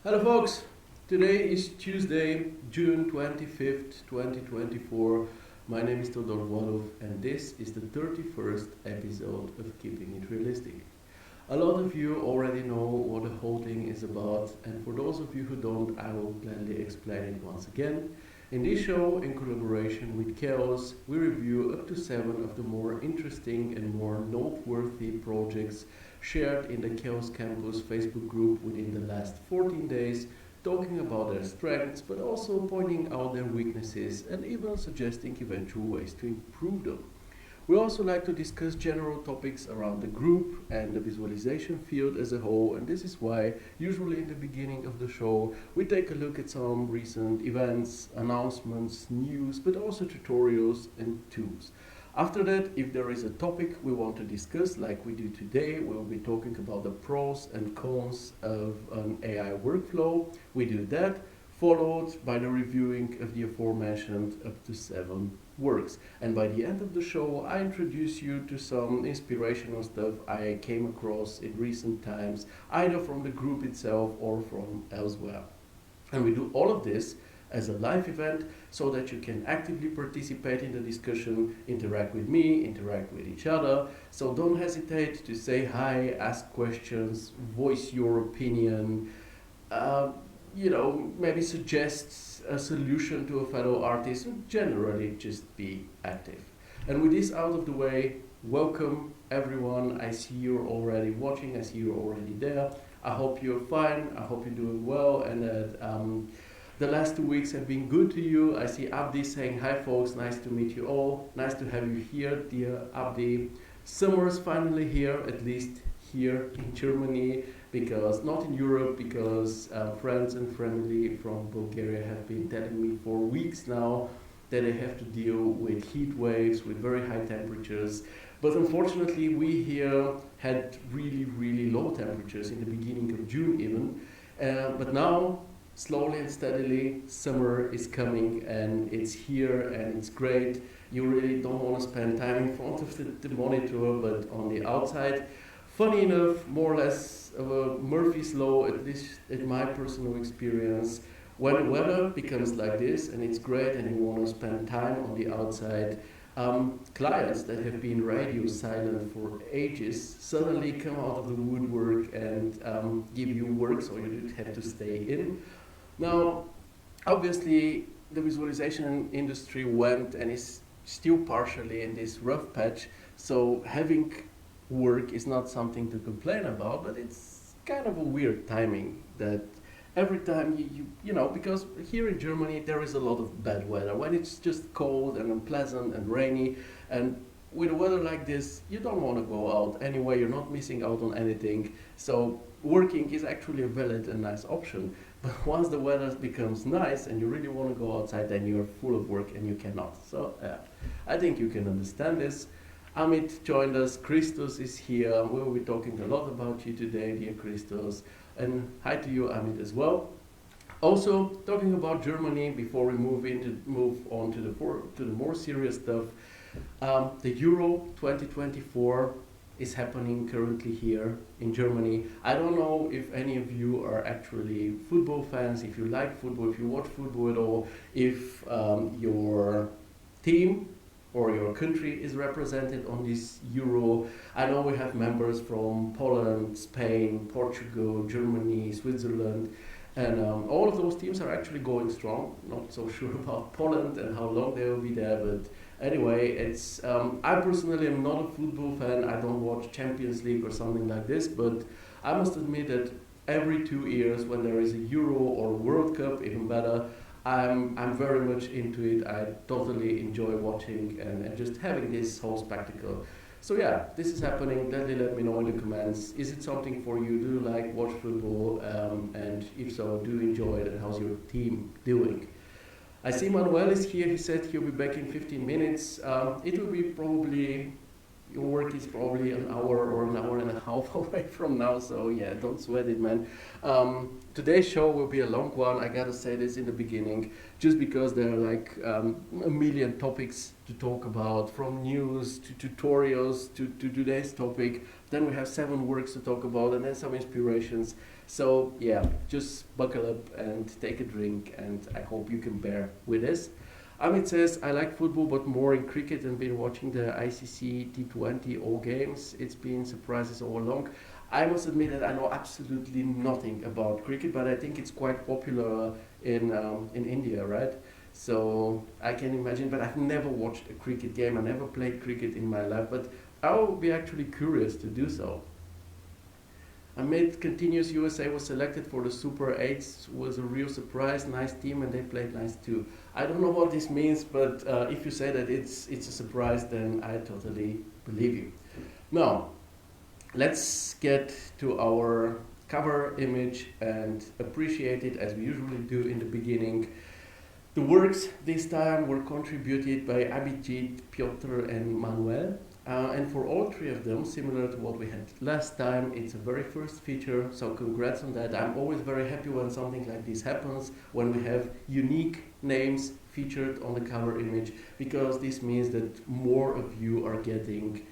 Hello, folks. Today is Tuesday, June 25th, 2024. My name is Todor Wolov, and this is the 31st episode of Keeping It Realistic. A lot of you already know what the whole thing is about, and for those of you who don't, I will gladly explain it once again. In this show, in collaboration with Chaos, we review up to 7 of the more interesting and more noteworthy projects shared in the Chaos Campus Facebook group within the last 14 days, talking about their strengths, but also pointing out their weaknesses and even suggesting eventual ways to improve them. We also like to discuss general topics around the group and the visualization field as a whole, and this is why, usually in the beginning of the show, we take a look at some recent events, announcements, news, but also tutorials and tools. After that, if there is a topic we want to discuss, like we do today, we'll be talking about the pros and cons of an AI workflow. We do that, followed by the reviewing of the aforementioned up to 7 works. And by the end of the show, I introduce you to some inspirational stuff I came across in recent times, either from the group itself or from elsewhere. And we do all of this as a live event so that you can actively participate in the discussion, interact with me, interact with each other. So don't hesitate to say hi, ask questions, voice your opinion, maybe suggest a solution to a fellow artist, and generally just be active. And with this out of the way, welcome everyone. I see you're already watching, I see you're already there. I hope you're fine, I hope you're doing well, and that the last 2 weeks have been good to you. I see Abdi saying, hi folks, nice to meet you all. Nice to have you here, dear Abdi. Summer's finally here, at least here in Germany, because not in Europe, because friends and family from Bulgaria have been telling me for weeks now that they have to deal with heat waves, with very high temperatures. But unfortunately, we here had really, really low temperatures in the beginning of June even. But now, slowly and steadily, summer is coming and it's here and it's great. You really don't want to spend time in front of the monitor, but on the outside. Funny enough, more or less of a Murphy's Law, at least in my personal experience, when the weather becomes like this and it's great and you want to spend time on the outside, clients that have been radio silent for ages suddenly come out of the woodwork and give you work, so you don't have to stay in. Now, obviously, the visualization industry went and is still partially in this rough patch, so having work is not something to complain about, but it's kind of a weird timing that every time because here in Germany there is a lot of bad weather. When it's just cold and unpleasant and rainy, and with a weather like this, you don't want to go out anyway, you're not missing out on anything, so working is actually a valid and nice option. But once the weather becomes nice and you really want to go outside, then you're full of work and you cannot. So I think you can understand this. Amit joined us, Christos is here, we will be talking a lot about you today, dear Christos, and hi to you, Amit, as well. Also, talking about Germany before we move on to the more serious stuff. The Euro 2024 is happening currently here in Germany. I don't know if any of you are actually football fans, if you like football, if you watch football at all, if your team or your country is represented on this Euro. I know we have members from Poland, Spain, Portugal, Germany, Switzerland, and all of those teams are actually going strong. Not so sure about Poland and how long they will be there, but anyway, it's. I personally am not a football fan. I don't watch Champions League or something like this, but I must admit that every 2 years when there is a Euro or World Cup, even better, I'm very much into it. I totally enjoy watching and just having this whole spectacle. So yeah, this is happening. Gladly let me know in the comments. Is it something for you? Do you like watch football? And if so, do you enjoy it? And how's your team doing? I see Manuel is here. He said he'll be back in 15 minutes. It will be probably Your work is probably an hour or an hour and a half away from now, so yeah, don't sweat it, man. Today's show will be a long one. I gotta say this in the beginning, just because there are like a million topics to talk about, from news to tutorials to today's topic. Then we have 7 works to talk about, and then some inspirations. So yeah, just buckle up and take a drink, and I hope you can bear with this. Amit says, I like football, but more in cricket, and been watching the ICC T20 all games. It's been surprises all along. I must admit that I know absolutely nothing about cricket, but I think it's quite popular in India, right? So I can imagine, but I've never watched a cricket game. I never played cricket in my life, but I will be actually curious to do so. Amid continues, USA was selected for the Super 8s, was a real surprise, nice team, and they played nice too. I don't know what this means, but if you say that it's a surprise, then I totally believe you. Now, let's get to our cover image and appreciate it as we usually do in the beginning. The works this time were contributed by Abhijeet, Piotr, and Manuel. And for all 3 of them, similar to what we had last time, it's a very first feature, so congrats on that. I'm always very happy when something like this happens, when we have unique names featured on the cover image, because this means that more of you are getting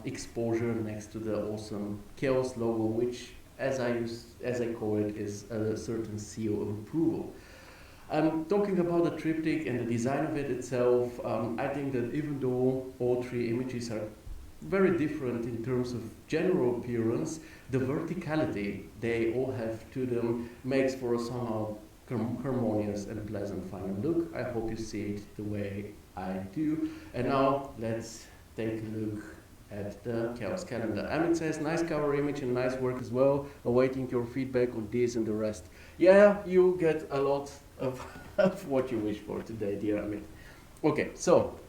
exposure next to the awesome Chaos logo, which, as I call it, is a certain seal of approval. Talking about the triptych and the design of it itself, I think that even though all 3 images are very different in terms of general appearance, the verticality they all have to them makes for a somehow harmonious and pleasant final look. I hope you see it the way I do. And now let's take a look at the Chaos calendar. Amit says, nice cover image and nice work as well. Awaiting your feedback on this and the rest. Yeah, you get a lot of what you wish for today, dear Amit. Okay, so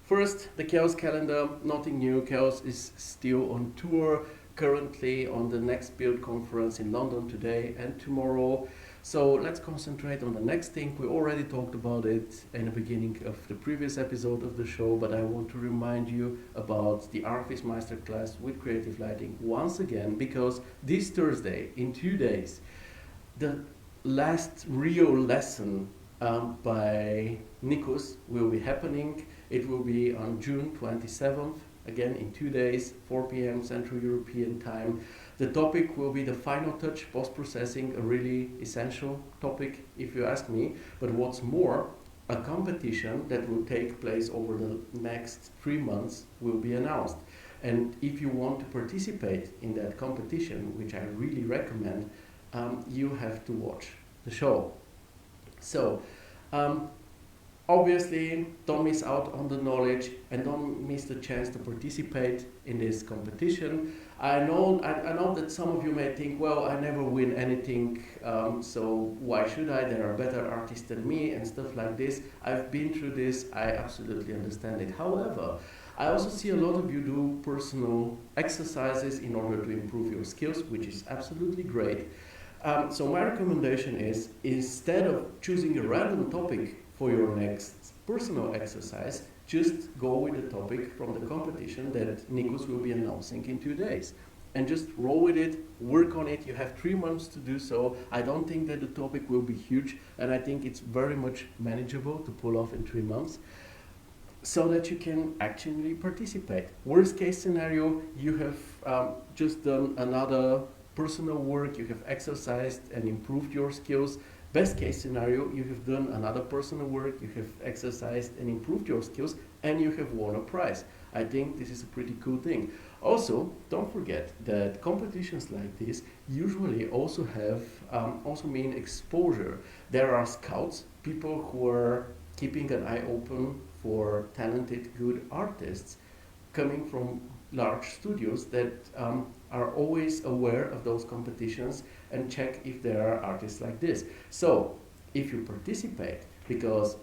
first, the Chaos calendar, nothing new. Chaos is still on tour, currently on the next build conference in London today and tomorrow. So let's concentrate on the next thing. We already talked about it in the beginning of the previous episode of the show, but I want to remind you about the Artist Masterclass with Creative Lighting once again, because this Thursday, in 2 days, the last real lesson by Nikos will be happening. It will be on June 27th, again in 2 days, 4 p.m. Central European time. The topic will be the final touch, post-processing, a really essential topic if you ask me. But what's more, a competition that will take place over the next 3 months will be announced. And if you want to participate in that competition, which I really recommend, you have to watch the show. So, obviously, don't miss out on the knowledge and don't miss the chance to participate in this competition. I know that some of you may think, well, I never win anything, so why should I? There are better artists than me and stuff like this. I've been through this, I absolutely understand it. However, I also see a lot of you do personal exercises in order to improve your skills, which is absolutely great. So my recommendation is, instead of choosing a random topic for your next personal exercise, just go with the topic from the competition that Nikos will be announcing in 2 days. And just roll with it, work on it. You have 3 months to do so. I don't think that the topic will be huge, and I think it's very much manageable to pull off in 3 months, so that you can actually participate. Worst case scenario, you have just done another personal work, you have exercised and improved your skills. Best case scenario, you have done another personal work, you have exercised and improved your skills, and you have won a prize. I think this is a pretty cool thing. Also, don't forget that competitions like this usually also mean exposure. There are scouts, people who are keeping an eye open for talented, good artists coming from large studios that are always aware of those competitions and check if there are artists like this. So, if you participate, because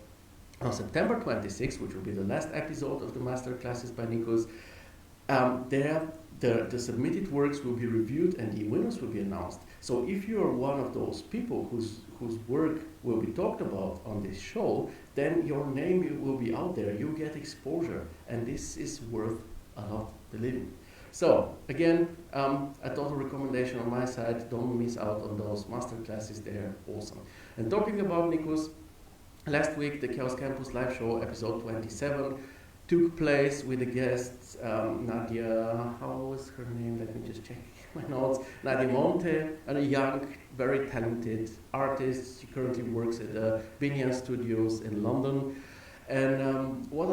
on September 26th, which will be the last episode of the masterclasses by Nikos, the submitted works will be reviewed and the winners will be announced. So if you are one of those people whose work will be talked about on this show, then your name will be out there, you get exposure, and this is worth a lot, believe me. So again, a total recommendation on my side, don't miss out on those master classes, they're awesome. And talking about Nikos, last week the Chaos Campus live show, episode 27, took place with the guests Nadia, how was her name? Let me just check my notes. Nadia Monte, and a young, very talented artist. She currently works at the Binyan Studios in London. And what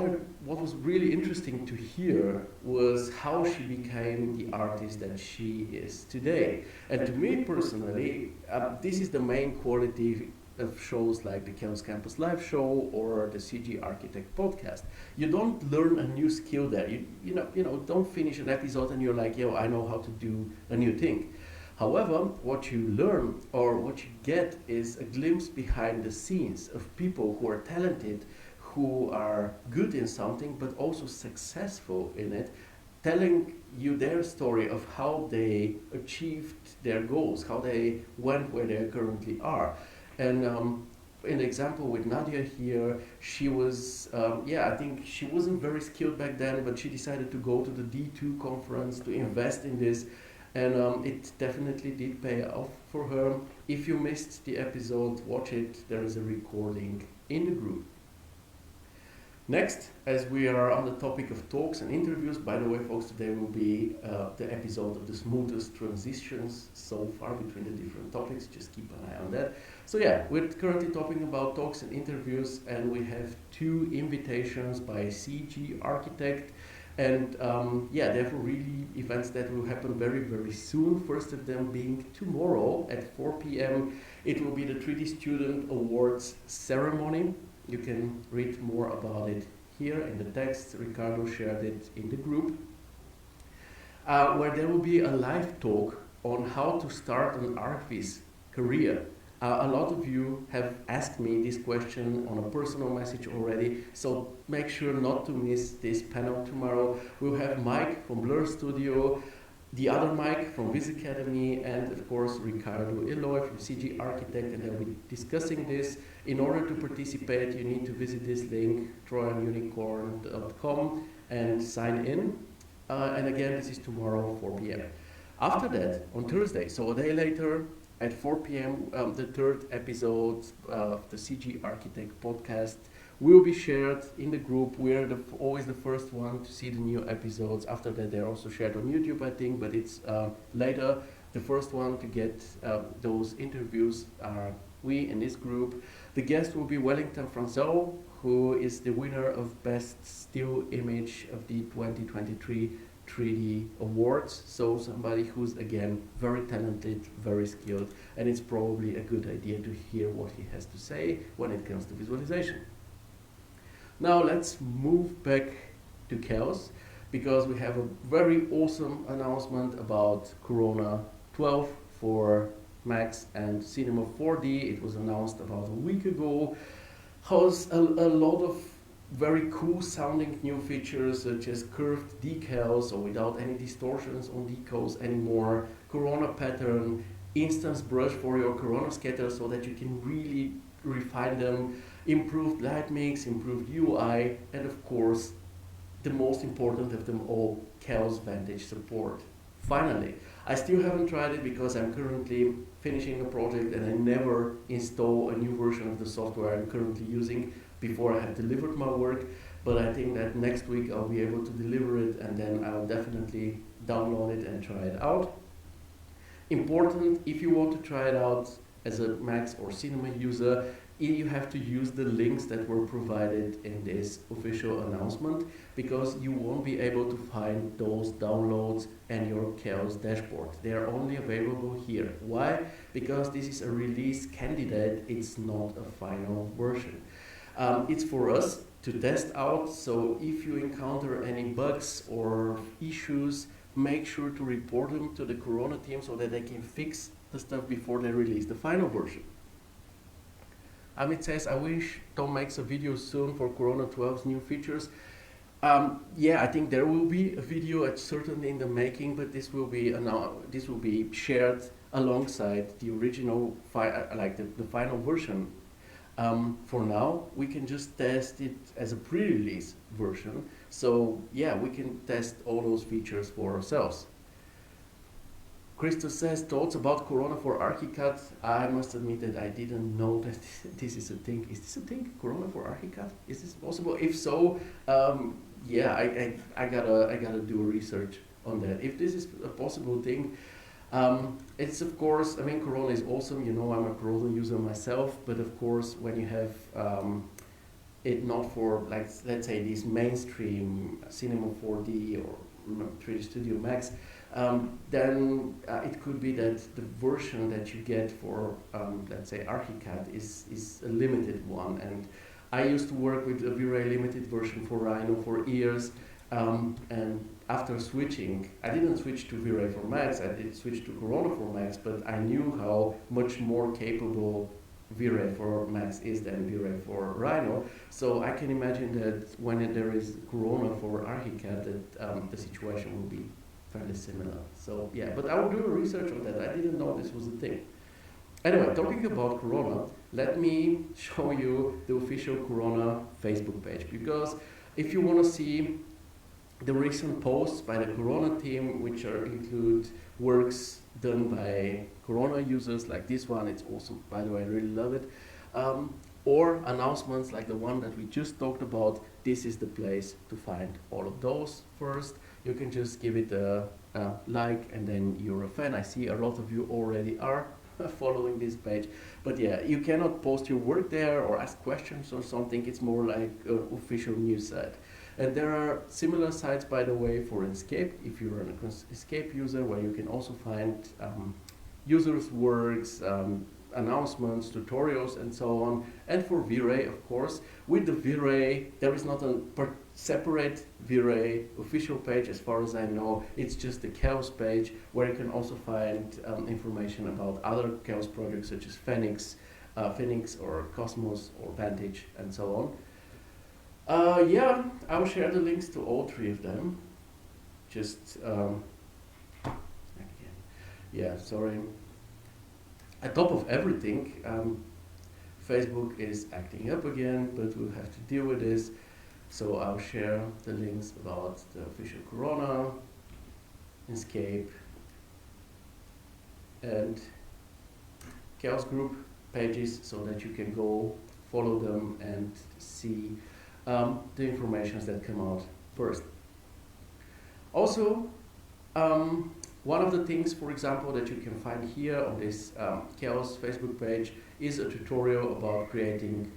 was really interesting to hear was how she became the artist that she is today. And to me personally, this is the main quality of shows like the Chaos Campus Live Show or the CG Architect podcast. You don't learn a new skill there. You know, don't finish an episode and you're like, yo, I know how to do a new thing. However, what you learn or what you get is a glimpse behind the scenes of people who are talented, who are good in something, but also successful in it, telling you their story of how they achieved their goals, how they went where they currently are. And in the example with Nadia here, she was, I think she wasn't very skilled back then, but she decided to go to the D2 conference to invest in this, and it definitely did pay off for her. If you missed the episode, watch it. There is a recording in the group. Next, as we are on the topic of talks and interviews, by the way, folks, today will be the episode of the smoothest transitions so far between the different topics. Just keep an eye on that. So yeah, we're currently talking about talks and interviews, and we have 2 invitations by CG Architect, and therefore really events that will happen very, very soon. First of them being tomorrow at 4 p.m. It will be the 3D Student Awards ceremony. You can read more about it here in the text. Ricardo shared it in the group, where there will be a live talk on how to start an ArchViz career. A lot of you have asked me this question on a personal message already, so make sure not to miss this panel tomorrow. We'll have Mike from Blur Studio, the other Mike from Viz Academy, and of course Ricardo Eloy from CG Architect, and they'll be discussing this. In order to participate, you need to visit this link, trojanunicorn.com, and sign in. And again, this is tomorrow, 4 p.m. After that, on Thursday, so a day later, at 4 p.m., the 3rd episode of the CG Architect podcast will be shared in the group. We're always the first one to see the new episodes. After that, they're also shared on YouTube, I think, but it's later. The first one to get those interviews are we in this group. The guest will be Wellington Franceau, who is the winner of Best Still Image of the 2023 3D Awards. So somebody who's, again, very talented, very skilled, and it's probably a good idea to hear what he has to say when it comes to visualization. Now let's move back to Chaos, because we have a very awesome announcement about Corona 12 for Max and Cinema 4D. It was announced about a week ago. Has a lot of very cool sounding new features, such as curved decals, so without any distortions on decals anymore, Corona pattern, instance brush for your Corona scatter so that you can really refine them, improved light mix, improved UI, and of course, the most important of them all, Chaos Vantage support. Finally, I still haven't tried it because I'm currently finishing a project and I never install a new version of the software I'm currently using before I have delivered my work, but I think that next week I'll be able to deliver it, and then I'll definitely download it and try it out. Important, if you want to try it out as a Max or Cinema user, you have to use the links that were provided in this official announcement, because you won't be able to find those downloads and your Chaos dashboard. They are only available here. Why? Because this is a release candidate, it's not a final version. It's for us to test out, so if you encounter any bugs or issues, make sure to report them to the Corona team so that they can fix the stuff before they release the final version. Amit says, I wish Tom makes a video soon for Corona 12's new features. I think there will be a video, it's certainly in the making, but this will be shared alongside the original, the final version. For now, we can just test it as a pre-release version. So yeah, we can test all those features for ourselves. Christos says, thoughts about Corona for ArchiCAD. I must admit that I didn't know that this is a thing. Is this a thing, Corona for ArchiCAD? Is this possible? If so, yeah, I gotta do a research on that. If this is a possible thing, it's of course, I mean, Corona is awesome. You know, I'm a Corona user myself, but of course, when you have it not for, like, let's say these mainstream Cinema 4D or 3D Studio Max, then it could be that the version that you get for, let's say, ArchiCAD is a limited one. And I used to work with a V-Ray limited version for Rhino for years, and after switching, I didn't switch to V-Ray for Max, I did switch to Corona for Max, but I knew how much more capable V-Ray for Max is than V-Ray for Rhino. So I can imagine that when there is Corona for ArchiCAD, that the situation will be fairly similar. So yeah, but I will do a research on that. I didn't know this was a thing. Anyway, talking about Corona, let me show you the official Corona Facebook page, because if you want to see the recent posts by the Corona team, which include works done by Corona users like this one, it's awesome, by the way, I really love it, or announcements like the one that we just talked about, this is the place to find all of those. First, you can just give it a like, and then you're a fan. I see a lot of you already are following this page, but yeah, you cannot post your work there or ask questions or something. It's more like an official news site. And there are similar sites, by the way, for Escape, if you're an Escape user, where you can also find users' works, announcements, tutorials, and so on. And for V-Ray, of course, with the V-Ray, there is not a separate V-Ray official page, as far as I know. It's just the Chaos page, where you can also find information about other Chaos projects, such as Phoenix or Cosmos or Vantage, and so on. Yeah, I'll share the links to all three of them. Just, yeah, sorry. On top of everything, Facebook is acting up again, but we'll have to deal with this. So I'll share the links about the official Corona, Escape, and Chaos Group pages, so that you can go follow them and see the information that come out first. Also, one of the things, for example, that you can find here on this Chaos Facebook page is a tutorial about creating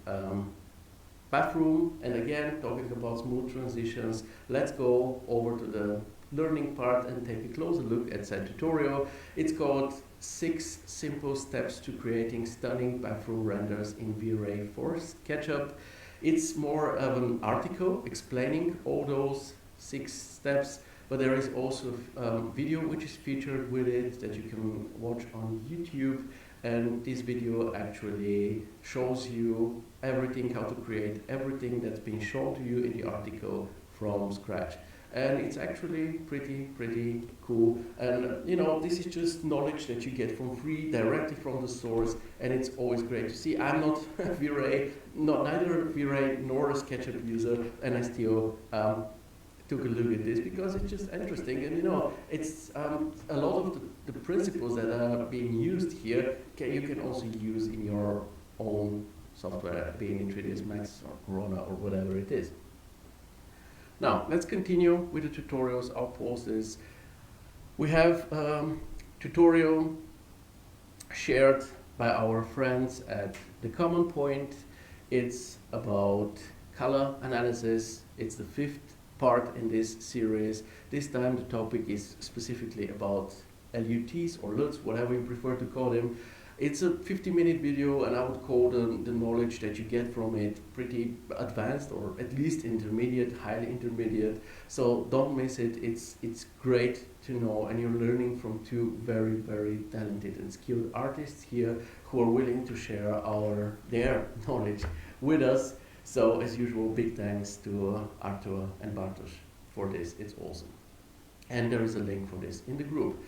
bathroom. And again, talking about smooth transitions, let's go over to the learning part and take a closer look at that tutorial. It's called 6 Simple Steps to Creating Stunning Bathroom Renders in V-Ray for SketchUp. It's more of an article explaining all those 6 steps, but there is also a video which is featured with it that you can watch on YouTube. And this video actually shows you everything, how to create everything that's been shown to you in the article from scratch. And it's actually pretty cool. And you know, this is just knowledge that you get from free, directly from the source, and it's always great to see. I'm not V-Ray, neither V-Ray nor a SketchUp user, and I still took a look at this because it's just interesting. And you know, it's a lot of the principles that are being used here, you can also use in your own software, being in 3ds Max or Corona or whatever it is. Now, let's continue with the tutorials. I'll pause this. We have tutorial shared by our friends at The Common Point. It's about color analysis. It's the 5th part in this series. This time the topic is specifically about LUTs or LUTs, whatever you prefer to call them. It's a 50-minute video, and I would call the knowledge that you get from it pretty advanced, or at least intermediate, highly intermediate. So don't miss it. It's great to know, and you're learning from 2 very talented and skilled artists here who are willing to share their knowledge with us. So as usual, big thanks to Artur and Bartosz for this. It's awesome. And there is a link for this in the group.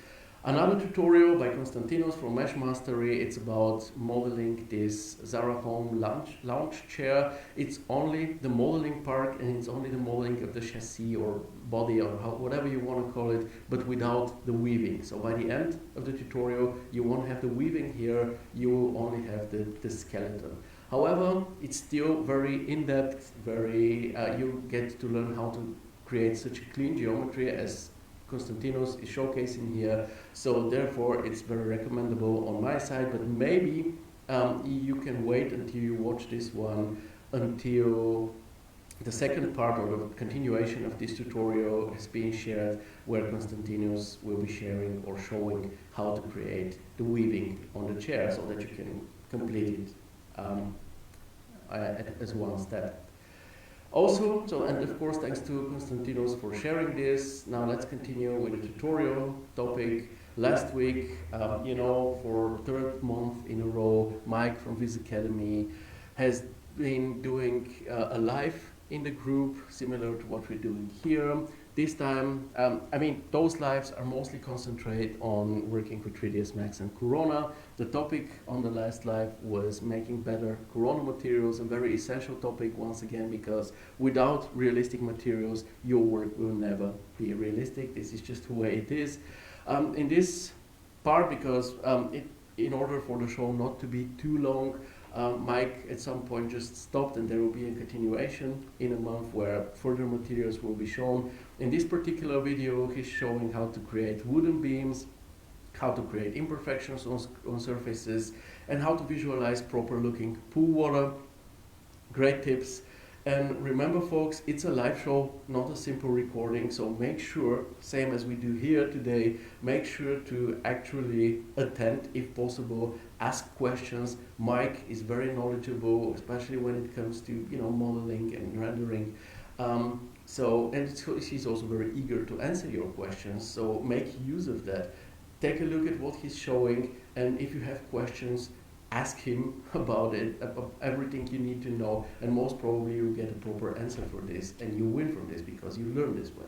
Another tutorial by Konstantinos from Mesh Mastery, it's about modeling this Zara Home lounge chair. It's only the modeling part, and it's only the modeling of the chassis or body or whatever you want to call it, but without the weaving. So by the end of the tutorial, you won't have the weaving here, you will only have the skeleton. However, it's still very in-depth, you get to learn how to create such a clean geometry as Konstantinos is showcasing here, so therefore it's very recommendable on my side, but maybe you can wait until you watch this one until the second part or the continuation of this tutorial has been shared, where Konstantinos will be sharing or showing how to create the weaving on the chair so that you can complete it as one step. Also, and of course thanks to Konstantinos for sharing this. Now let's continue with the tutorial topic. Last week, for third month in a row, Mike from Viz Academy has been doing a live in the group, similar to what we're doing here. This time, those lives are mostly concentrated on working with 3ds Max and Corona. The topic on the last live was making better Corona materials, a very essential topic once again, because without realistic materials, your work will never be realistic. This is just the way it is. In this part, because in order for the show not to be too long, Mike at some point just stopped, and there will be a continuation in a month where further materials will be shown. In this particular video, he's showing how to create wooden beams, how to create imperfections on surfaces, and how to visualize proper looking pool water. Great tips. And remember folks, it's a live show, not a simple recording, so make sure, same as we do here today, make sure to actually attend if possible, ask questions. Mike is very knowledgeable, especially when it comes to modeling and rendering. He's also very eager to answer your questions, so make use of that. Take a look at what he's showing, and if you have questions, ask him about it, about everything you need to know, and most probably you'll get a proper answer for this, and you win from this because you learn this way.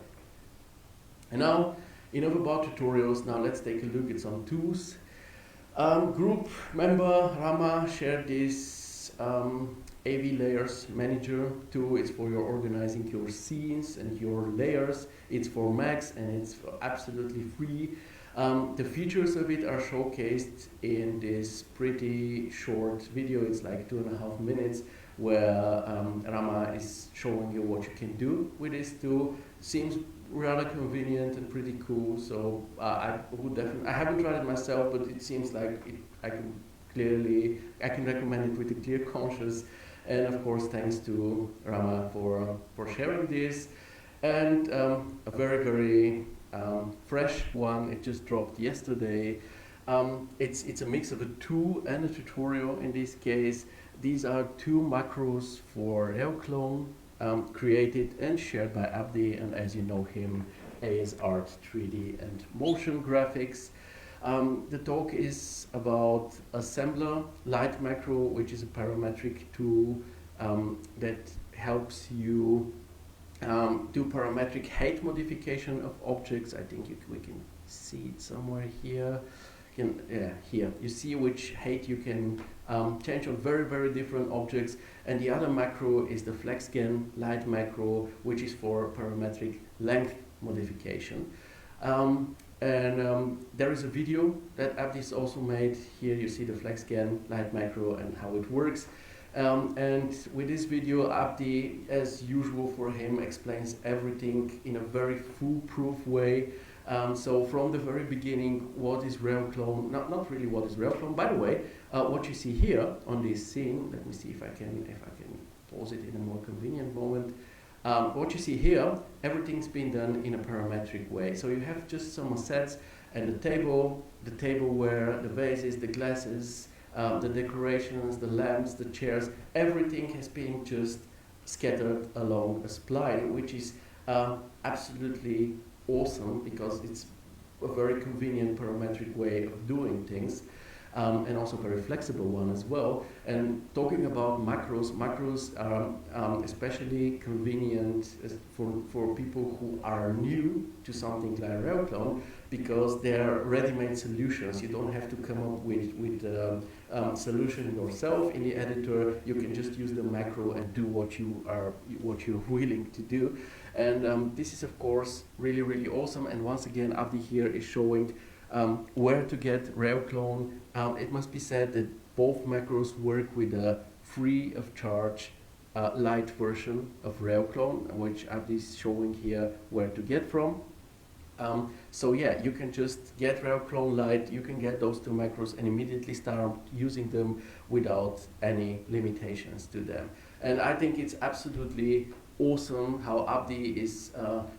And now, enough about tutorials, now let's take a look at some tools. Group member Rama shared this AV Layers Manager tool. It's for your organizing your scenes and your layers. It's for Macs and it's absolutely free. The features of it are showcased in this pretty short video. It's like 2.5 minutes, where Rama is showing you what you can do with this tool. Seems rather convenient and pretty cool, so I haven't tried it myself, but it seems like I can recommend it with a clear conscience. And of course, thanks to Rama for sharing this. And a very fresh one, it just dropped yesterday. It's a mix of a tool and a tutorial in this case. These are two macros for real.istic, created and shared by Abdi, and as you know him, AS Art 3D and motion graphics. The talk is about Assembler Light Macro, which is a parametric tool that helps you do parametric height modification of objects. I think we can see it somewhere here. Here you see which height you can change on very different objects. And the other macro is the FlexGen Light Macro, which is for parametric length modification. There is a video that Abdi's also made. Here you see the FlexGen Light Macro and how it works. And with this video, Abdi, as usual for him, explains everything in a very foolproof way. So from the very beginning, what is real.clone? Not really what is real.clone. By the way, what you see here on this scene, let me see if I can pause it in a more convenient moment. What you see here, everything's been done in a parametric way. So you have just some assets and the table where the vases, the glasses, the decorations, the lamps, the chairs, everything has been just scattered along a spline, which is absolutely awesome because it's a very convenient parametric way of doing things. and also very flexible one as well. And talking about macros are especially convenient for people who are new to something like RailClone, because they're ready-made solutions. You don't have to come up with solution yourself in the editor. You can just use the macro and do what you're willing to do. And this is of course really awesome. And once again, Abdi here is showing where to get RailClone. It must be said that both macros work with a free of charge light version of RailClone, which Abdi is showing here where to get from. So yeah, you can just get RailClone Lite, you can get those two macros and immediately start using them without any limitations to them. And I think it's absolutely awesome how Abdi is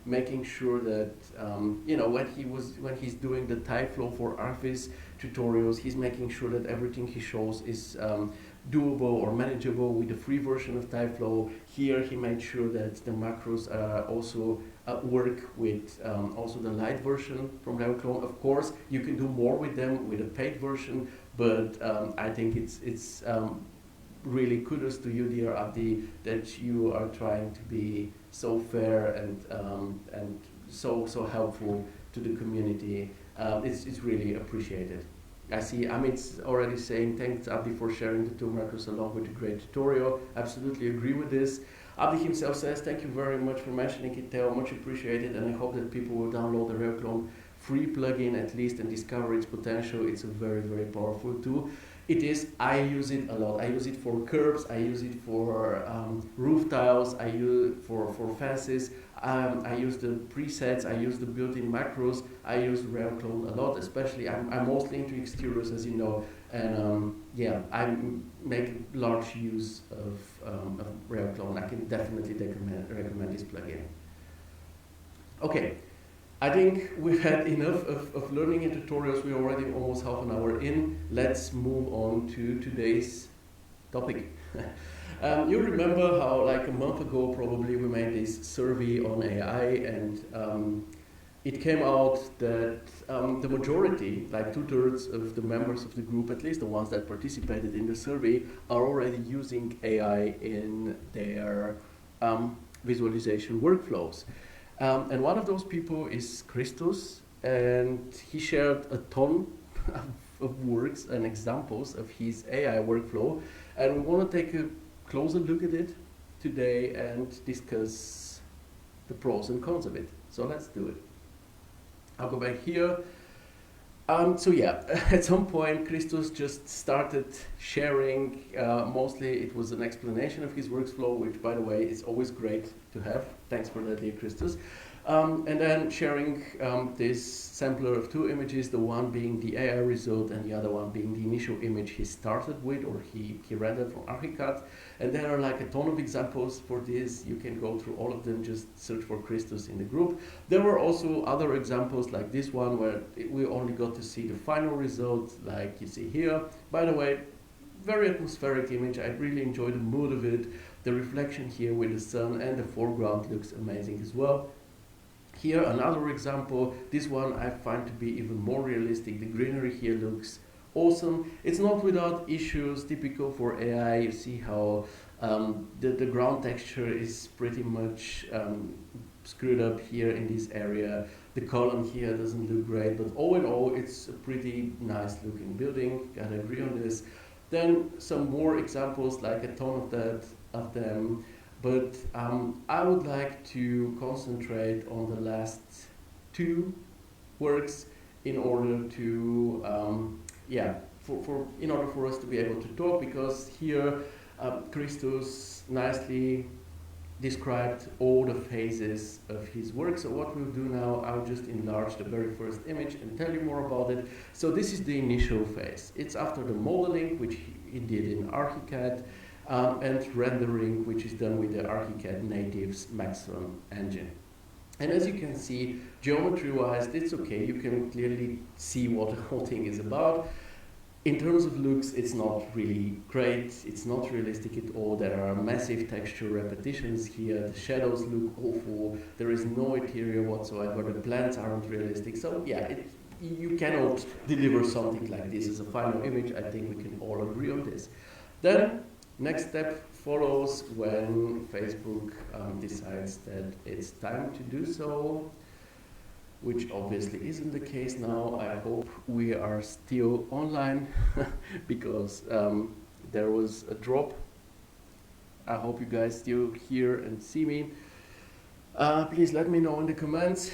making sure that when he's doing the type flow for Arvis tutorials, he's making sure that everything he shows is doable or manageable with the free version of Typeflow. Here he made sure that the macros also work with also the light version from RailClone. Of course, you can do more with them with a paid version, but I think it's really kudos to you, dear Abdi, that you are trying to be so fair and so helpful to the community. It's really appreciated. I see Amit's already saying, thanks Abdi for sharing the two macros along with the great tutorial. Absolutely agree with this. Abdi himself says, thank you very much for mentioning it, Theo, much appreciated, and I hope that people will download the RailClone free plugin at least and discover its potential. It's a very powerful tool. It is, I use it a lot. I use it for curbs, I use it for roof tiles, I use it for fences. I use the presets, I use the built-in macros, I use RailClone a lot, especially I'm mostly into exteriors, as you know, and yeah, I make large use of RailClone. I can definitely recommend this plugin. Okay, I think we've had enough of learning and tutorials. We're already almost half an hour in. Let's move on to today's topic. You remember how like a month ago probably we made this survey on AI, and it came out that the majority, like 2/3 of the members of the group, at least the ones that participated in the survey, are already using AI in their visualization workflows. And one of those people is Christos, and he shared a ton of works and examples of his AI workflow, and we want to take a closer look at it today and discuss the pros and cons of it. So let's do it. I'll go back here. So yeah, at some point Christos just started sharing, mostly it was an explanation of his workflow, which by the way is always great to have. Thanks for that, dear Christos. And then sharing this sampler of two images, the one being the AI result and the other one being the initial image he started with, or he rendered from Archicad. And there are like a ton of examples for this. You can go through all of them, just search for Christos in the group. There were also other examples like this one where we only got to see the final result, like you see here. By the way, very atmospheric image. I really enjoy the mood of it. The reflection here with the sun and the foreground looks amazing as well. Here another example, this one I find to be even more realistic. The greenery here looks awesome. It's not without issues, typical for AI. You see how the ground texture is pretty much screwed up here in this area. The column here doesn't look great, but all in all it's a pretty nice looking building, gotta agree on this. Then some more examples, like a ton of them. But I would like to concentrate on the last two works in order to, in order for us to be able to talk, because here Christos nicely described all the phases of his work. So what we'll do now, I'll just enlarge the very first image and tell you more about it. So this is the initial phase. It's after the modeling, which he did in Archicad, and rendering, which is done with the Archicad native's Maxon engine. And as you can see, geometry-wise, it's okay. You can clearly see what the whole thing is about. In terms of looks, it's not really great. It's not realistic at all. There are massive texture repetitions here. The shadows look awful. There is no interior whatsoever. The plants aren't realistic. So yeah, you cannot deliver something like this as a final image. I think we can all agree on this. Then next step follows when Facebook decides that it's time to do so, which obviously isn't the case now. I hope we are still online because there was a drop. I hope you guys still hear and see me. Please let me know in the comments,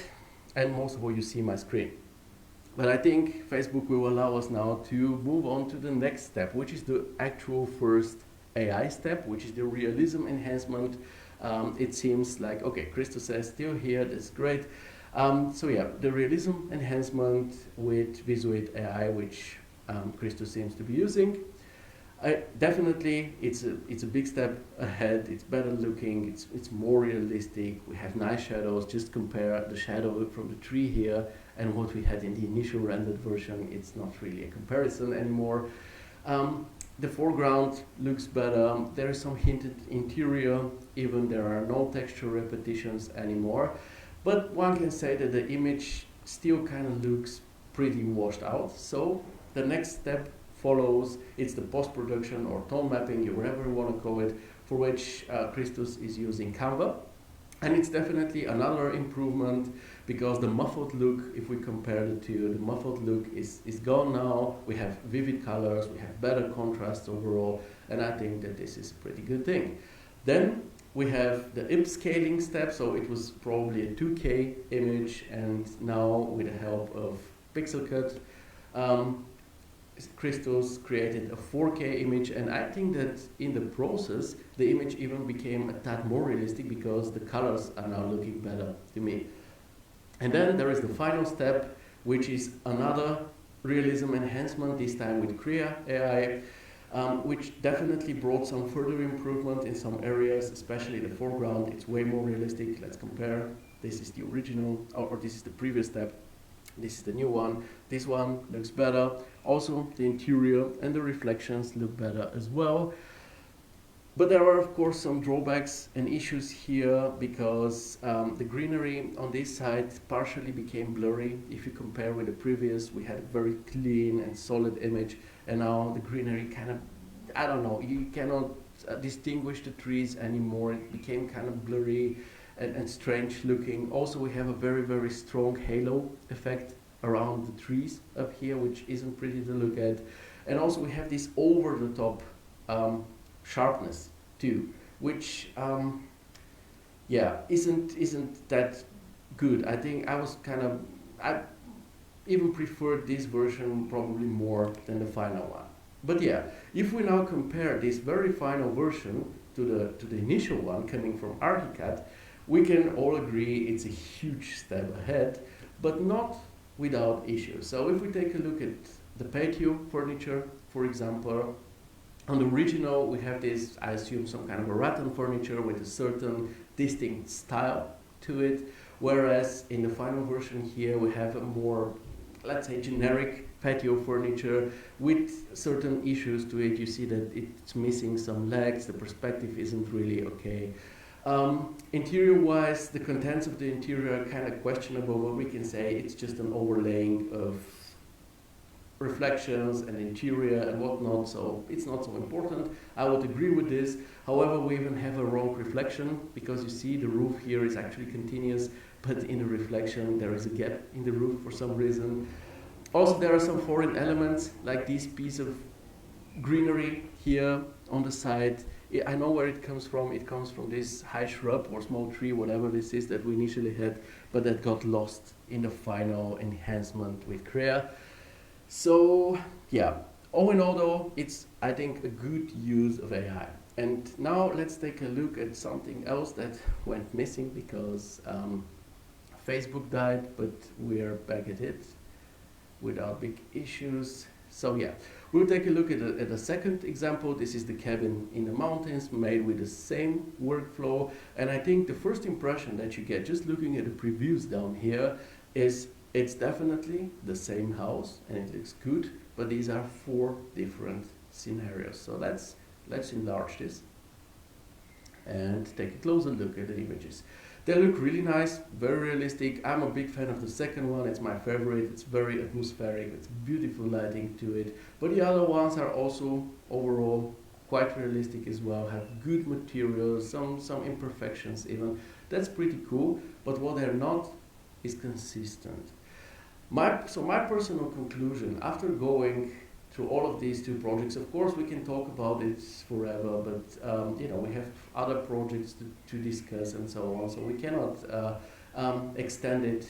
and most of all you see my screen. But I think Facebook will allow us now to move on to the next step, which is the actual first AI step, which is the realism enhancement. It seems like, okay, Christos says still here, that's great. So yeah, the realism enhancement with Visuate AI, which Christos seems to be using. Definitely, it's a big step ahead. It's better looking. It's more realistic. We have nice shadows. Just compare the shadow from the tree here and what we had in the initial rendered version. It's not really a comparison anymore. The foreground looks better. There is some hinted interior. Even there are no texture repetitions anymore. But one can say that the image still kind of looks pretty washed out. So the next step follows. It's the post-production or tone mapping, whatever you want to call it, for which Christos is using Canva. And it's definitely another improvement because the muffled look, if we compare the two, the muffled look is gone now. We have vivid colors, we have better contrast overall, and I think that this is a pretty good thing. Then we have the upscaling step, so it was probably a 2K image, and now with the help of PixelCut, Christos created a 4K image, and I think that in the process the image even became a tad more realistic because the colors are now looking better to me. And then there is the final step, which is another realism enhancement, this time with Crea AI, which definitely brought some further improvement in some areas, especially the foreground. It's way more realistic. Let's compare. This is the original, or this is the previous step. This is the new one. This one looks better. Also, the interior and the reflections look better as well. But there are, of course, some drawbacks and issues here because the greenery on this side partially became blurry. If you compare with the previous, we had a very clean and solid image, and now the greenery kind of, I don't know, you cannot distinguish the trees anymore. It became kind of blurry and strange looking. Also, we have a very, very strong halo effect around the trees up here, which isn't pretty to look at. And also we have this over-the-top sharpness too, which isn't that good. I think I even preferred this version probably more than the final one. But yeah, if we now compare this very final version to the initial one coming from Archicad, we can all agree it's a huge step ahead, but not without issues. So if we take a look at the patio furniture, for example, on the original we have this, I assume, some kind of a rattan furniture with a certain distinct style to it, whereas in the final version here we have a more, let's say, generic patio furniture with certain issues to it. You see that it's missing some legs, the perspective isn't really okay. Interior-wise, the contents of the interior are kind of questionable, but we can say it's just an overlaying of reflections and interior and whatnot, so it's not so important. I would agree with this. However, we even have a wrong reflection because you see the roof here is actually continuous, but in the reflection there is a gap in the roof for some reason. Also, there are some foreign elements like this piece of greenery here on the side. I know where it comes from. It comes from this high shrub or small tree, whatever this is that we initially had, but that got lost in the final enhancement with Crea. So yeah, all in all though, it's, I think, a good use of AI. And now let's take a look at something else that went missing because Facebook died, but we're back at it without big issues. So yeah, we'll take a look at a second example. This is the cabin in the mountains made with the same workflow. And I think the first impression that you get just looking at the previews down here is it's definitely the same house and it looks good, but these are 4 different scenarios. So let's enlarge this and take a closer look at the images. They look really nice, very realistic. I'm a big fan of the second one, it's my favorite. It's very atmospheric, it's beautiful lighting to it. But the other ones are also overall quite realistic as well, have good materials, some imperfections even. That's pretty cool, but what they're not is consistent. My personal conclusion after going through all of these two projects, of course we can talk about it forever, but we have other projects to discuss and so on, so we cannot extend it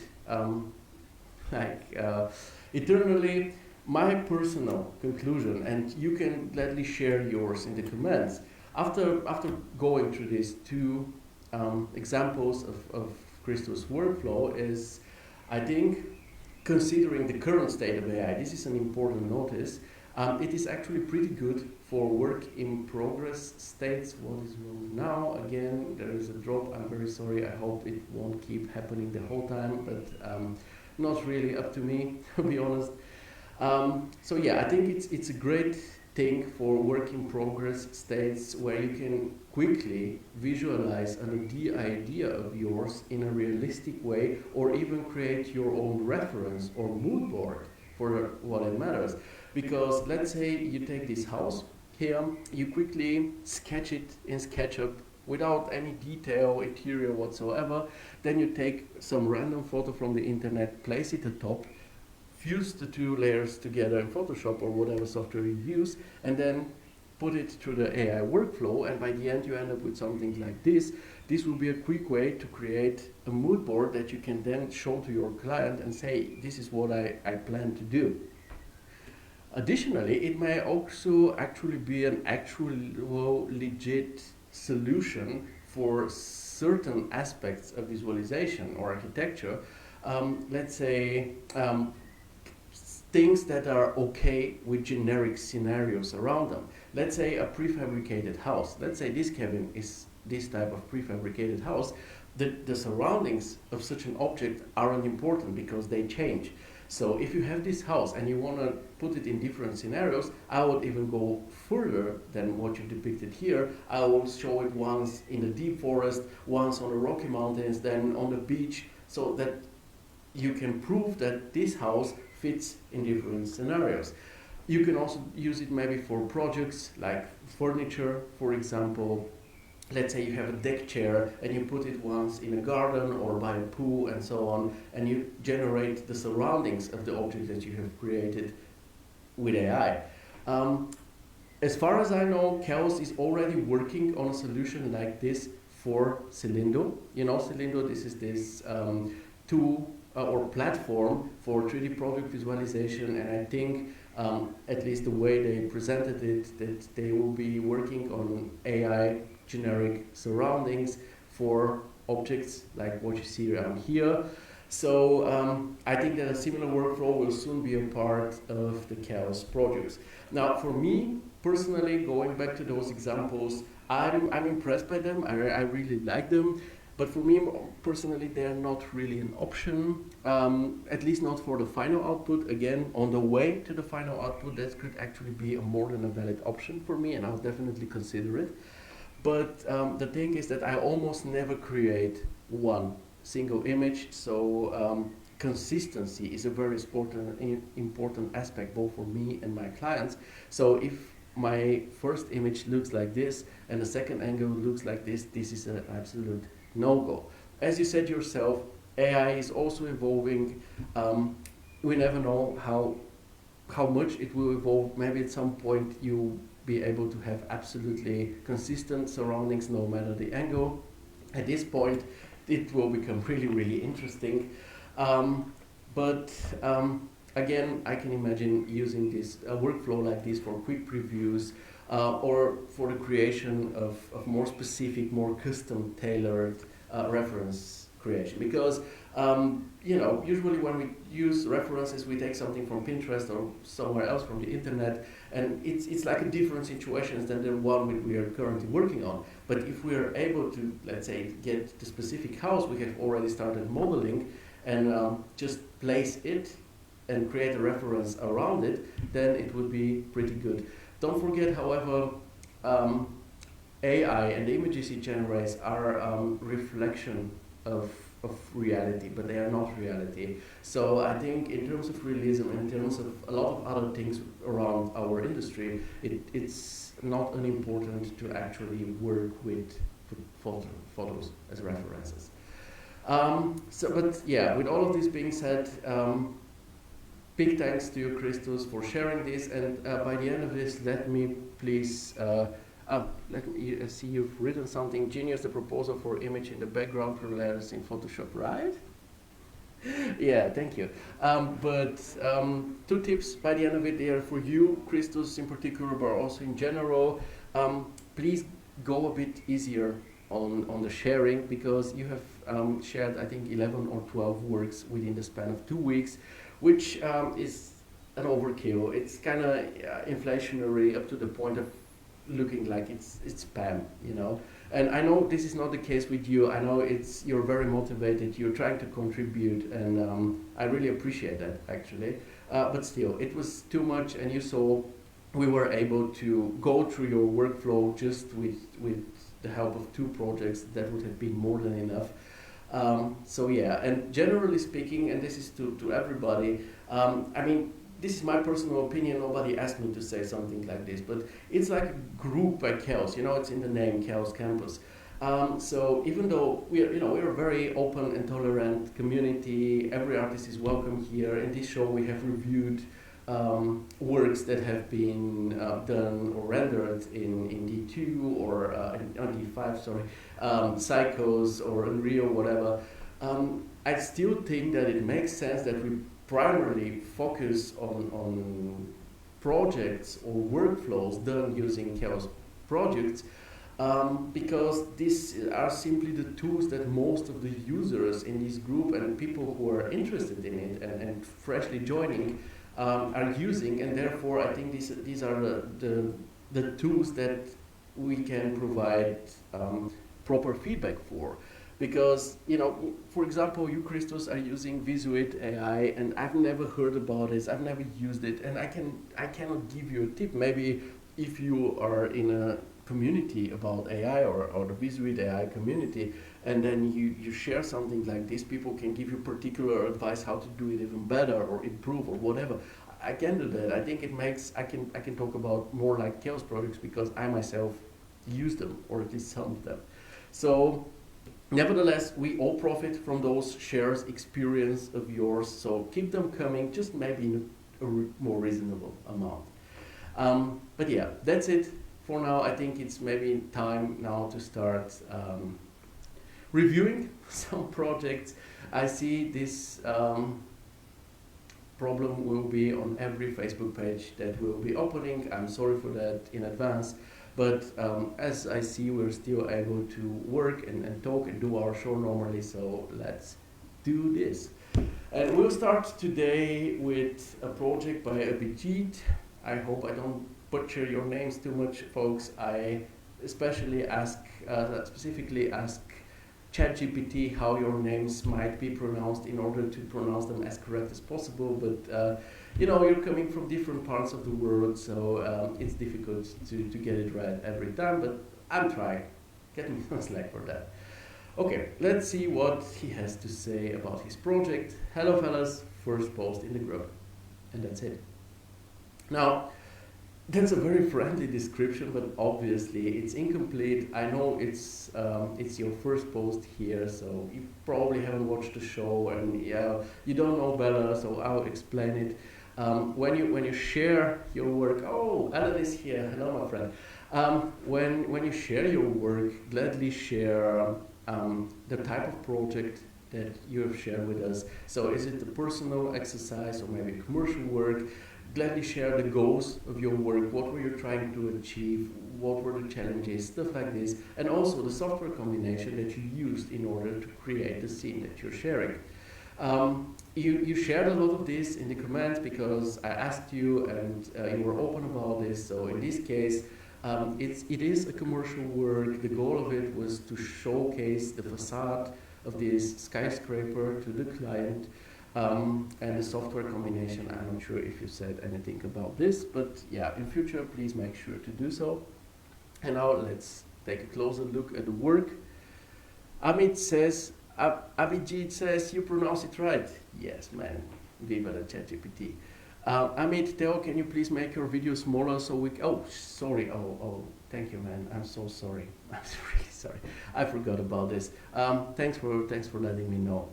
eternally. My personal conclusion, and you can gladly share yours in the comments, after going through these two examples of Christo's workflow is, I think, considering the current state of AI, this is an important notice, it is actually pretty good for work in progress states. What is wrong now? Again, there is a drop, I'm very sorry, I hope it won't keep happening the whole time, but not really up to me, to be honest. So yeah, I think it's a great thing for work in progress states where you can quickly visualize an idea of yours in a realistic way, or even create your own reference or mood board for what it matters. Because let's say you take this house here, you quickly sketch it in SketchUp without any detail, interior whatsoever, then you take some random photo from the internet, place it atop, fuse the two layers together in Photoshop or whatever software you use, and then put it through the AI workflow, and by the end you end up with something like this. This will be a quick way to create a mood board that you can then show to your client and say, this is what I plan to do. Additionally, it may also actually be an actual legit solution for certain aspects of visualization or architecture. Let's say things that are okay with generic scenarios around them. Let's say a prefabricated house. Let's say this cabin is this type of prefabricated house. The surroundings of such an object aren't important because they change. So if you have this house and you want to put it in different scenarios, I would even go further than what you depicted here. I will show it once in the deep forest, once on the Rocky Mountains, then on the beach, so that you can prove that this house fits in different scenarios. You can also use it maybe for projects like furniture, for example. Let's say you have a deck chair and you put it once in a garden or by a pool and so on, and you generate the surroundings of the object that you have created with AI. As far as I know, Chaos is already working on a solution like this for Celindo. You know Celindo, this is this tool or platform for 3D project visualization, and I think at least the way they presented it, that they will be working on AI generic surroundings for objects like what you see around here. So I think that a similar workflow will soon be a part of the Chaos projects. Now, for me personally, going back to those examples, I'm impressed by them. I really like them. But for me personally, they're not really an option, at least not for the final output. Again, on the way to the final output, that could actually be a more than a valid option for me, and I'll definitely consider it. But the thing is that I almost never create one single image, so consistency is a very important aspect both for me and my clients. So if my first image looks like this and the second angle looks like this is an absolute no-go. As you said yourself, AI is also evolving. We never know how much it will evolve. Maybe at some point you'll be able to have absolutely consistent surroundings no matter the angle. At this point, it will become really, really interesting. But again, I can imagine using this workflow like this for quick previews, or for the creation of more specific, more custom tailored reference creation. Because usually when we use references, we take something from Pinterest or somewhere else from the internet, and it's like a different situation than the one we are currently working on. But if we are able to, let's say, get the specific house we have already started modeling and just place it and create a reference around it, then it would be pretty good. Don't forget, however, AI and the images it generates are reflection of reality, but they are not reality. So I think in terms of realism, in terms of a lot of other things around our industry, it's not unimportant to actually work with photos as references. But yeah, with all of this being said, big thanks to you, Christos, for sharing this. And by the end of this, let me please, let me see you've written something. Genius, the proposal for image in the background for letters in Photoshop, right? Yeah, thank you. Two tips by the end of it there for you, Christos in particular, but also in general. Please go a bit easier on the sharing, because you have shared, I think, 11 or 12 works within the span of 2 weeks, which is an overkill. It's kind of inflationary up to the point of looking like it's spam, you know. And I know this is not the case with you. I know you're very motivated. You're trying to contribute, and I really appreciate that, actually. But still, it was too much, and you saw we were able to go through your workflow just with the help of 2 projects. That would have been more than enough. So yeah, and generally speaking, and this is to everybody, I mean, this is my personal opinion. Nobody asked me to say something like this, but it's like a group by Chaos. You know, it's in the name, Chaos Campus. So even though we're a very open and tolerant community, every artist is welcome here. In this show, we have reviewed works that have been done or rendered in D2 or in D5, sorry, Psychos or Unreal, whatever. I still think that it makes sense that we primarily focus on projects or workflows done using Chaos projects, because these are simply the tools that most of the users in this group and people who are interested in it and freshly joining are using, and therefore I think these are the tools that we can provide proper feedback for. Because, for example, you, Christos, are using Visuit AI, and I've never heard about this, I've never used it, and I cannot give you a tip. Maybe if you are in a community about AI or the Visuit AI community, and then you share something like this, people can give you particular advice how to do it even better or improve or whatever. I can do that. I think it makes, I can talk about more like Chaos projects because I myself use them, or at least some of them. So, nevertheless, we all profit from those shares, experience of yours, so keep them coming, just maybe in a more reasonable amount. But yeah, that's it for now. I think it's maybe time now to start reviewing some projects. I see this problem will be on every Facebook page that will be opening. I'm sorry for that in advance. But as I see, we're still able to work and talk and do our show normally, so let's do this. And we'll start today with a project by Abhijeet. I hope I don't butcher your names too much, folks. I specifically ask ChatGPT how your names might be pronounced in order to pronounce them as correct as possible, but you're coming from different parts of the world, so it's difficult to get it right every time, but I'm trying. Get me some slack for that. Okay, let's see what he has to say about his project. Hello fellas, first post in the group. And that's it. Now, that's a very friendly description, but obviously it's incomplete. I know it's your first post here, so you probably haven't watched the show, and yeah, you don't know better, so I'll explain it. When you share your work, oh, Alan is here. Hello, my friend. When you share your work, gladly share the type of project that you have shared with us. So is it a personal exercise or maybe commercial work? Gladly share the goals of your work. What were you trying to achieve? What were the challenges? Stuff like this. And also the software combination that you used in order to create the scene that you're sharing. You shared a lot of this in the comments because I asked you and you were open about this. So in this case, it is a commercial work. The goal of it was to showcase the facade of this skyscraper to the client. And the software combination, I'm not sure if you said anything about this, but yeah, in future, please make sure to do so. And now let's take a closer look at the work. Amit says, Abhijeet says you pronounce it right. Yes, man. Viva the ChatGPT. Amit, Theo, can you please make your video smaller so we? Oh, sorry. Oh, thank you, man. I'm so sorry. I'm really sorry. I forgot about this. Thanks for letting me know.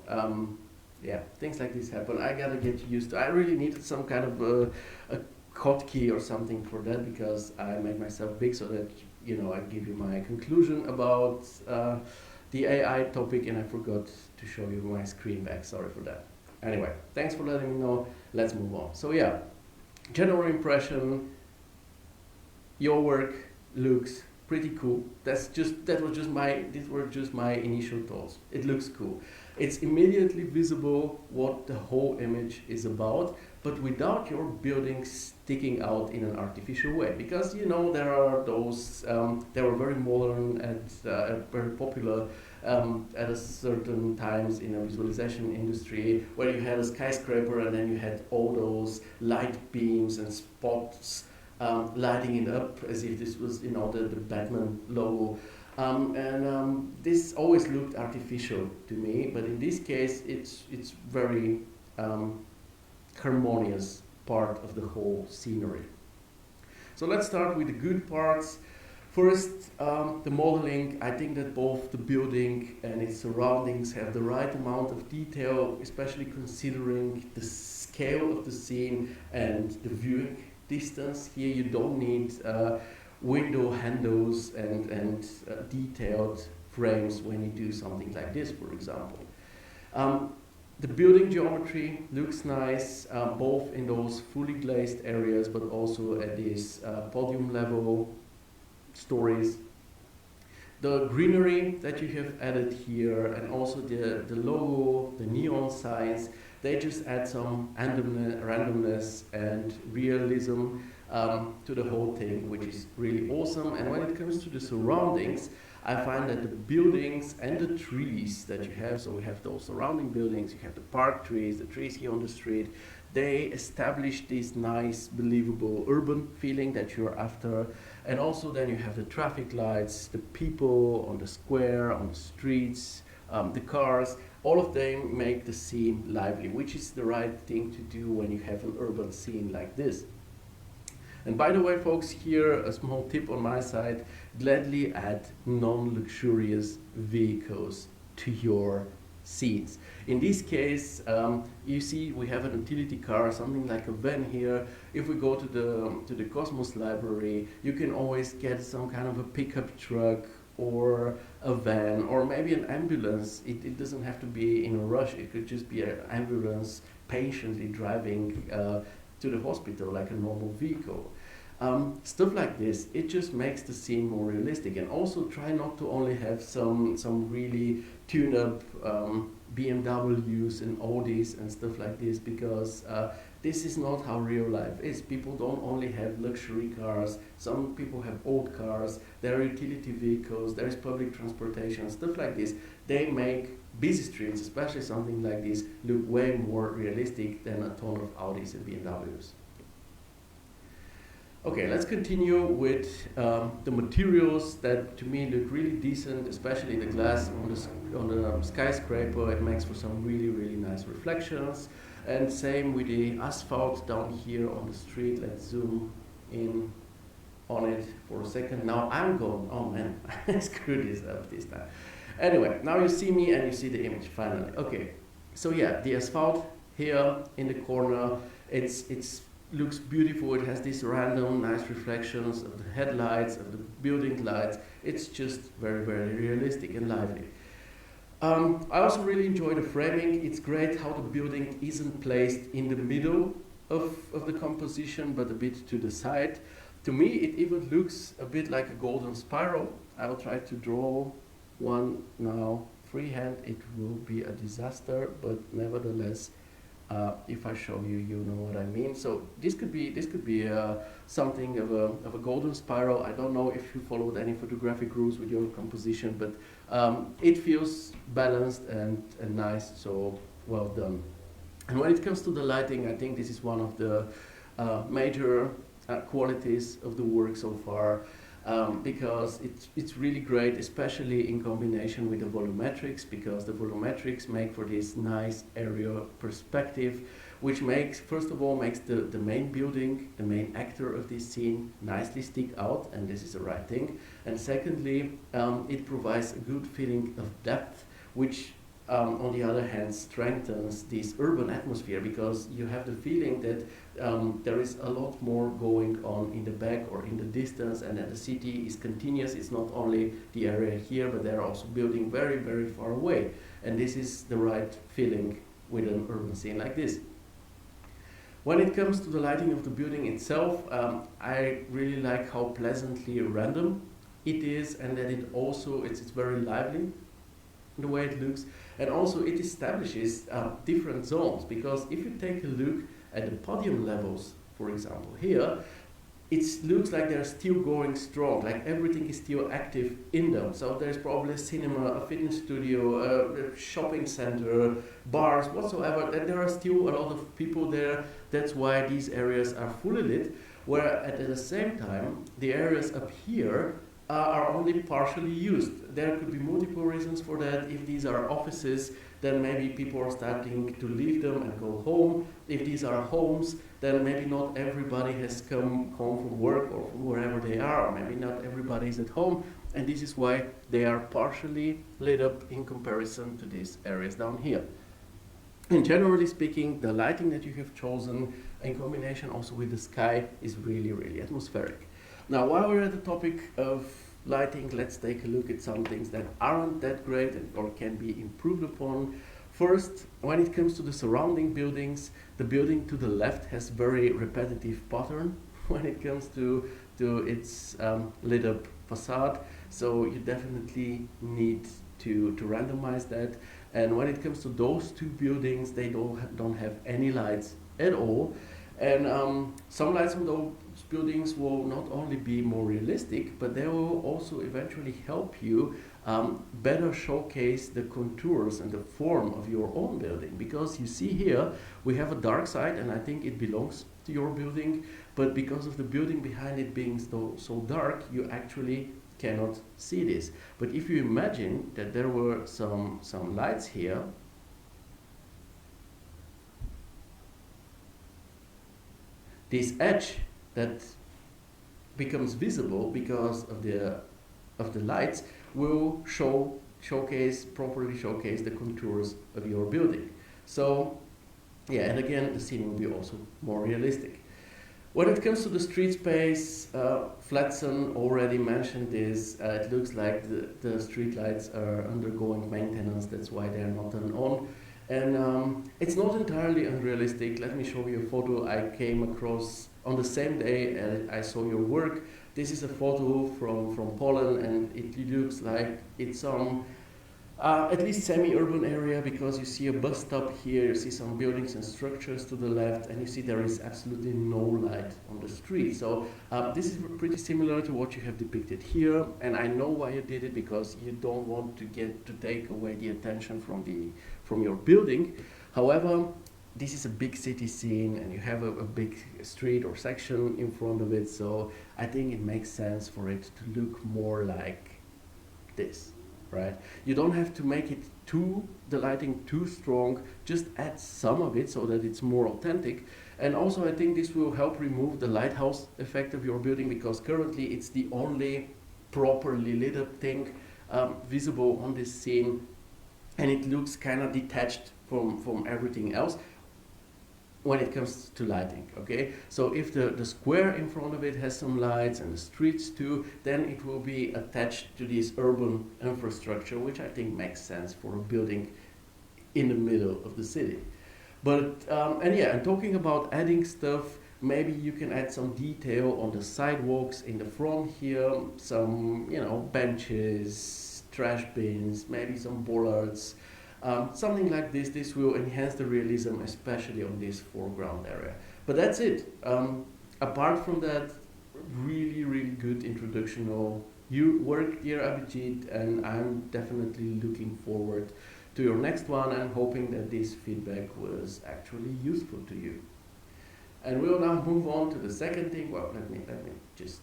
Yeah, things like this happen. I gotta get used to. I really needed some kind of a hotkey or something for that because I made myself big so that I give you my conclusion about the AI topic, and I forgot to show you my screen back. Sorry for that. Anyway, thanks for letting me know. Let's move on. So yeah, general impression. Your work looks pretty cool. These were just my initial thoughts. It looks cool. It's immediately visible what the whole image is about, but without your building sticking out in an artificial way. Because there are those they were very modern and very popular at a certain times in a visualization industry, where you had a skyscraper and then you had all those light beams and spots lighting it up as if this was the Batman logo. This always looked artificial to me, but in this case it's very harmonious part of the whole scenery. So let's start with the good parts. First, the modeling. I think that both the building and its surroundings have the right amount of detail, especially considering the scale of the scene and the viewing distance. Here you don't need window handles and detailed frames when you do something like this, for example. The building geometry looks nice, both in those fully glazed areas, but also at these podium level stories. The greenery that you have added here, and also the logo, the neon signs, they just add some randomness and realism to the whole thing, which is really awesome. And when it comes to the surroundings, I find that the buildings and the trees that you have, so we have those surrounding buildings, you have the park trees, the trees here on the street, they establish this nice, believable urban feeling that you're after. And also then you have the traffic lights, the people on the square, on the streets, the cars, all of them make the scene lively, which is the right thing to do when you have an urban scene like this. And by the way, folks, here a small tip on my side: gladly add non-luxurious vehicles to your scenes. In this case, you see we have an utility car, something like a van here. If we go to the Cosmos library, you can always get some kind of a pickup truck or a van or maybe an ambulance. It doesn't have to be in a rush. It could just be an ambulance patiently driving to the hospital like a normal vehicle. Stuff like this, it just makes the scene more realistic. And also try not to only have some really tuned-up BMWs and Audis and stuff like this, because this is not how real life is. People don't only have luxury cars, some people have old cars, there are utility vehicles, there is public transportation, stuff like this. They make busy streets, especially something like this, look way more realistic than a ton of Audis and BMWs. Okay, let's continue with the materials that to me look really decent, especially the glass on the skyscraper. It makes for some really, really nice reflections. And same with the asphalt down here on the street. Let's zoom in on it for a second. Now I'm going, oh man, I screwed this up this time. Anyway, now you see me and you see the image finally. Okay, so yeah, the asphalt here in the corner, it's looks beautiful. It has these random nice reflections of the headlights, of the building lights. It's just very, very realistic and lively. I also really enjoy the framing. It's great how the building isn't placed in the middle of the composition, but a bit to the side. To me, it even looks a bit like a golden spiral. I'll try to draw one now freehand. It will be a disaster, but nevertheless, if I show you, you know what I mean. So this could be something of a golden spiral. I don't know if you followed any photographic rules with your composition, but it feels balanced and nice. So well done. And when it comes to the lighting, I think this is one of the major qualities of the work so far. because it's really great, especially in combination with the volumetrics, because the volumetrics make for this nice aerial perspective, which makes, first of all, makes the main building, the main actor of this scene, nicely stick out, and this is the right thing. And secondly, it provides a good feeling of depth, which on the other hand strengthens this urban atmosphere, because you have the feeling that there is a lot more going on in the back or in the distance, and that the city is continuous. It's not only the area here, but they're also building very, very far away. And this is the right feeling with an urban scene like this. When it comes to the lighting of the building itself, I really like how pleasantly random it is, and that it also, it's very lively the way it looks, and also it establishes different zones, because if you take a look at the podium levels, for example here, it looks like they're still going strong, like everything is still active in them. So there's probably a cinema, a fitness studio, a shopping center, bars, whatsoever, and there are still a lot of people there. That's why these areas are fully lit, where at the same time the areas up here are only partially used. There could be multiple reasons for that. If these are offices, then maybe people are starting to leave them and go home. If these are homes, then maybe not everybody has come home from work or from wherever they are, or maybe not everybody is at home, and this is why they are partially lit up in comparison to these areas down here. And generally speaking, the lighting that you have chosen in combination also with the sky is really, really atmospheric. Now, while we're at the topic of lighting, let's take a look at some things that aren't that great or can be improved upon. First, when it comes to the surrounding buildings, the building to the left has very repetitive pattern when it comes to its lit up facade, so you definitely need to randomize that. And when it comes to those two buildings, they don't have any lights at all. And some lights on those buildings will not only be more realistic, but they will also eventually help you better showcase the contours and the form of your own building. Because you see here, we have a dark side, and I think it belongs to your building, but because of the building behind it being so dark, you actually cannot see this. But if you imagine that there were some lights here, this edge that becomes visible because of the lights will properly showcase the contours of your building. So yeah, and again, the scene will be also more realistic. When it comes to the street space, Flatson already mentioned this. It looks like the street lights are undergoing maintenance. That's why they are not turned on. And it's not entirely unrealistic. Let me show you a photo I came across on the same day I saw your work. This is a photo from Poland, and it looks like it's some at least semi-urban area, because you see a bus stop here, you see some buildings and structures to the left, and you see there is absolutely no light on the street. So this is pretty similar to what you have depicted here, and I know why you did it, because you don't want to take away the attention from your building. However, this is a big city scene, and you have a big street or section in front of it, so I think it makes sense for it to look more like this, right? You don't have to make it the lighting too strong, just add some of it so that it's more authentic. And also I think this will help remove the lighthouse effect of your building, because currently it's the only properly lit up thing visible on this scene, and it looks kind of detached from everything else when it comes to lighting, okay? So if the square in front of it has some lights, and the streets too, then it will be attached to this urban infrastructure, which I think makes sense for a building in the middle of the city. But, and talking about adding stuff, maybe you can add some detail on the sidewalks in the front here, some, benches, trash bins, maybe some bollards, something like this. This will enhance the realism, especially on this foreground area. But that's it. Apart from that, really, really good introductional work, dear Abhijeet, and I'm definitely looking forward to your next one, and hoping that this feedback was actually useful to you. And we'll now move on to the second thing. Well, let me just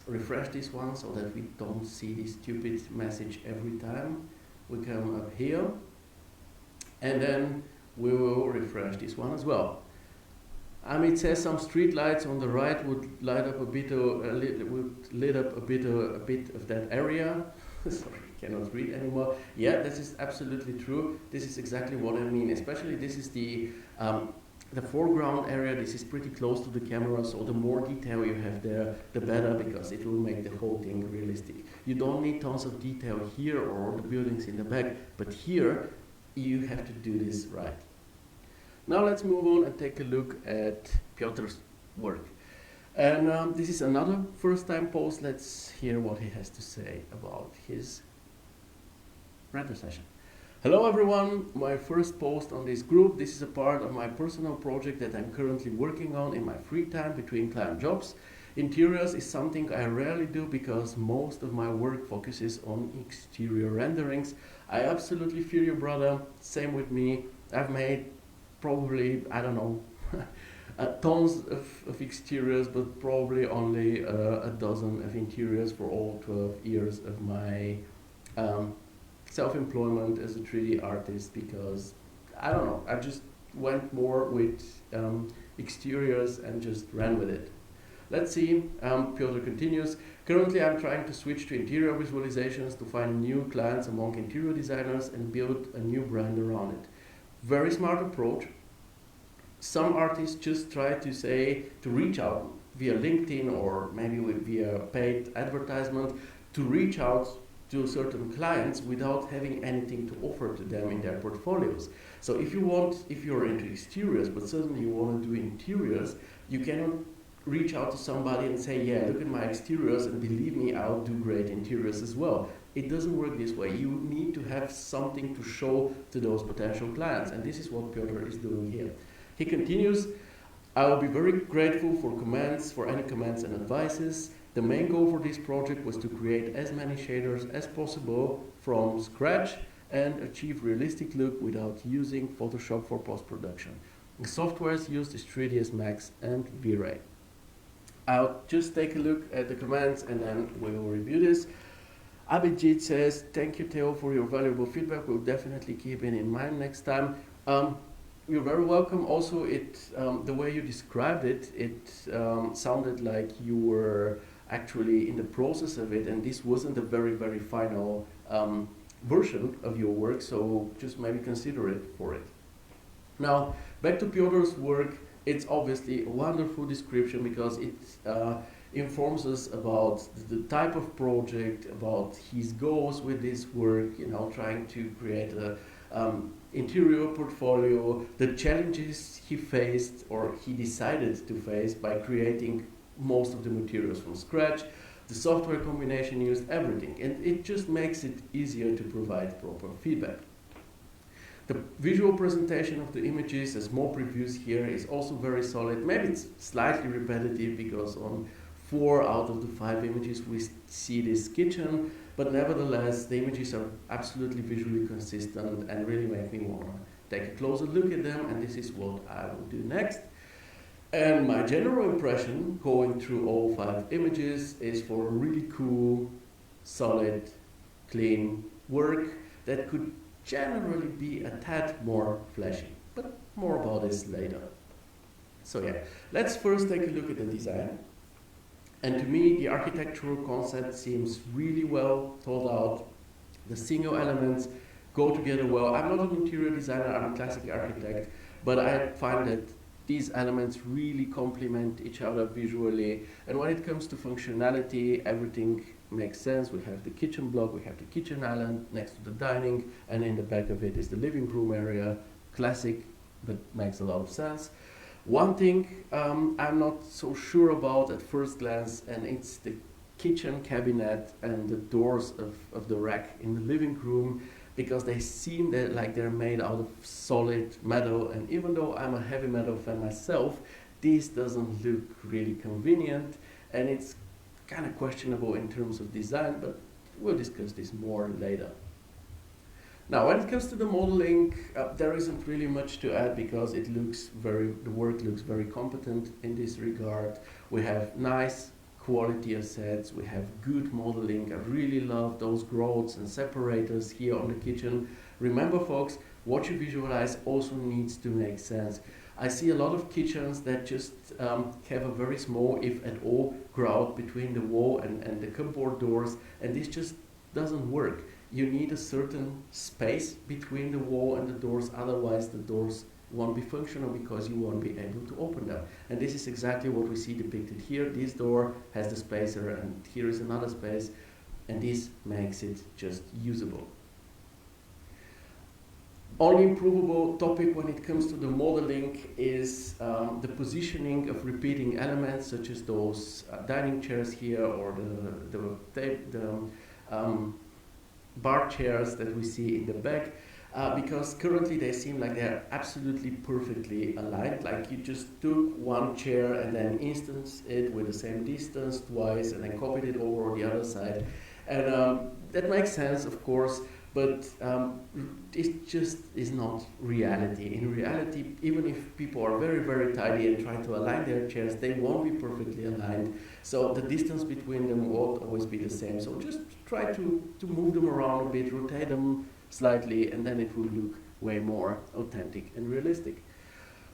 refresh this one so that we don't see this stupid message every time. We come up here, and then we will refresh this one as well. It says some street lights on the right would light up a bit of a bit of that area. Sorry, cannot read anymore. Yeah, this is absolutely true. This is exactly what I mean. Especially this is the foreground area. This is pretty close to the camera, so the more detail you have there, the better, because it will make the whole thing realistic. You don't need tons of detail here or the buildings in the back, but here you have to do this right. Now let's move on and take a look at Piotr's work. And this is another first-time post. Let's hear what he has to say about his render session. Hello everyone, my first post on this group. This is a part of my personal project that I'm currently working on in my free time between client jobs. Interiors is something I rarely do because most of my work focuses on exterior renderings. I absolutely feel you, brother. Same with me. I've made probably, I don't know, tons of exteriors, but probably only a dozen of interiors for all 12 years of my self-employment as a 3D artist, because I don't know, I just went more with exteriors and just ran with it. Let's see, Piotr continues. Currently I'm trying to switch to interior visualizations to find new clients among interior designers and build a new brand around it. Very smart approach. Some artists just try to reach out via LinkedIn or maybe via paid advertisement to reach out to certain clients without having anything to offer to them in their portfolios. So if you're into exteriors, but suddenly you want to do interiors, you cannot reach out to somebody and say, yeah, look at my exteriors and believe me, I'll do great interiors as well. It doesn't work this way. You need to have something to show to those potential clients, and this is what Piotr is doing here. He continues, I will be very grateful for any comments and advices. The main goal for this project was to create as many shaders as possible from scratch and achieve realistic look without using Photoshop for post-production. The softwares used is 3ds Max and V-Ray. I'll just take a look at the comments and then we will review this. Abhijeet says, thank you, Theo, for your valuable feedback. We'll definitely keep it in mind next time. You're very welcome. Also, the way you described it sounded like you were actually in the process of it, and this wasn't a very, very final version of your work, so just maybe consider it for it. Now, back to Piotr's work. It's obviously a wonderful description because it informs us about the type of project, about his goals with this work, trying to create a interior portfolio, the challenges he faced or he decided to face by creating most of the materials from scratch, the software combination used, everything, and it just makes it easier to provide proper feedback. The visual presentation of the images, as more previews here, is also very solid. Maybe it's slightly repetitive because on 4 out of the 5 images we see this kitchen, but nevertheless the images are absolutely visually consistent and really make me want to take a closer look at them, and this is what I will do next. And my general impression going through all 5 images is for a really cool, solid, clean work that could generally be a tad more flashy, but more about this later. So yeah, let's first take a look at the design. And to me, the architectural concept seems really well thought out. The single elements go together well. I'm not an interior designer, I'm a classic architect, but I find that these elements really complement each other visually. And when it comes to functionality, everything makes sense. We have the kitchen block, we have the kitchen island next to the dining, and in the back of it is the living room area. Classic, but makes a lot of sense. One thing I'm not so sure about at first glance, and it's the kitchen cabinet and the doors of the rack in the living room, because they seem like they're made out of solid metal, and even though I'm a heavy metal fan myself, this doesn't look really convenient, and it's kind of questionable in terms of design, but we'll discuss this more later. Now, when it comes to the modeling, there isn't really much to add because the work looks very competent in this regard. We have nice quality assets, we have good modeling. I really love those grouts and separators here on the kitchen. Remember folks, what you visualize also needs to make sense. I see a lot of kitchens that just have a very small, if at all, grout between the wall and the cupboard doors, and this just doesn't work. You need a certain space between the wall and the doors, otherwise the doors won't be functional because you won't be able to open them. And this is exactly what we see depicted here. This door has the spacer and here is another space, and this makes it just usable. Only improvable topic when it comes to the modeling is the positioning of repeating elements, such as those dining chairs here or the bar chairs that we see in the back, because currently they seem like they're absolutely perfectly aligned, like you just took one chair and then instanced it with the same distance twice and then copied it over on the other side. And that makes sense, of course, but it just is not reality. In reality, even if people are very, very tidy and try to align their chairs, they won't be perfectly aligned. So the distance between them won't always be the same. So just try to move them around a bit, rotate them slightly, and then it will look way more authentic and realistic.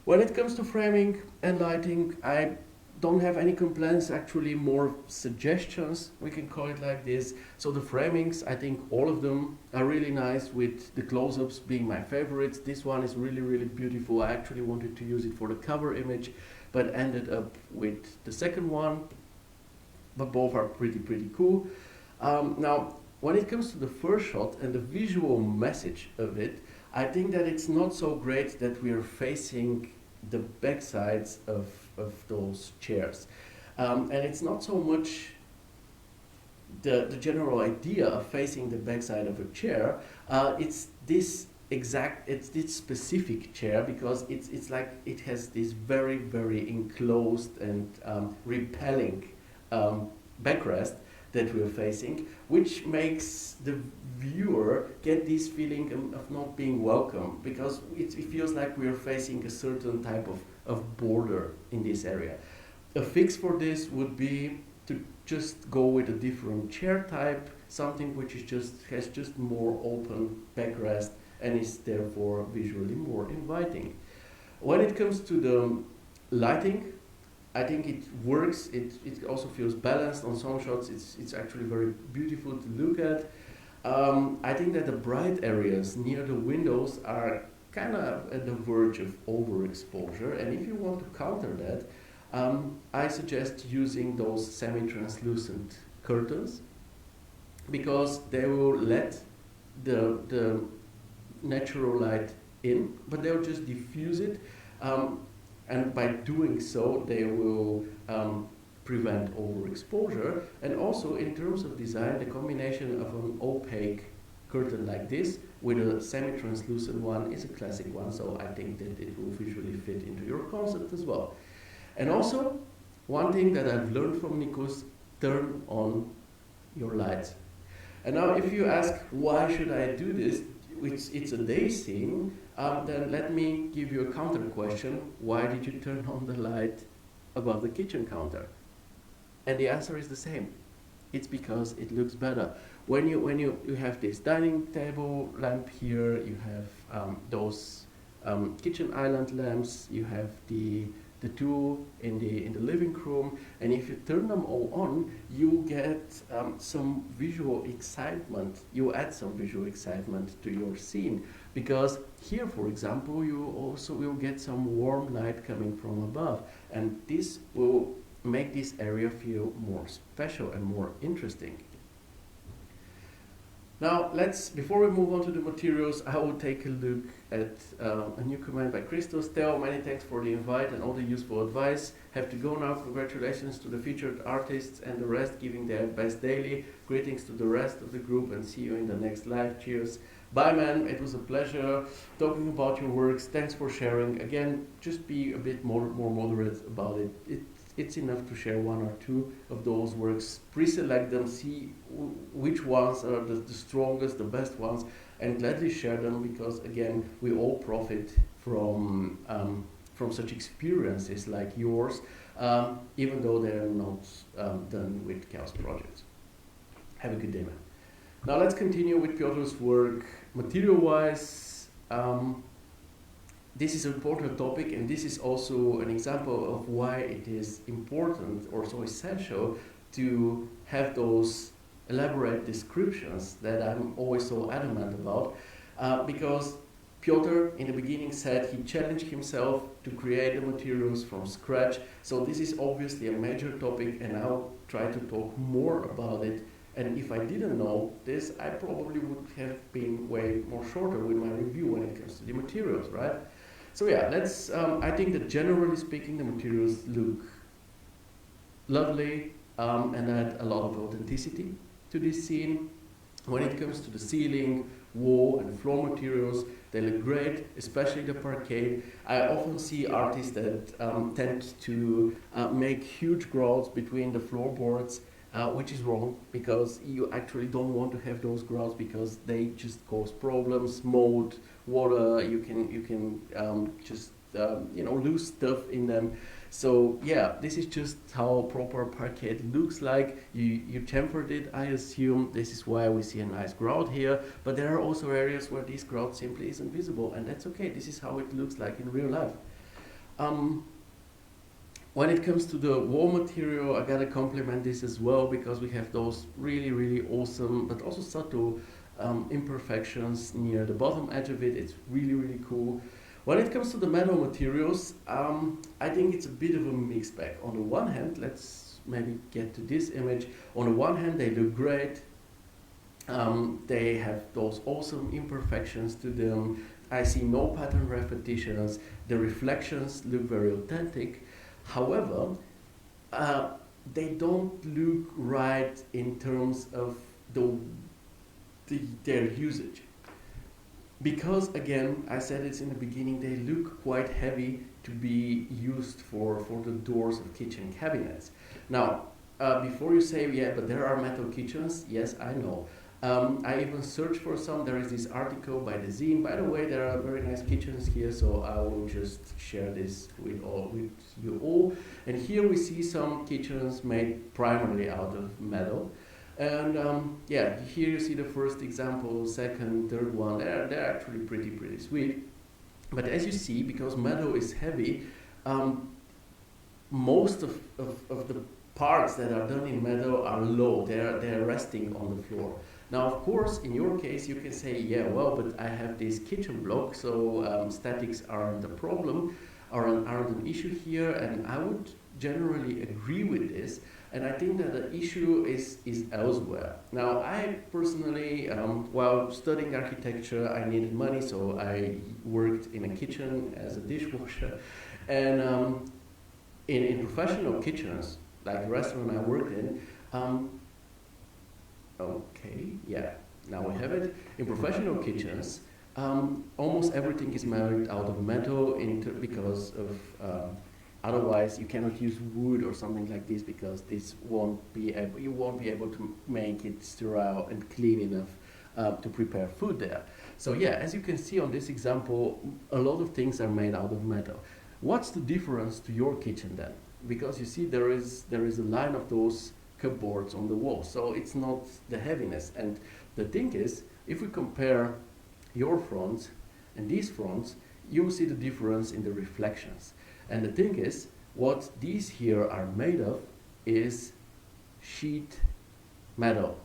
When it comes to framing and lighting, I don't have any complaints, actually more suggestions, we can call it like this. So the framings, I think all of them are really nice, with the close-ups being my favorites. This one is really, really beautiful. I actually wanted to use it for the cover image, but ended up with the second one, but both are pretty cool. Now, when it comes to the first shot and the visual message of it, I think that it's not so great that we are facing the backsides of those chairs. And it's not so much the general idea of facing the backside of a chair, it's this specific chair, because it's like it has this very, very enclosed and repelling backrest that we're facing, which makes the viewer get this feeling of not being welcome, because it feels like we're facing a certain type of border in this area. A fix for this would be to just go with a different chair type, something which is has just more open backrest and is therefore visually more inviting. When it comes to the lighting, I think it works. It also feels balanced on some shots. It's actually very beautiful to look at. I think that the bright areas near the windows are kind of at the verge of overexposure, and if you want to counter that, I suggest using those semi-translucent curtains, because they will let the natural light in, but they'll just diffuse it. And by doing so, they will prevent overexposure. And also, in terms of design, the combination of an opaque curtain like this with a semi-translucent one is a classic one, so I think that it will visually fit into your concept as well. And also, one thing that I've learned from Nikos, turn on your lights. And now, if you ask, why should I do this? It's a day scene, then let me give you a counter question. Why did you turn on the light above the kitchen counter? And the answer is the same. It's because it looks better. When you have this dining table lamp here, you have those kitchen island lamps, you have the two in the living room, and if you turn them all on, you get some visual excitement. You add some visual excitement to your scene, because here, for example, you also will get some warm light coming from above, and this will make this area feel more special and more interesting. Now, before we move on to the materials, I will take a look at a new comment by Christos. Theo, many thanks for the invite and all the useful advice. Have to go now. Congratulations to the featured artists and the rest giving their best daily. Greetings to the rest of the group, and see you in the next live. Cheers. Bye, man. It was a pleasure talking about your works. Thanks for sharing. Again, just be a bit more moderate about it. It's enough to share one or two of those works, pre-select them, see which ones are the strongest, the best ones, and gladly share them, because again, we all profit from from such experiences like yours, even though they're not done with chaos projects. Have a good day, man. Now let's continue with Piotr's work. Material-wise, this is an important topic, and this is also an example of why it is important or so essential to have those elaborate descriptions that I'm always so adamant about, because Piotr in the beginning said he challenged himself to create the materials from scratch. So this is obviously a major topic, and I'll try to talk more about it. And if I didn't know this, I probably would have been way more shorter with my review when it comes to the materials, right? So yeah, let's, I think that generally speaking, the materials look lovely and add a lot of authenticity to this scene. When it comes to the ceiling, wall and floor materials, they look great, especially the parquet. I often see artists that tend to make huge grouts between the floorboards, which is wrong, because you actually don't want to have those grouts because they just cause problems, mold, water. You can just lose stuff in them. So yeah, this is just how proper parquet looks like. You tempered it, I assume. This is why we see a nice grout here. But there are also areas where this grout simply isn't visible, and that's okay. This is how it looks like in real life. When it comes to the wall material, I gotta compliment this as well, because we have those really, really awesome, but also subtle imperfections near the bottom edge of it. It's really, really cool. When it comes to the metal materials, I think it's a bit of a mixed bag. On the one hand, let's maybe get to this image. On the one hand, they look great. They have those awesome imperfections to them. I see no pattern repetitions. The reflections look very authentic. However, they don't look right in terms of their usage. Because again, I said it in the beginning, they look quite heavy to be used for the doors of kitchen cabinets. Now, before you say, yeah, but there are metal kitchens, yes, I know. I even searched for some. There is this article by the Zine. By the way, there are very nice kitchens here, so I will just share this with you all. And here we see some kitchens made primarily out of metal. And yeah, here you see the first example, second, third one. They're actually pretty sweet. But as you see, because metal is heavy, most of the parts that are done in metal are low. They're resting on the floor. Now, of course, in your case, you can say, yeah, well, but I have this kitchen block, so statics aren't a problem, aren't an issue here, and I would generally agree with this. And I think that the issue is elsewhere. Now, I personally, while studying architecture, I needed money, so I worked in a kitchen as a dishwasher. And in professional kitchens, like the restaurant I worked in, okay, yeah, now we have it. In professional kitchens, almost everything is made out of metal because of otherwise you cannot use wood or something like this, because this you won't be able to make it sterile and clean enough to prepare food there. So yeah, as you can see on this example, a lot of things are made out of metal. What's the difference to your kitchen then? Because you see there is a line of those cupboards on the wall, so it's not the heaviness. And the thing is, if we compare your fronts and these fronts, you see the difference in the reflections. And the thing is, what these here are made of is sheet metal,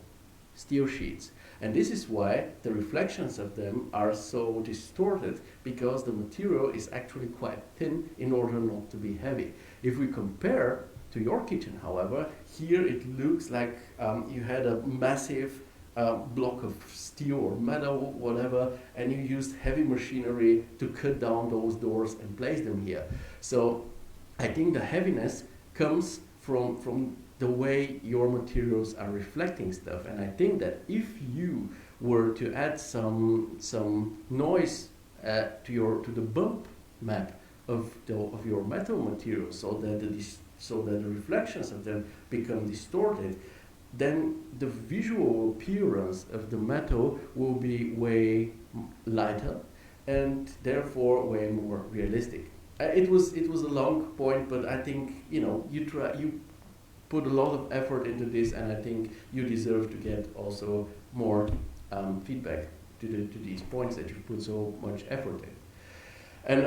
steel sheets. And this is why the reflections of them are so distorted, because the material is actually quite thin in order not to be heavy. If we compare to your kitchen, however, here it looks like you had a massive block of steel or metal, whatever, and you used heavy machinery to cut down those doors and place them here. So I think the heaviness comes from the way your materials are reflecting stuff. And I think that if you were to add some noise to the bump map of your metal materials, so that the reflections of them become distorted, then the visual appearance of the metal will be way lighter and therefore way more realistic. it was a long point, but I think you put a lot of effort into this, and I think you deserve to get also more feedback to these points that you've put so much effort in. And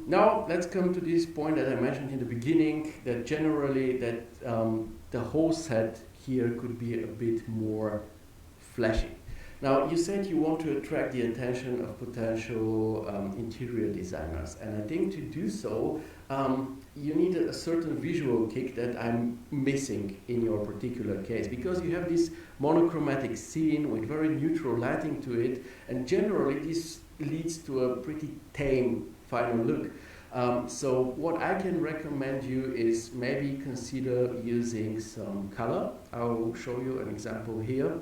now let's come to this point that I mentioned in the beginning, that generally the whole set here could be a bit more flashy. Now, you said you want to attract the attention of potential interior designers, and I think to do so, you need a certain visual kick that I'm missing in your particular case, because you have this monochromatic scene with very neutral lighting to it, and generally this leads to a pretty tame final look. So what I can recommend you is maybe consider using some color. I will show you an example here.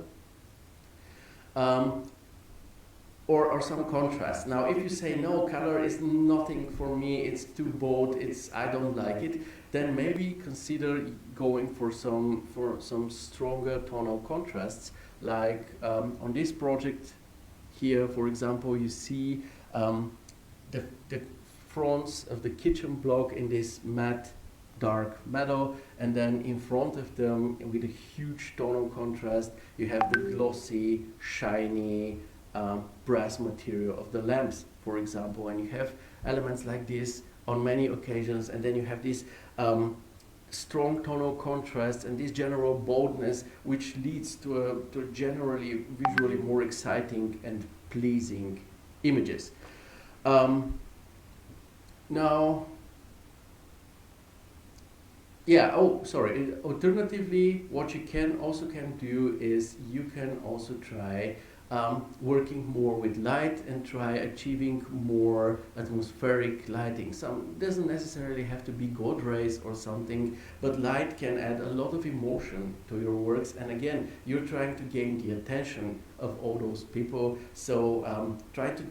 Or some contrast. Now, if you say no, color is nothing for me, it's too bold, I don't like it, then maybe consider going for some stronger tonal contrasts. Like on this project here, for example, you see the fronts of the kitchen block in this matte dark metal, and then in front of them, with a huge tonal contrast, you have the glossy, shiny brass material of the lamps, for example, and you have elements like this on many occasions, and then you have this strong tonal contrast and this general boldness, which leads to a generally visually more exciting and pleasing images. Now, yeah, oh, sorry. Alternatively, what you can do is you can also try working more with light and try achieving more atmospheric lighting. Some doesn't necessarily have to be God rays or something, but light can add a lot of emotion to your works. And again, you're trying to gain the attention of all those people. So try to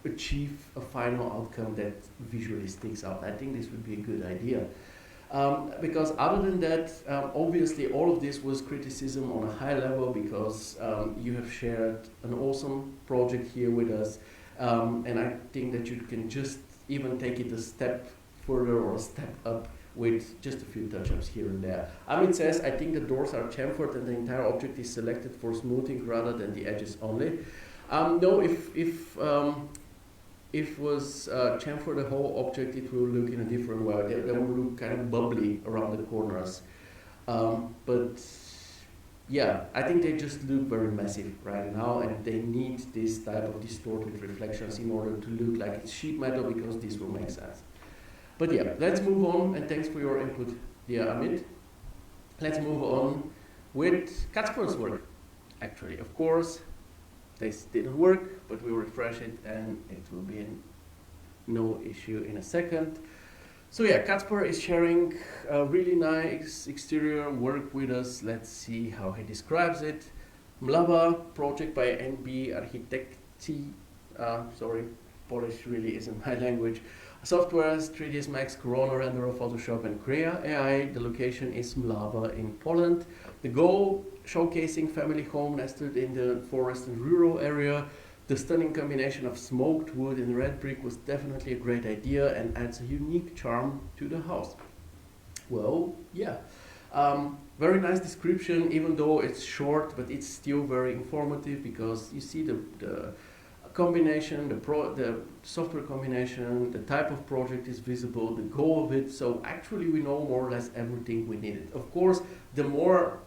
achieve a final outcome that visually sticks out. I think this would be a good idea. Because other than that, obviously all of this was criticism on a high level, because you have shared an awesome project here with us, and I think that you can just even take it a step further or a step up with just a few touch-ups here and there. Amit says, I think the doors are chamfered and the entire object is selected for smoothing rather than the edges only. No, if was chamfer the whole object, it will look in a different way. They will look kind of bubbly around the corners. But yeah, I think they just look very massive right now, and they need this type of distorted reflections in order to look like it's sheet metal, because this will make sense. But yeah, let's move on, and thanks for your input, dear Amit. Let's move on with Kasper's work. Actually, of course, this didn't work, but we'll refresh it and it will be no issue in a second. So yeah, Kasper is sharing a really nice exterior work with us. Let's see how he describes it. Mlaba project by NB Architekti. Sorry, Polish really isn't my language. Softwares, 3ds Max, Corona Renderer, Photoshop, and Crea AI. The location is Mlaba in Poland. The goal, showcasing family home nested in the forest and rural area. The stunning combination of smoked wood and red brick was definitely a great idea and adds a unique charm to the house. Well, yeah. Very nice description, even though it's short, but it's still very informative, because you see the combination, the software combination, the type of project is visible, the goal of it. So actually we know more or less everything we needed. Of course, the more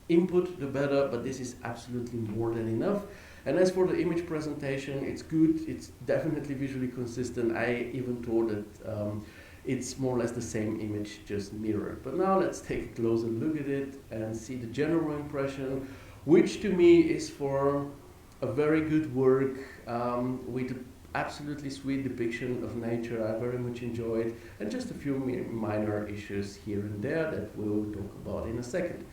input, the better, but this is absolutely more than enough. And as for the image presentation, it's good, it's definitely visually consistent. I even thought that it's more or less the same image, just mirrored. But now let's take a closer look at it and see the general impression, which to me is for a very good work with an absolutely sweet depiction of nature. I very much enjoyed, and just a few minor issues here and there that we'll talk about in a second.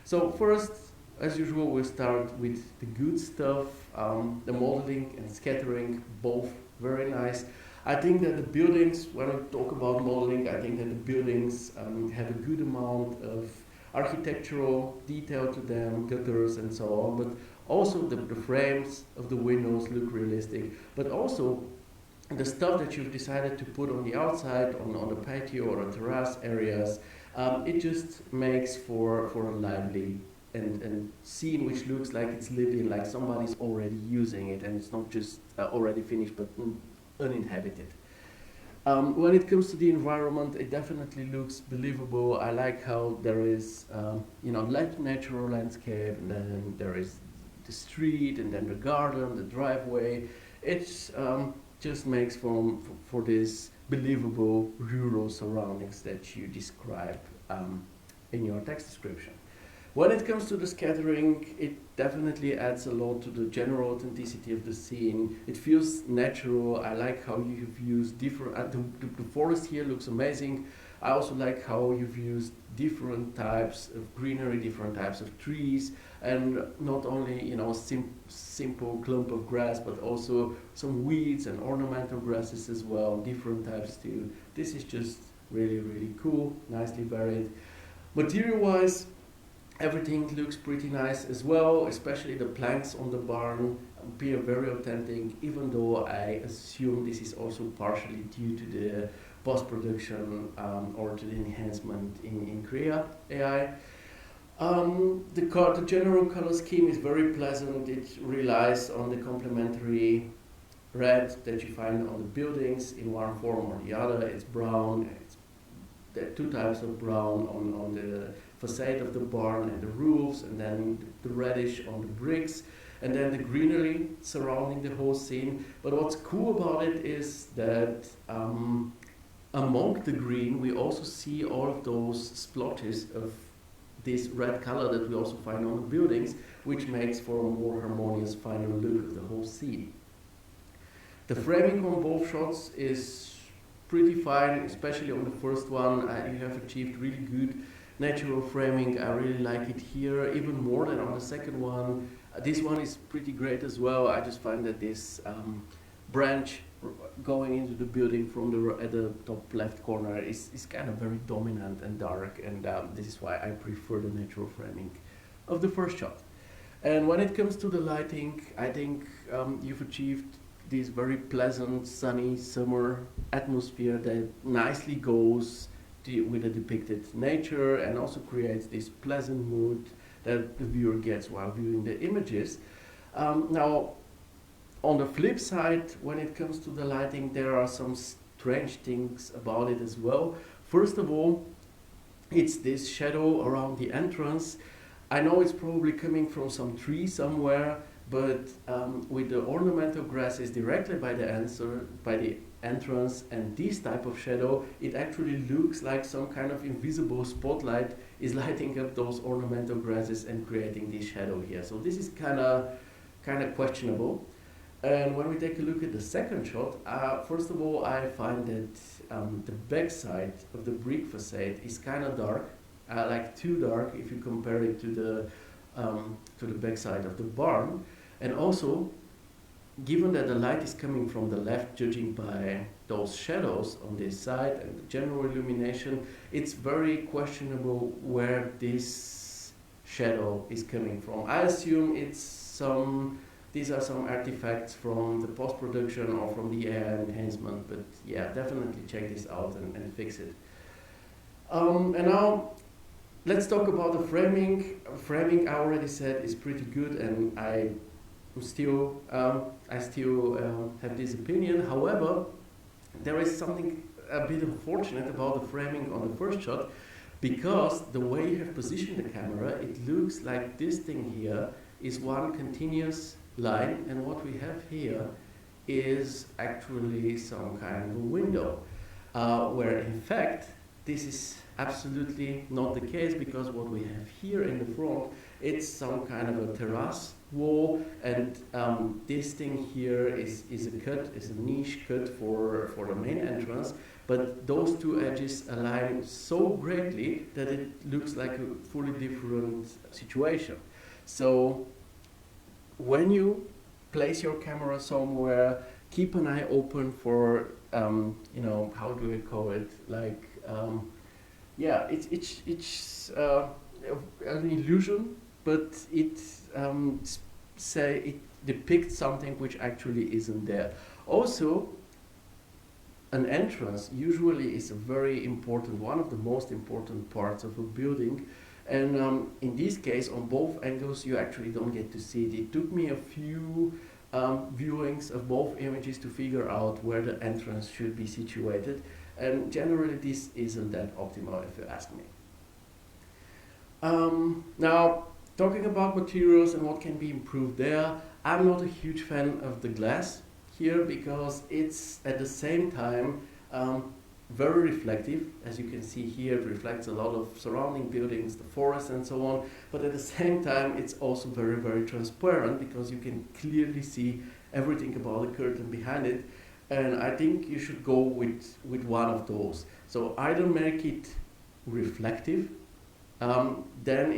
So first, as usual, we'll start with the good stuff, the modeling and scattering, both very nice. I think that the buildings, when I talk about modeling, I think that the buildings have a good amount of architectural detail to them, gutters and so on, but also the frames of the windows look realistic, but also the stuff that you've decided to put on the outside, on the patio or the terrace areas, it just makes for a lively and scene which looks like it's lived in, like somebody's already using it and it's not just already finished but uninhabited. When it comes to the environment, it definitely looks believable. I like how there is, natural landscape, and then there is the street, and then the garden, the driveway. It just makes for this believable rural surroundings that you describe in your text description. When it comes to the scattering, it definitely adds a lot to the general authenticity of the scene. It feels natural. I like how you've used different. The forest here looks amazing. I also like how you've used different types of greenery, different types of trees, and not only simple clump of grass, but also some weeds and ornamental grasses as well, different types too. This is just really, really cool, nicely varied. Material-wise, everything looks pretty nice as well, especially the planks on the barn appear very authentic, even though I assume this is also partially due to the post-production or to the enhancement in Crea AI. The general color scheme is very pleasant. It relies on the complementary red that you find on the buildings in one form or the other. It's brown. There are two types of brown on the facade of the barn and the roofs, and then the reddish on the bricks, and then the greenery surrounding the whole scene. But what's cool about it is that among the green we also see all of those splotches of this red color that we also find on the buildings, which makes for a more harmonious final look of the whole scene. The framing on both shots is pretty fine, especially on the first one. You have achieved really good natural framing. I really like it here, even more than on the second one. This one is pretty great as well. I just find that this branch going into the building from at the top left corner is kind of very dominant and dark, and this is why I prefer the natural framing of the first shot. And when it comes to the lighting, I think you've achieved this very pleasant, sunny summer atmosphere that nicely goes with the depicted nature and also creates this pleasant mood that the viewer gets while viewing the images. Now, on the flip side, when it comes to the lighting, there are some strange things about it as well. First of all, it's this shadow around the entrance. I know it's probably coming from some tree somewhere, but with the ornamental grasses directly by the entrance and this type of shadow, it actually looks like some kind of invisible spotlight is lighting up those ornamental grasses and creating this shadow here. So this is kind of questionable. And when we take a look at the second shot, first of all, I find that the backside of the brick facade is kind of dark, like too dark if you compare it to the backside of the barn. And also, given that the light is coming from the left, judging by those shadows on this side and the general illumination, it's very questionable where this shadow is coming from. I assume these are some artifacts from the post-production or from the AI enhancement, but yeah, definitely check this out and fix it. And now, let's talk about the framing. Framing, I already said, is pretty good, and I still have this opinion. However, there is something a bit unfortunate about the framing on the first shot, because the way you have positioned the camera, it looks like this thing here is one continuous line, and what we have here is actually some kind of a window, where in fact this is absolutely not the case, because what we have here in the front, it's some kind of a terrace wall, and this thing here is a niche cut for the main entrance, but those two edges align so greatly that it looks like a fully different situation. So when you place your camera somewhere, keep an eye open for how do we call it, like it's an illusion, but it depicts something which actually isn't there. Also, an entrance usually is a very important, one of the most important parts of a building. And in this case, on both angles, you actually don't get to see it. It took me a few viewings of both images to figure out where the entrance should be situated. And generally, this isn't that optimal, if you ask me. Now, talking about materials and what can be improved there, I'm not a huge fan of the glass here because it's at the same time very reflective. As you can see here, it reflects a lot of surrounding buildings, the forest and so on, but at the same time it's also very, very transparent because you can clearly see everything about the curtain behind it. And I think you should go with one of those. So either make it reflective, then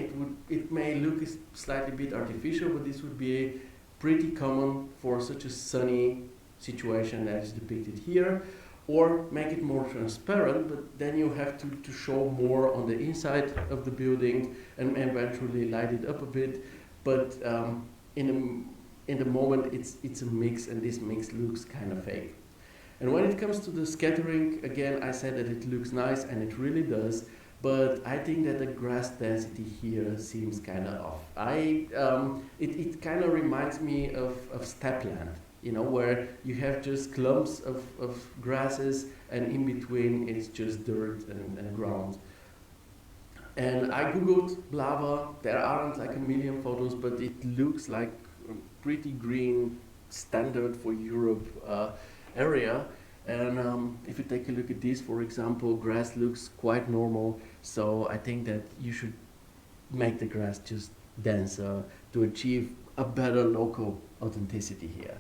it may look slightly bit artificial, but this would be pretty common for such a sunny situation as depicted here. Or make it more transparent, but then you have to show more on the inside of the building and eventually light it up a bit. But in the moment, it's a mix, and this mix looks kind of fake. And when it comes to the scattering, again, I said that it looks nice, and it really does. But I think that the grass density here seems kind of off. It kind of reminds me of stepland, you know, where you have just clumps of grasses, and in between it's just dirt and ground. And I googled Blava. There aren't like a million photos, but it looks like a pretty green standard for Europe area. And if you take a look at this, for example, grass looks quite normal. So I think that you should make the grass just denser to achieve a better local authenticity here.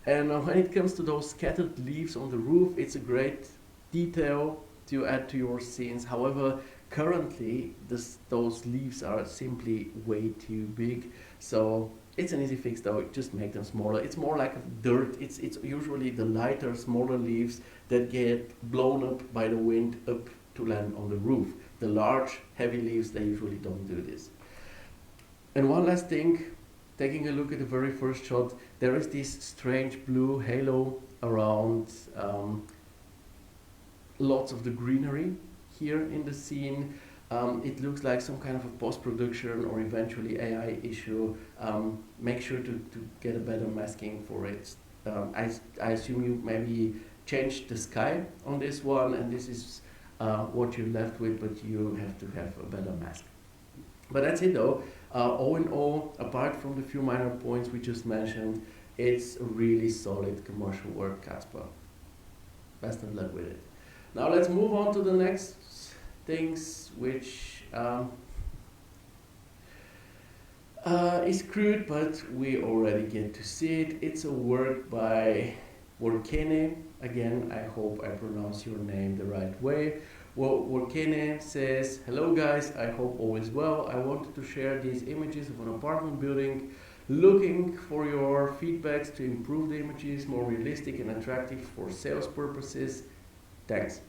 And when it comes to those scattered leaves on the roof, it's a great detail to add to your scenes. However, currently those leaves are simply way too big. So it's an easy fix though, just make them smaller. It's more like dirt. It's usually the lighter, smaller leaves that get blown up by the wind up to land on the roof. The large, heavy leaves, they usually don't do this. And one last thing, taking a look at the very first shot, there is this strange blue halo around lots of the greenery here in the scene. It looks like some kind of a post-production or eventually AI issue. Make sure to get a better masking for it. I assume you maybe changed the sky on this one, and this is what you're left with, but you have to have a better mask. But that's it though. All in all, apart from the few minor points we just mentioned, it's a really solid commercial work, Casper. Best of luck with it. Now let's move on to the next things, which is crude, but we already get to see it. It's a work by Workene. Again, I hope I pronounce your name the right way. Well, Workene says, hello guys, I hope all is well. I wanted to share these images of an apartment building, looking for your feedbacks to improve the images more realistic and attractive for sales purposes. Thanks.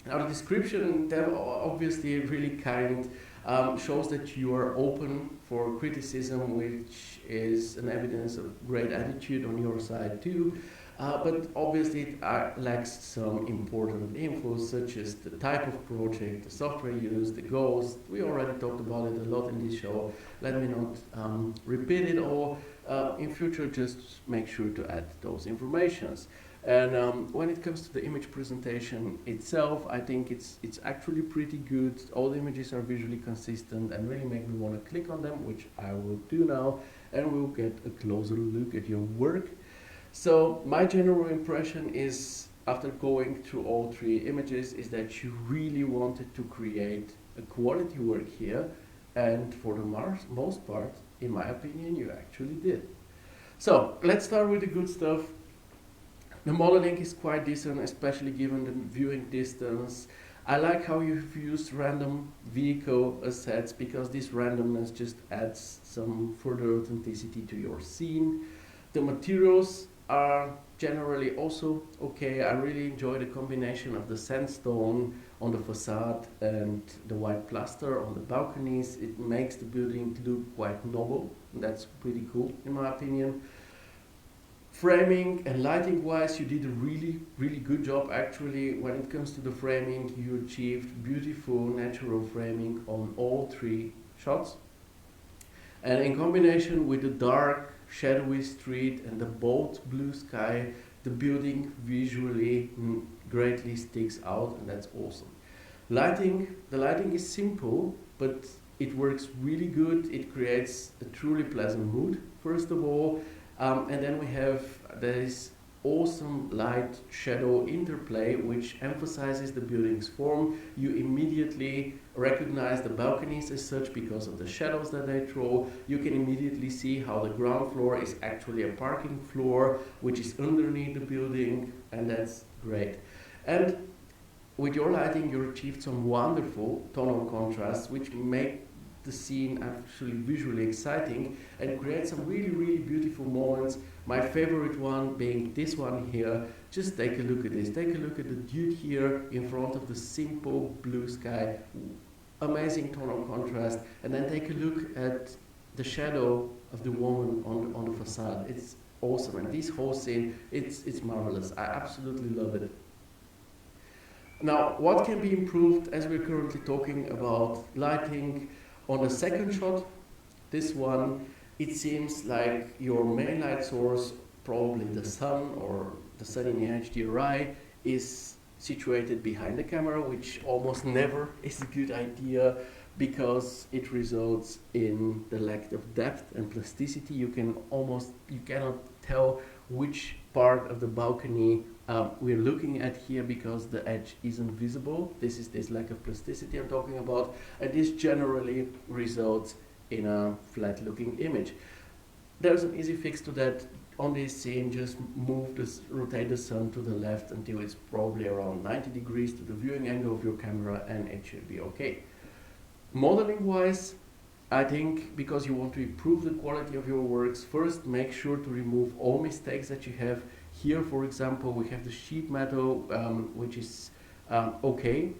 Now the description, obviously really kind, shows that you are open for criticism, which is an evidence of great attitude on your side too. But obviously it lacks some important info, such as the type of project, the software used, the goals. We already talked about it a lot in this show. Let me not repeat it all. In future, just make sure to add those informations. And when it comes to the image presentation itself, I think it's actually pretty good. All the images are visually consistent and really make me want to click on them, which I will do now, and we'll get a closer look at your work. So my general impression is, after going through all three images, is that you really wanted to create a quality work here, and for the most part, in my opinion, you actually did. So let's start with the good stuff. The modeling is quite decent, especially given the viewing distance. I like how you've used random vehicle assets, because this randomness just adds some further authenticity to your scene. The materials are generally also okay. I really enjoy the combination of the sandstone on the facade and the white plaster on the balconies. It makes the building look quite noble, and that's pretty cool in my opinion. Framing and lighting wise, you did a really good job actually. When it comes to the framing, you achieved beautiful natural framing on all three shots. And in combination with the dark, shadowy street and the bold blue sky, the building visually greatly sticks out, and that's awesome. The lighting is simple, but it works really good. It creates a truly pleasant mood, first of all. And then we have this awesome light shadow interplay which emphasizes the building's form. You immediately recognize the balconies as such because of the shadows that they throw. You can immediately see how the ground floor is actually a parking floor which is underneath the building, and that's great. And with your lighting you achieved some wonderful tonal contrasts which make the scene actually visually exciting and create some really beautiful moments. My favorite one being this one here. Just take a look at this. Take a look at the dude here in front of the simple blue sky. Amazing tonal contrast. And then take a look at the shadow of the woman on the facade. It's awesome. And this whole scene, it's marvelous. I absolutely love it. Now, what can be improved as we're currently talking about lighting? On the second shot, this one, it seems like your main light source, probably the sun or the sun in the HDRI, is situated behind the camera, which almost never is a good idea because it results in the lack of depth and plasticity. You cannot tell which part of the balcony we're looking at here because the edge isn't visible. This is this lack of plasticity I'm talking about, and this generally results in a flat looking image. There's an easy fix to that. On this scene, just rotate the sun to the left until it's probably around 90 degrees to the viewing angle of your camera, and it should be okay. Modeling wise, I think because you want to improve the quality of your works, first make sure to remove all mistakes that you have. Here, for example, we have the sheet metal, which is okay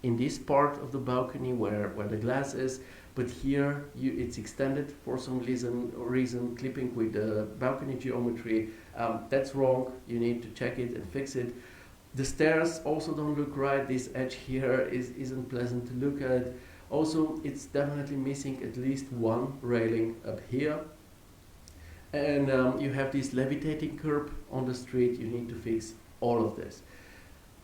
in this part of the balcony where the glass is, but here it's extended for some reason, clipping with the balcony geometry. That's wrong. You need to check it and fix it. The stairs also don't look right. This edge here isn't pleasant to look at. Also, it's definitely missing at least one railing up here. And you have this levitating curb on the street. You need to fix all of this.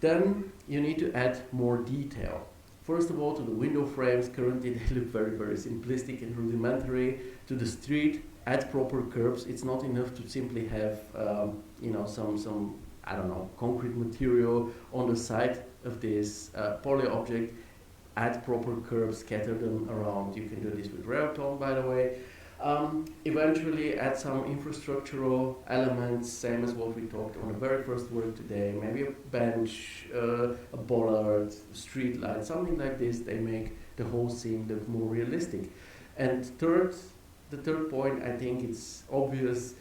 Then you need to add more detail. First of all, to the window frames. Currently they look very simplistic and rudimentary. To the street, add proper curbs. It's not enough to simply have some I don't know, concrete material on the side of this poly object. Add proper curves, scatter them around. You can do this with real, by the way. Eventually add some infrastructural elements, same as what we talked on the very first work today. Maybe a bench, a bollard, street light, something like this. They make the whole scene look more realistic. And the third point, I think it's obvious,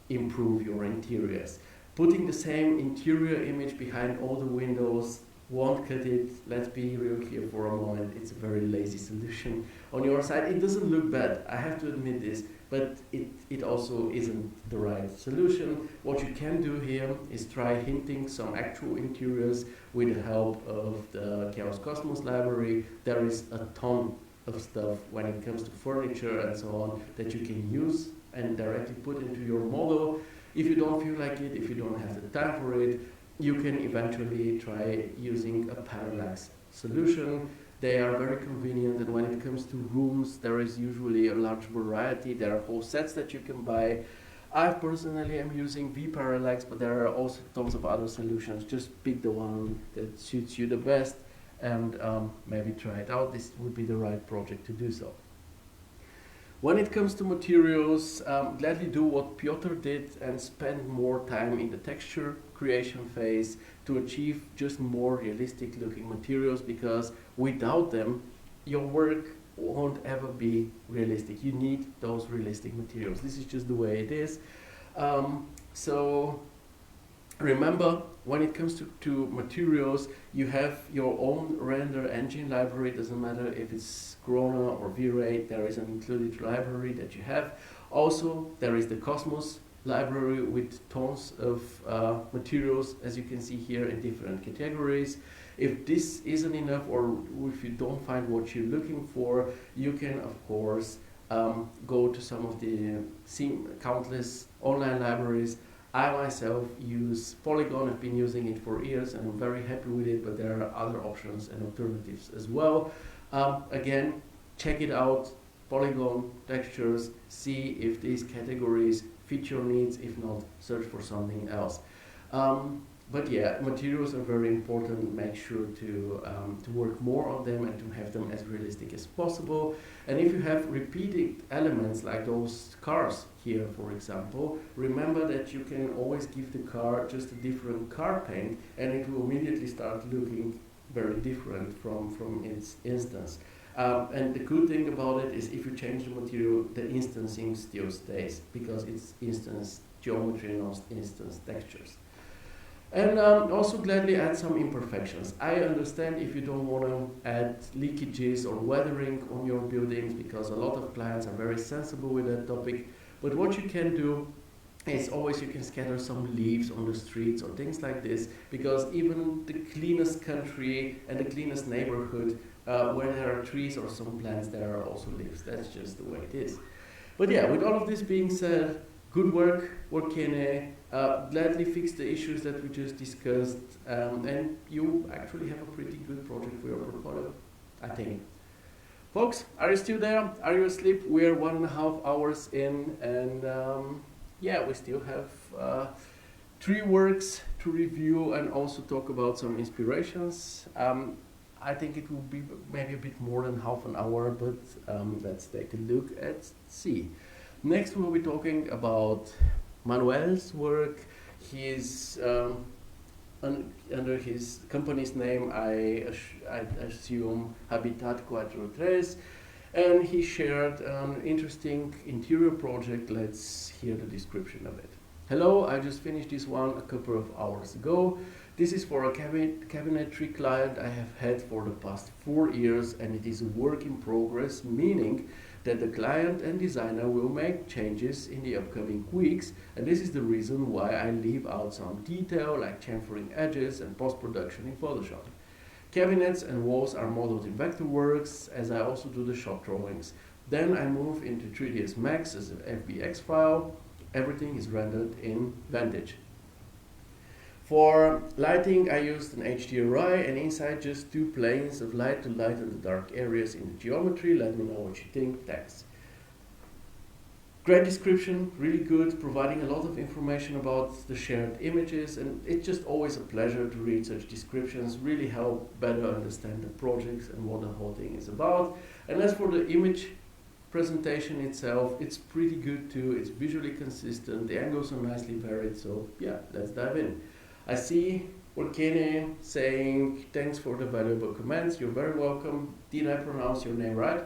improve your interiors. Putting the same interior image behind all the windows won't cut it. Let's be real clear for a moment. It's a very lazy solution on your side. It doesn't look bad, I have to admit this, but it also isn't the right solution. What you can do here is try hinting some actual interiors with the help of the Chaos Cosmos library. There is a ton of stuff when it comes to furniture and so on that you can use and directly put into your model. If you don't feel like it, if you don't have the time for it, you can eventually try using a parallax solution. They are very convenient, and when it comes to rooms, there is usually a large variety. There are whole sets that you can buy. I personally am using V-Parallax, but there are also tons of other solutions. Just pick the one that suits you the best and maybe try it out. This would be the right project to do so. When it comes to materials, gladly do what Piotr did and spend more time in the texture creation phase to achieve just more realistic looking materials, because without them, your work won't ever be realistic. You need those realistic materials. This is just the way it is. So remember, when it comes to materials, you have your own render engine library. It doesn't matter if it's Corona or V-Ray, there is an included library that you have. Also, there is the Cosmos library with tons of materials, as you can see here, in different categories. If this isn't enough, or if you don't find what you're looking for, you can of course go to some of the countless online libraries. I myself use Polygon. I've been using it for years and I'm very happy with it, but there are other options and alternatives as well. Again, check it out. Polygon, textures, see if these categories fit your needs. If not, search for something else. But yeah, materials are very important. Make sure to work more on them and to have them as realistic as possible. And if you have repeated elements like those cars here, for example, remember that you can always give the car just a different car paint and it will immediately start looking very different from its instance. And the good thing about it is if you change the material, the instancing still stays because it's instance geometry, not instance textures. And also gladly add some imperfections. I understand if you don't want to add leakages or weathering on your buildings because a lot of clients are very sensible with that topic. But what you can do is always you can scatter some leaves on the streets or things like this, because even the cleanest country and the cleanest neighborhood where there are trees or some plants, there are also leaves. That's just the way it is. But yeah, with all of this being said, good work, workene. Gladly fix the issues that we just discussed, and you actually have a pretty good project for your portfolio, I think. Folks, are you still there? Are you asleep? We're 1.5 hours in, and yeah, we still have 3 works to review and also talk about some inspirations. I think it will be maybe a bit more than half an hour, but let's take a look at see. Next, we'll be talking about Manuel's work. He's under his company's name, I assume Habitat 4-3, and he shared an interesting interior project. Let's hear the description of it. Hello, I just finished this one a couple of hours ago. This is for a cabinetry client I have had for the past 4 years, and it is a work in progress, meaning that the client and designer will make changes in the upcoming weeks, and this is the reason why I leave out some detail like chamfering edges and post-production in Photoshop. Cabinets and walls are modeled in Vectorworks, as I also do the shop drawings. Then I move into 3ds Max as an FBX file. Everything is rendered in Vantage. For lighting, I used an HDRI, and inside just 2 planes of light to lighten the dark areas in the geometry. Let me know what you think. Thanks. Great description, really good, providing a lot of information about the shared images, and it's just always a pleasure to read such descriptions, really help better understand the projects and what the whole thing is about. And as for the image presentation itself, it's pretty good too. It's visually consistent, the angles are nicely varied, so yeah, let's dive in. I see Workene saying, thanks for the valuable comments, you're very welcome. Did I pronounce your name right?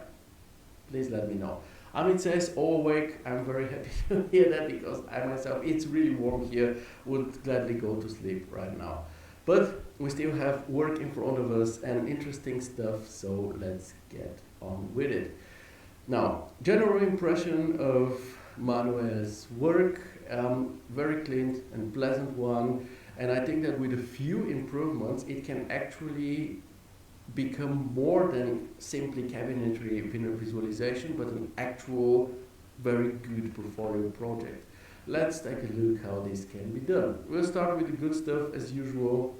Please let me know. Amit says, all awake. I'm very happy to hear that because I myself, it's really warm here, would gladly go to sleep right now. But we still have work in front of us and interesting stuff, so let's get on with it. Now, general impression of Manuel's work, very clean and pleasant one. And I think that with a few improvements, it can actually become more than simply cabinetry visualization, but an actual very good portfolio project. Let's take a look how this can be done. We'll start with the good stuff as usual.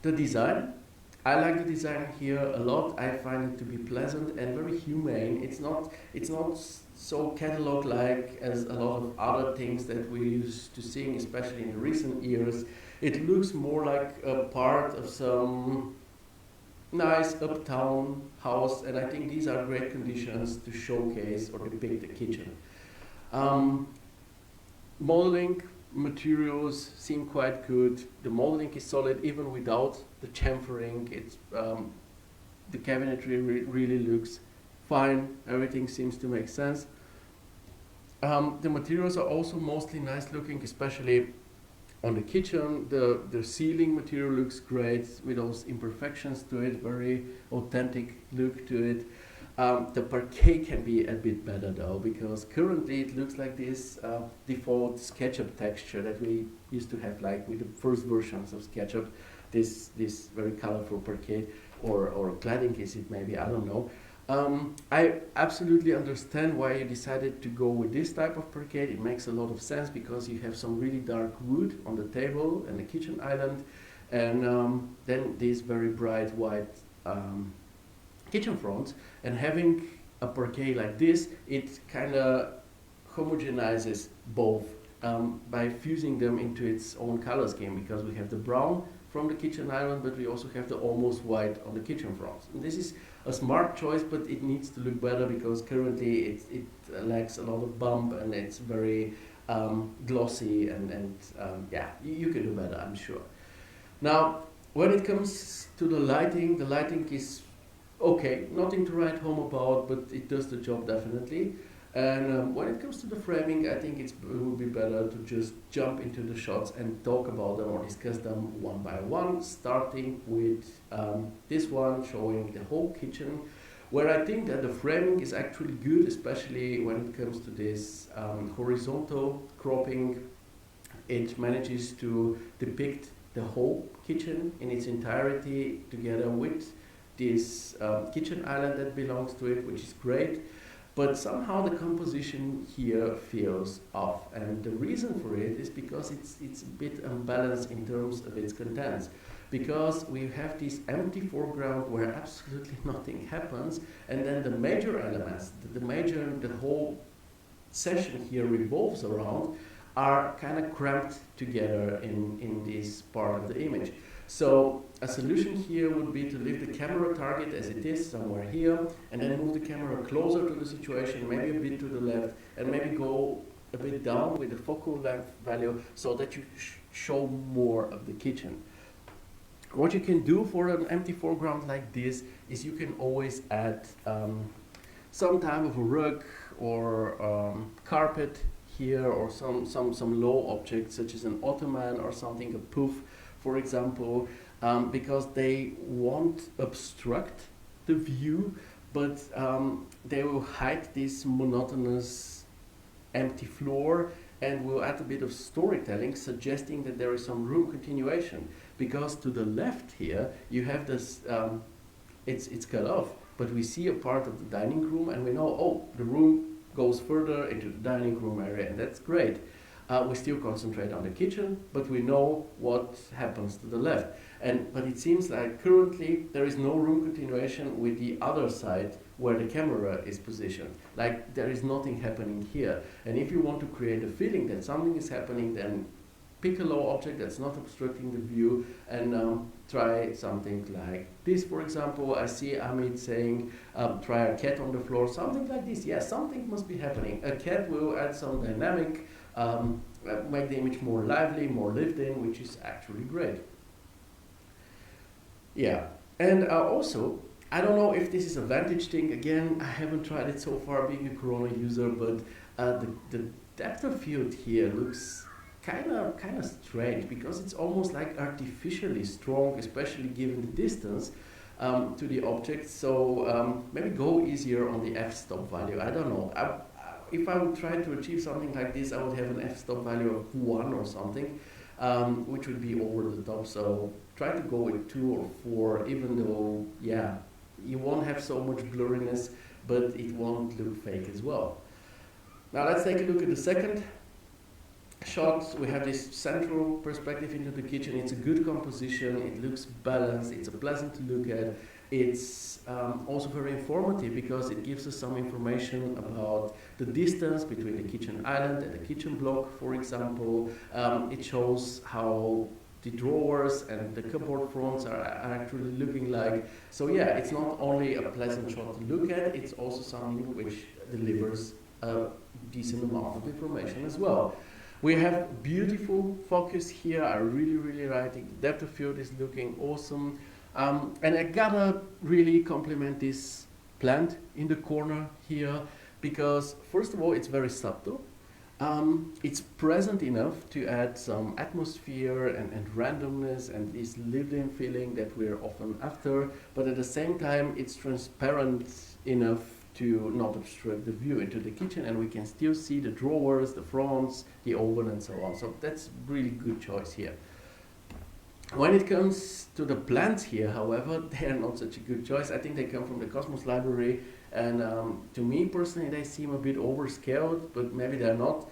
The design. I like the design here a lot. I find it to be pleasant and very humane. It's not so catalog-like as a lot of other things that we're used to seeing, especially in recent years. It looks more like a part of some nice uptown house, and I think these are great conditions to showcase or depict the kitchen. Modeling materials seem quite good. The modeling is solid even without the chamfering. It's the cabinetry really looks fine. Everything seems to make sense. The materials are also mostly nice looking, especially on the kitchen. The ceiling material looks great with those imperfections to it, very authentic look to it. The parquet can be a bit better though, because currently it looks like this default SketchUp texture that we used to have like with the first versions of SketchUp, this very colorful parquet or cladding is it maybe, I don't know. I absolutely understand why you decided to go with this type of parquet. It makes a lot of sense because you have some really dark wood on the table and the kitchen island, and then these very bright white kitchen fronts, and having a parquet like this, it kind of homogenizes both by fusing them into its own color scheme, because we have the brown from the kitchen island, but we also have the almost white on the kitchen fronts. And this is a smart choice, but it needs to look better because currently it lacks a lot of bump and it's very glossy, and yeah, you can do better, I'm sure. Now, when it comes to the lighting is okay, nothing to write home about, but it does the job definitely. And when it comes to the framing, I think it would be better to just jump into the shots and talk about them or discuss them one by one, starting with this one showing the whole kitchen, where I think that the framing is actually good, especially when it comes to this horizontal cropping. It manages to depict the whole kitchen in its entirety together with this kitchen island that belongs to it, which is great. But somehow the composition here feels off, and the reason for it is because it's a bit unbalanced in terms of its contents. Because we have this empty foreground where absolutely nothing happens, and then the major elements, the whole session here revolves around, are kind of cramped together in this part of the image. So a solution here would be to leave the camera target as it is, somewhere here, and then move the camera closer to the situation, maybe a bit to the left, and maybe go a bit down with the focal length value so that you show more of the kitchen. What you can do for an empty foreground like this is you can always add some type of a rug or carpet here, or some low object such as an ottoman or something, a poof, for example, because they won't obstruct the view, but they will hide this monotonous empty floor and will add a bit of storytelling, suggesting that there is some room continuation. Because to the left here, you have this, it's cut off, but we see a part of the dining room, and we know, oh, the room goes further into the dining room area, and that's great. We still concentrate on the kitchen, but we know what happens to the left. But it seems like currently there is no room continuation with the other side where the camera is positioned. Like there is nothing happening here. And if you want to create a feeling that something is happening, then pick a low object that's not obstructing the view and try something like this, for example. I see Amit saying, try a cat on the floor, something like this. Yes, something must be happening. A cat will add some dynamic, make the image more lively, more lived in, which is actually great. Yeah, and also, I don't know if this is a Vantage thing. Again, I haven't tried it so far being a Corona user, but the depth of field here looks kind of strange, because it's almost like artificially strong, especially given the distance to the object. So maybe go easier on the f-stop value. I don't know. If I would try to achieve something like this, I would have an f-stop value of 1 or something, which would be over the top. So try to go with 2 or 4, even though, yeah, you won't have so much blurriness, but it won't look fake as well. Now let's take a look at the second shot. We have this central perspective into the kitchen. It's a good composition, it looks balanced, it's pleasant to look at. It's also very informative because it gives us some information about the distance between the kitchen island and the kitchen block, for example. It shows how the drawers and the cupboard fronts are actually looking like. So yeah, it's not only a pleasant shot to look at, it's also something which delivers a decent amount of information as well. We have beautiful focus here. I really like it. The depth of field is looking awesome. And I gotta really compliment this plant in the corner here, because first of all, it's very subtle. It's present enough to add some atmosphere and randomness and this lived-in feeling that we're often after, but at the same time it's transparent enough to not obstruct the view into the kitchen, and we can still see the drawers, the fronts, the oven and so on. So that's really good choice here. When it comes to the plants here, however, they are not such a good choice. I think they come from the Cosmos library, and to me personally, they seem a bit overscaled, but maybe they're not.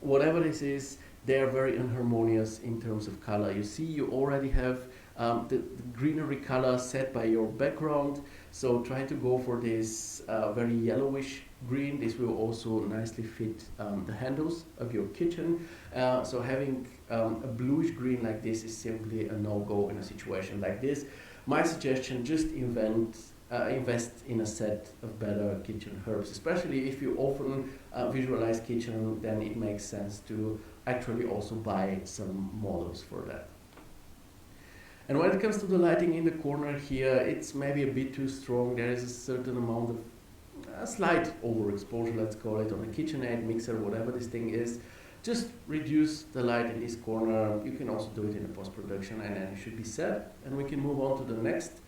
Whatever this is, they are very inharmonious in terms of color. You see, you already have the greenery color set by your background, so try to go for this very yellowish green. This will also nicely fit the handles of your kitchen. So having a bluish green like this is simply a no-go in a situation like this. My suggestion, just invest in a set of better kitchen herbs, especially if you often visualize kitchen, then it makes sense to actually also buy some models for that. And when it comes to the lighting in the corner here, it's maybe a bit too strong. There is a certain amount of a slight overexposure, let's call it, on the KitchenAid mixer, whatever this thing is. Just reduce the light in this corner. You can also do it in the post-production, and then it should be set. And we can move on to the next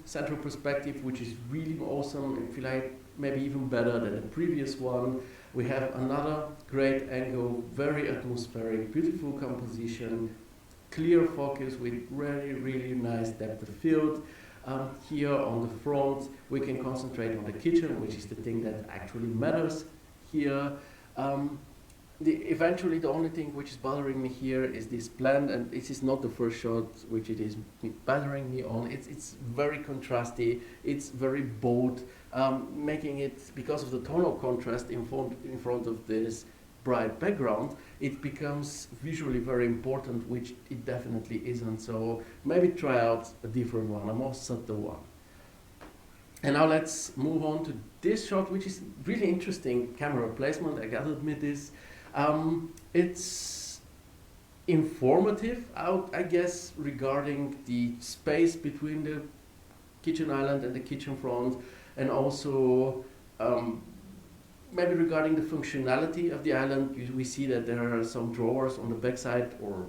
central perspective, which is really awesome. I feel like maybe even better than the previous one. We have another great angle, very atmospheric, beautiful composition, clear focus with really, really nice depth of field. Here on the front, we can concentrate on the kitchen, which is the thing that actually matters here. Eventually, the only thing which is bothering me here is this plant, and this is not the first shot which it is bothering me on. It's very contrasty, it's very bold, making it, because of the tonal contrast in front of this bright background, it becomes visually very important, which it definitely isn't. So maybe try out a different one, a more subtle one. And now let's move on to this shot, which is really interesting camera placement, I gotta admit this. It's informative, I guess, regarding the space between the kitchen island and the kitchen front, and also maybe regarding the functionality of the island. We see that there are some drawers on the back side, or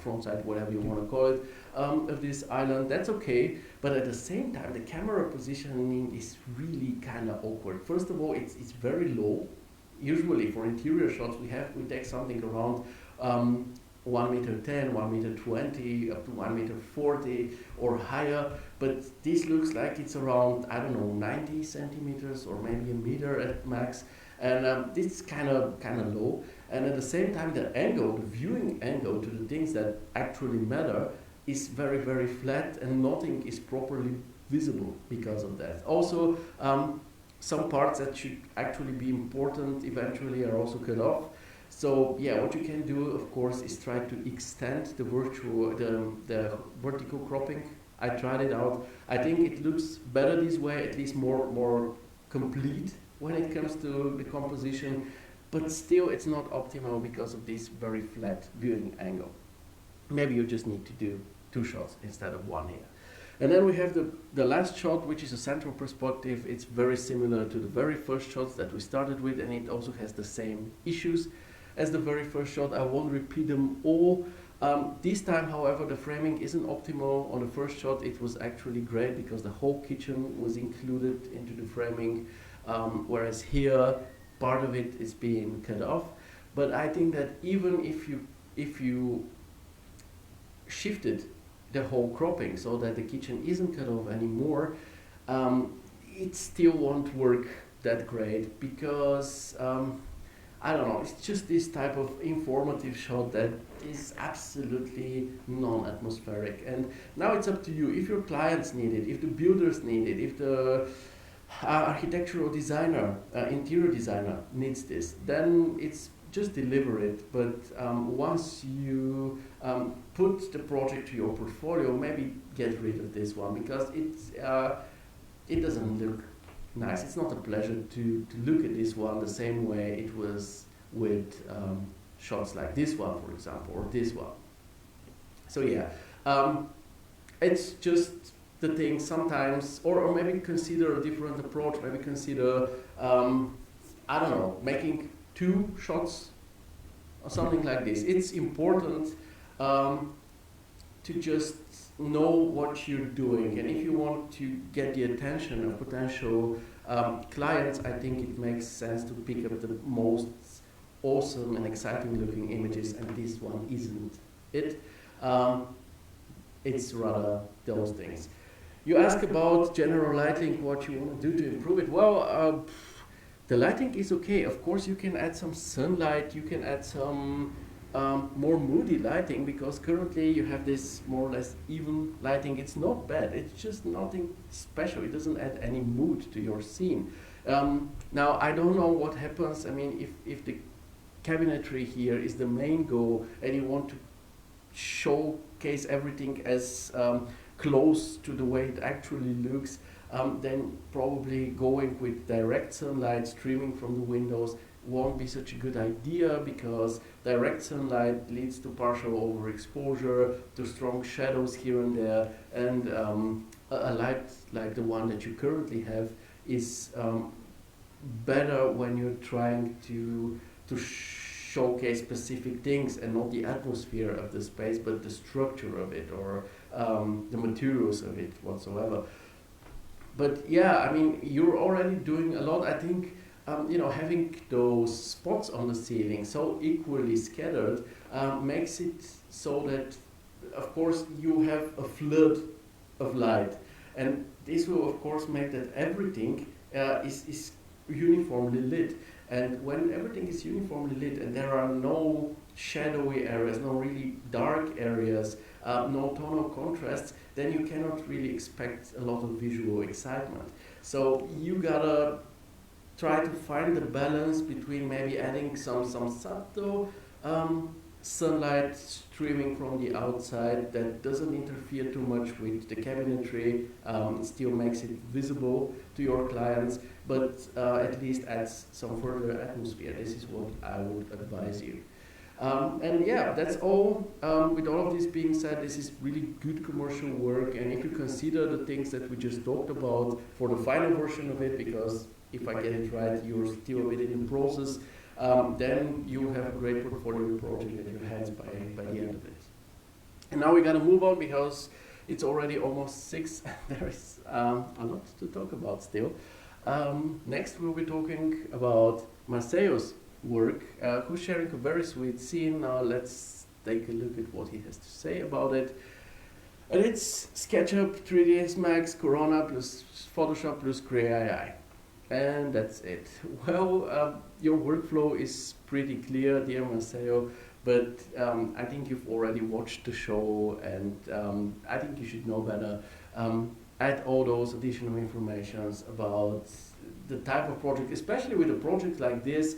front side, whatever you want to call it, of this island. That's okay, but at the same time, the camera positioning is really kind of awkward. First of all, it's very low. Usually for interior shots, we take something around 1m10, 1m20, up to 1m40 or higher, but this looks like it's around, I don't know, 90 centimeters or maybe a meter at max, and this is kind of low. And at the same time, the viewing angle to the things that actually matter is very, very flat, and nothing is properly visible because of that. Also, some parts that should actually be important eventually are also cut off. So yeah, what you can do, of course, is try to extend the vertical cropping. I tried it out. I think it looks better this way, at least more complete when it comes to the composition, but still it's not optimal because of this very flat viewing angle. Maybe you just need to do 2 shots instead of 1 here. And then we have the last shot, which is a central perspective. It's very similar to the very first shots that we started with, and it also has the same issues as the very first shot. I won't repeat them all. This time, however, the framing isn't optimal. On the first shot, it was actually great because the whole kitchen was included into the framing, whereas here, part of it is being cut off. But I think that even if you shifted the whole cropping so that the kitchen isn't cut off anymore, it still won't work that great because I don't know, it's just this type of informative shot that is absolutely non-atmospheric. And now it's up to you. If your clients need it, if the builders need it, if the architectural designer, interior designer needs this, then it's just deliver it. But once you put the project to your portfolio, maybe get rid of this one because it doesn't look nice. It's not a pleasure to look at this one the same way it was with shots like this one, for example, or this one. So yeah, it's just the thing sometimes, or maybe consider a different approach. Maybe consider, I don't know, making 2 shots or something like this. It's important to just know what you're doing, and if you want to get the attention of potential clients, I think it makes sense to pick up the most awesome and exciting looking images, and this one isn't it. It's rather those things. You ask about general lighting, what you want to do to improve it. Well, the lighting is okay. Of course, you can add some sunlight, you can add some more moody lighting, because currently you have this more or less even lighting. It's not bad, it's just nothing special. It doesn't add any mood to your scene. Now, I don't know what happens. I mean, if the cabinetry here is the main goal and you want to showcase everything as close to the way it actually looks, then probably going with direct sunlight streaming from the windows won't be such a good idea, because direct sunlight leads to partial overexposure, to strong shadows here and there, and a light like the one that you currently have is better when you're trying to showcase specific things and not the atmosphere of the space, but the structure of it, or the materials of it whatsoever. But yeah, I mean, you're already doing a lot. I think having those spots on the ceiling so equally scattered makes it so that, of course, you have a flood of light, and this will, of course, make that everything is uniformly lit. And when everything is uniformly lit and there are no shadowy areas, no really dark areas, no tonal contrasts, then you cannot really expect a lot of visual excitement. So you gotta try to find the balance between maybe adding some subtle sunlight streaming from the outside that doesn't interfere too much with the cabinetry, still makes it visible to your clients, but at least adds some further atmosphere. This is what I would advise you. And yeah, that's all. With all of this being said, this is really good commercial work, and if you consider the things that we just talked about for the final version of it, because if I get it right, you're still a bit in the process, then you have a great portfolio project at your hands by the end of it. And now we gotta move on, because it's already almost 6 and there is a lot to talk about still. Next we'll be talking about Marceo's work, who's sharing a very sweet scene. Now let's take a look at what he has to say about it. And it's SketchUp, 3ds Max, Corona plus Photoshop plus Cray.ai. And that's it. Well, your workflow is pretty clear, dear Marceo, but I think you've already watched the show, and I think you should know better. Add all those additional informations about the type of project, especially with a project like this.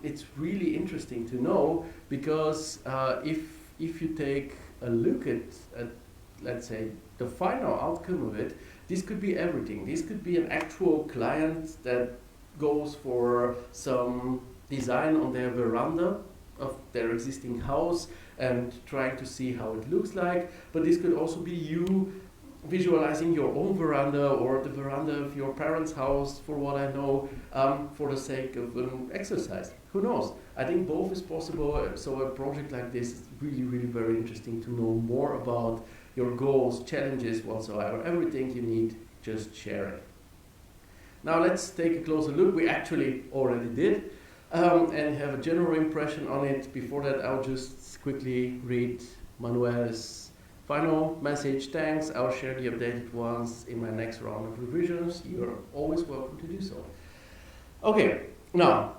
It's really interesting to know, because if you take a look at, let's say, the final outcome of it, this could be everything. This could be an actual client that goes for some design on their veranda of their existing house and trying to see how it looks like. But this could also be you visualizing your own veranda, or the veranda of your parents' house, for what I know, for the sake of an exercise. Who knows? I think both is possible. So a project like this is really, really very interesting to know more about your goals, challenges, whatsoever. Everything you need, just share it. Now let's take a closer look. We actually already did, and have a general impression on it. Before that, I'll just quickly read Manuel's final message. Thanks, I'll share the updated ones in my next round of revisions. You're always welcome to do so. Okay, now,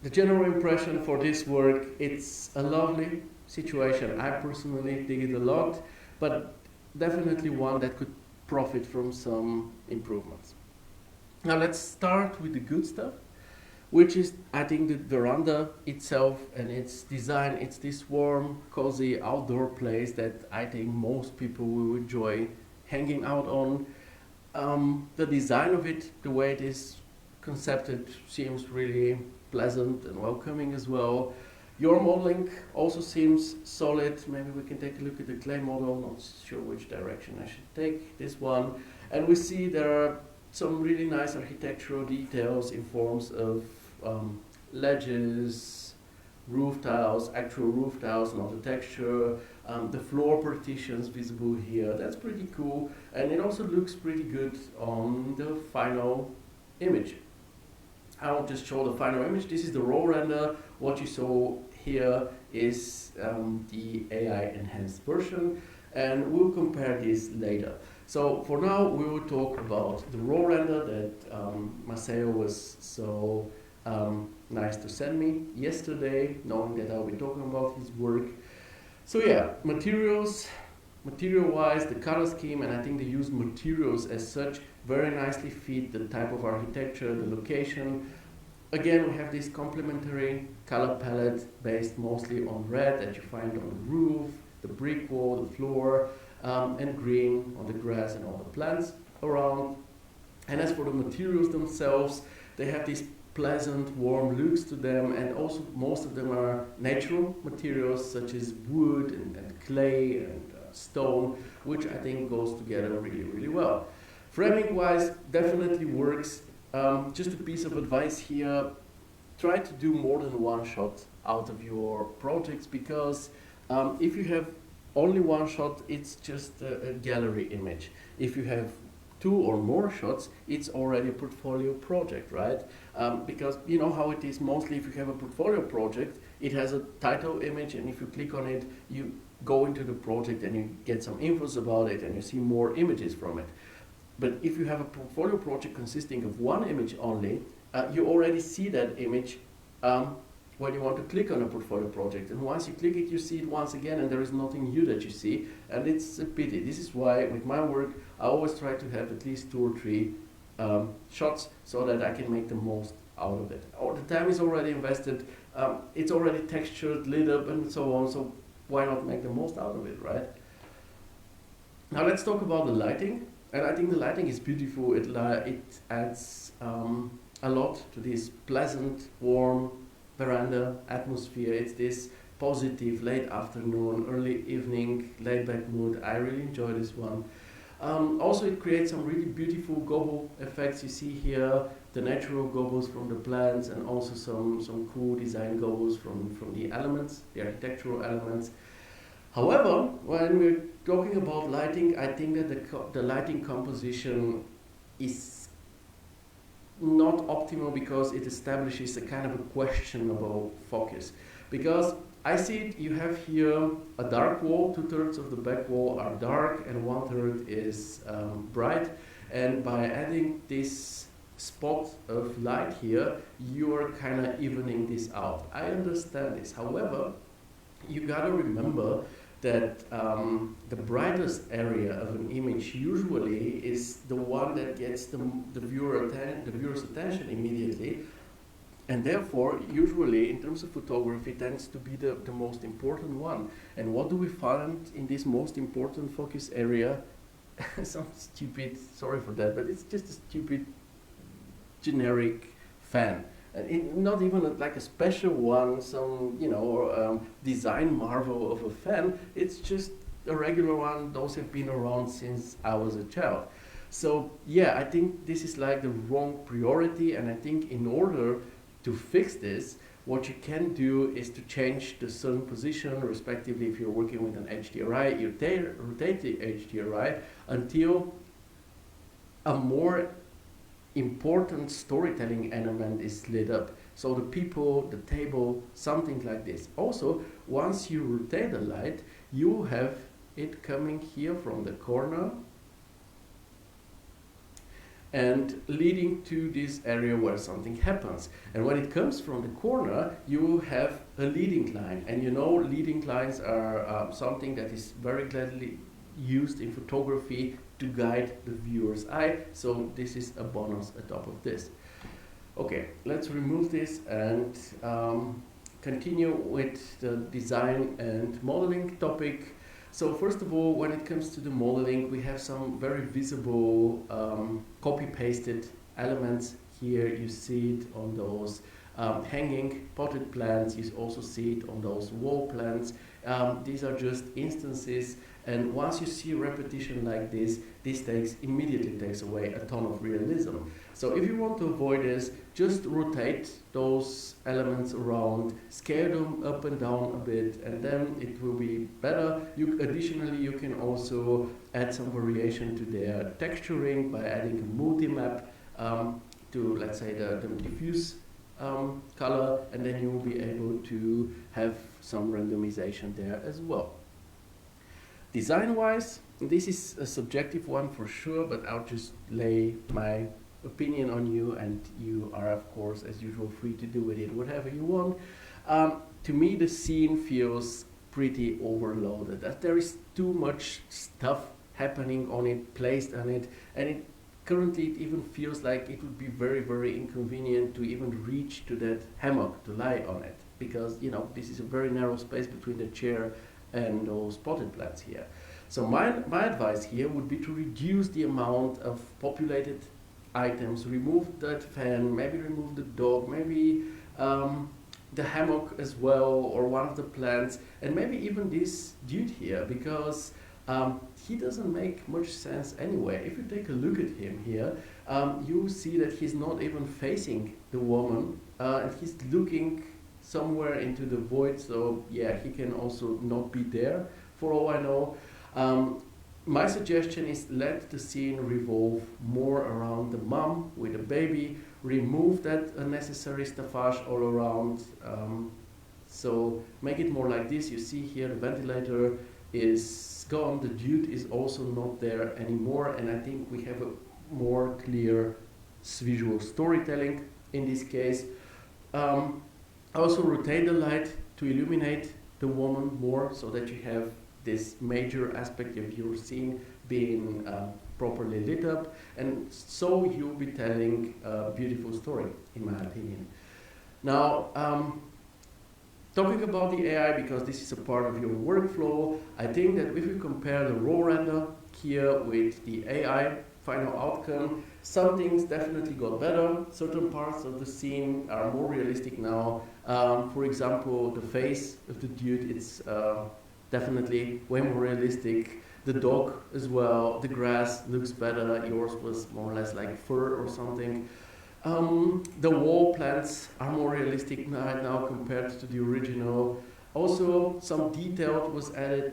the general impression for this work, it's a lovely situation. I personally dig it a lot, but definitely one that could profit from some improvements. Now let's start with the good stuff, which is, I think, the veranda itself and its design. It's this warm, cozy outdoor place that I think most people will enjoy hanging out on. The design of it, the way it is concepted, seems really pleasant and welcoming as well. Your modeling also seems solid. Maybe we can take a look at the clay model. Not sure which direction I should take this one. And we see there are some really nice architectural details in forms of ledges, roof tiles, actual roof tiles, not the texture, the floor partitions visible here. That's pretty cool, and it also looks pretty good on the final image. I'll just show the final image. This is the raw render. What you saw here is the AI enhanced version, and we'll compare this later. So for now, we will talk about the raw render that Maceo was so nice to send me yesterday, knowing that I'll be talking about his work. So yeah, material-wise, the color scheme, and I think the used materials as such very nicely fit the type of architecture, the location. Again, we have this complementary color palette based mostly on red that you find on the roof, the brick wall, the floor, and green on the grass and all the plants around. And as for the materials themselves, they have these pleasant, warm looks to them, and also most of them are natural materials such as wood and clay and stone, which I think goes together really, really well. Framing-wise, definitely works. Just a piece of advice here, try to do more than one shot out of your projects, because if you have only one shot, it's just a gallery image. If you have two or more shots, it's already a portfolio project, right? Because you know how it is mostly if you have a portfolio project, it has a title image, and if you click on it, you go into the project and you get some infos about it and you see more images from it. But if you have a portfolio project consisting of one image only, you already see that image when you want to click on a portfolio project. And once you click it, you see it once again, and there is nothing new that you see, and it's a pity. This is why with my work, I always try to have at least 2 or 3 shots so that I can make the most out of it. Or the time is already invested, it's already textured, lit up, and so on, so why not make the most out of it, right? Now let's talk about the lighting. And I think the lighting is beautiful. It adds a lot to this pleasant, warm veranda atmosphere. It's this positive late afternoon, early evening, laid-back mood. I really enjoy this one. Also, it creates some really beautiful gobble effects. You see here the natural gobbles from the plants, and also some cool design gobbles from the elements, the architectural elements. However, when we're talking about lighting, I think that the lighting composition is not optimal, because it establishes a kind of a questionable focus. Because I see it, you have here a dark wall, 2/3 of the back wall are dark and 1/3 is bright. And by adding this spot of light here, you are kind of evening this out. I understand this. However, you gotta remember that the brightest area of an image usually is the one that gets the viewer's attention immediately, and therefore usually in terms of photography tends to be the most important one. And what do we find in this most important focus area? Some stupid, sorry for that, but it's just a stupid generic fan. Not even like a special one, some design marvel of a fan. It's just a regular one. Those have been around since I was a child. So yeah, I think this is like the wrong priority, and I think in order to fix this, what you can do is to change the sun position, respectively. If you're working with an HDRI, you rotate the HDRI until a more important storytelling element is lit up. So the people, the table, something like this. Also, once you rotate the light, you have it coming here from the corner and leading to this area where something happens. And when it comes from the corner, you have a leading line. And you know, leading lines are something that is very gladly used in photography to guide the viewer's eye. So this is a bonus atop of this. Okay, let's remove this and continue with the design and modeling topic. So first of all, when it comes to the modeling, we have some very visible copy-pasted elements here. You see it on those hanging potted plants. You also see it on those wall plants. These are just instances, and once you see repetition like this immediately takes away a ton of realism. So if you want to avoid this, just rotate those elements around, scale them up and down a bit, and then it will be better. Additionally, you can also add some variation to their texturing by adding a multi-map to, let's say, the diffuse color, and then you will be able to have some randomization there as well. Design-wise, this is a subjective one for sure, but I'll just lay my opinion on you, and you are, of course, as usual, free to do with it whatever you want. To me, the scene feels pretty overloaded, that there is too much stuff happening on it, placed on it, and currently it even feels like it would be very, very inconvenient to even reach to that hammock to lie on it, because, you know, this is a very narrow space between the chair and those potted plants here. So my advice here would be to reduce the amount of populated items, remove that fan, maybe remove the dog, maybe the hammock as well, or one of the plants, and maybe even this dude here, because he doesn't make much sense anyway. If you take a look at him here, you will see that he's not even facing the woman, and he's looking somewhere into the void, so yeah, he can also not be there, for all I know. My suggestion is let the scene revolve more around the mom with the baby, remove that unnecessary staffage all around, so make it more like this. You see here the ventilator is gone, the dude is also not there anymore, and I think we have a more clear visual storytelling in this case. Also rotate the light to illuminate the woman more, so that you have this major aspect of your scene being properly lit up, and so you'll be telling a beautiful story, in my opinion. Now, talking about the AI, because this is a part of your workflow, I think that if you compare the raw render here with the AI final outcome, some things definitely got better. Certain parts of the scene are more realistic now. For example, the face of the dude, it's definitely way more realistic. The dog as well, the grass looks better. Yours was more or less like fur or something. The wall plants are more realistic now compared to the original. Also, some detail was added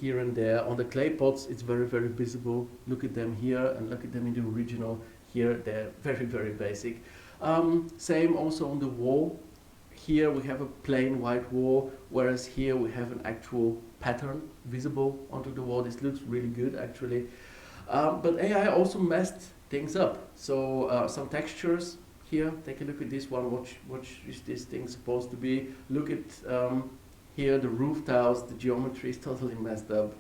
here and there. On the clay pots, it's very, very visible. Look at them here and look at them in the original. Here, they're very, very basic. Same also on the wall. Here we have a plain white wall, whereas here we have an actual pattern visible onto the wall. This looks really good, actually. But AI also messed things up. So some textures here, take a look at this one. What is this thing supposed to be? Look at here, the roof tiles, the geometry is totally messed up.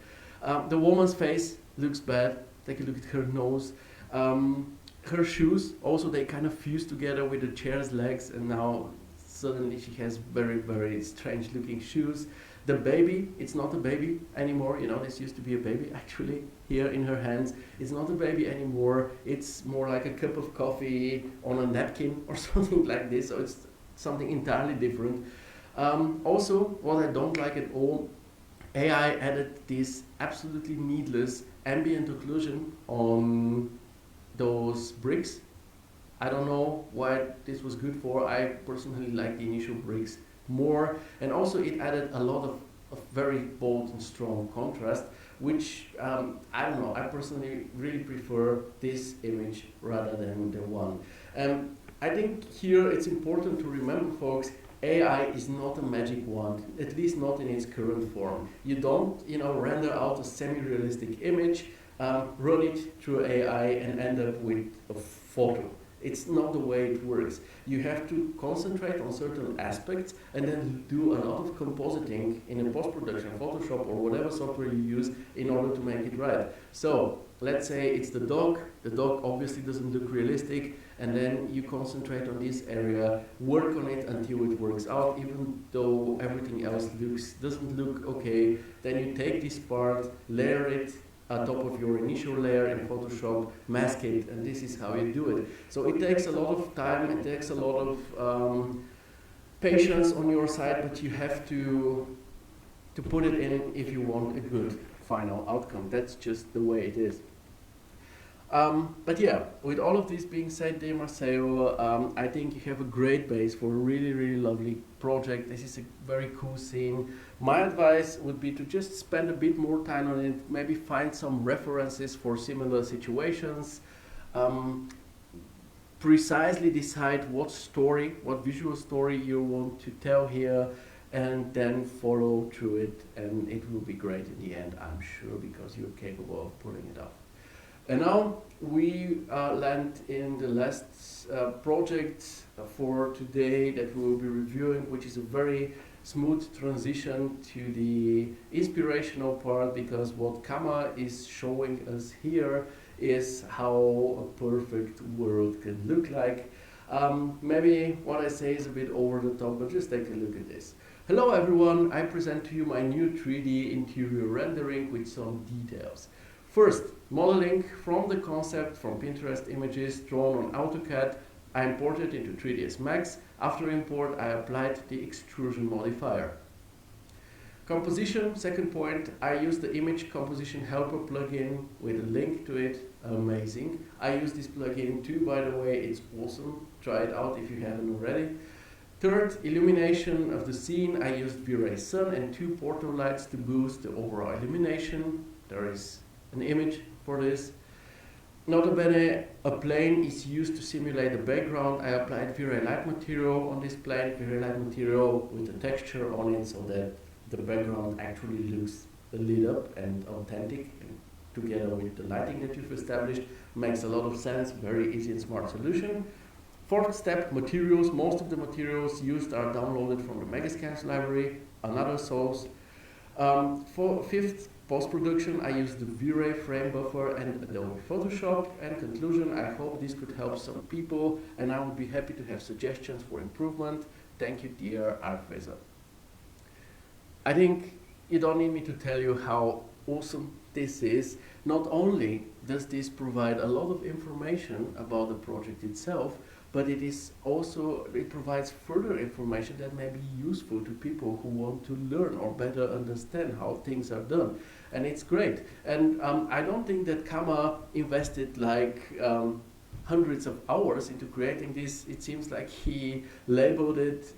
The woman's face looks bad. Take a look at her nose. Her shoes, also they kind of fuse together with the chair's legs, and now suddenly she has very, very strange looking shoes. The baby, it's not a baby anymore. You know, this used to be a baby actually here in her hands. It's not a baby anymore. It's more like a cup of coffee on a napkin or something like this. So it's something entirely different. Also, what I don't like at all, AI added this absolutely needless ambient occlusion on those bricks. I don't know why this was good for. I personally like the initial bricks more, and also it added a lot of very bold and strong contrast, which I don't know, I personally really prefer this image rather than the one. I think here it's important to remember, folks, AI is not a magic wand, at least not in its current form. You don't, render out a semi-realistic image, run it through AI and end up with a photo. It's not the way it works. You have to concentrate on certain aspects and then do a lot of compositing in a post-production, Photoshop or whatever software you use in order to make it right. So let's say it's the dog obviously doesn't look realistic, and then you concentrate on this area, work on it until it works out, even though everything else doesn't look okay. Then you take this part, layer it on top of your initial layer in Photoshop, mask it, and this is how you do it. So it takes a lot of time, it takes a lot of patience on your side, but you have to to put it in if you want a good final outcome. That's just the way it is. But yeah, with all of this being said, dear Marcelo, I think you have a great base for a really, really lovely project. This is a very cool scene. My advice would be to just spend a bit more time on it, maybe find some references for similar situations, precisely decide what story, what visual story you want to tell here, and then follow through it, and it will be great in the end, I'm sure, because you're capable of pulling it off. And now we land in the last project for today that we will be reviewing, which is a very smooth transition to the inspirational part, because what Kama is showing us here is how a perfect world can look like. Maybe what I say is a bit over the top, but just take a look at this. Hello everyone, I present to you my new 3D interior rendering with some details. First, modeling from the concept from Pinterest images drawn on AutoCAD, I imported into 3ds Max. After import, I applied the extrusion modifier. Composition, second point, I used the image composition helper plugin with a link to it. Amazing. I use this plugin too, by the way, it's awesome. Try it out if you haven't already. Third, illumination of the scene. I used V-Ray Sun and 2 portal lights to boost the overall illumination. There is an image for this. Nota bene, a plane is used to simulate the background. I applied V-Ray light material on this plane, V-Ray light material with a texture on it so that the background actually looks lit up and authentic, and together with the lighting that you've established. Makes a lot of sense, very easy and smart solution. Fourth step, materials. Most of the materials used are downloaded from the Megascans library, another source. Fifth, post-production, I used the V-Ray frame buffer and Adobe Photoshop. And conclusion, I hope this could help some people, and I would be happy to have suggestions for improvement. Thank you, dear Artweser. I think you don't need me to tell you how awesome this is. Not only does this provide a lot of information about the project itself, but it provides further information that may be useful to people who want to learn or better understand how things are done. And it's great. And I don't think that Kama invested like hundreds of hours into creating this. It seems like he labeled it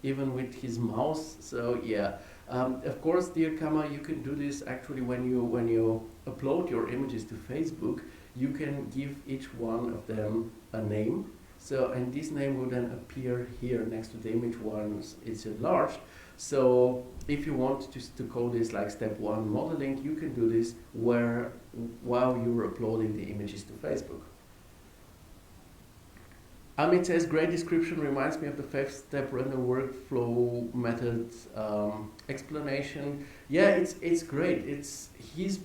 even with his mouse. So yeah, of course, dear Kama, you can do this actually when you upload your images to Facebook. You can give each one of them a name. So, and this name will then appear here next to the image once it's enlarged. So if you want to call this like step 1 modeling, you can do this while you're uploading the images to Facebook. It says, great description, reminds me of the 5-step render workflow method explanation. Yeah, it's great. It's his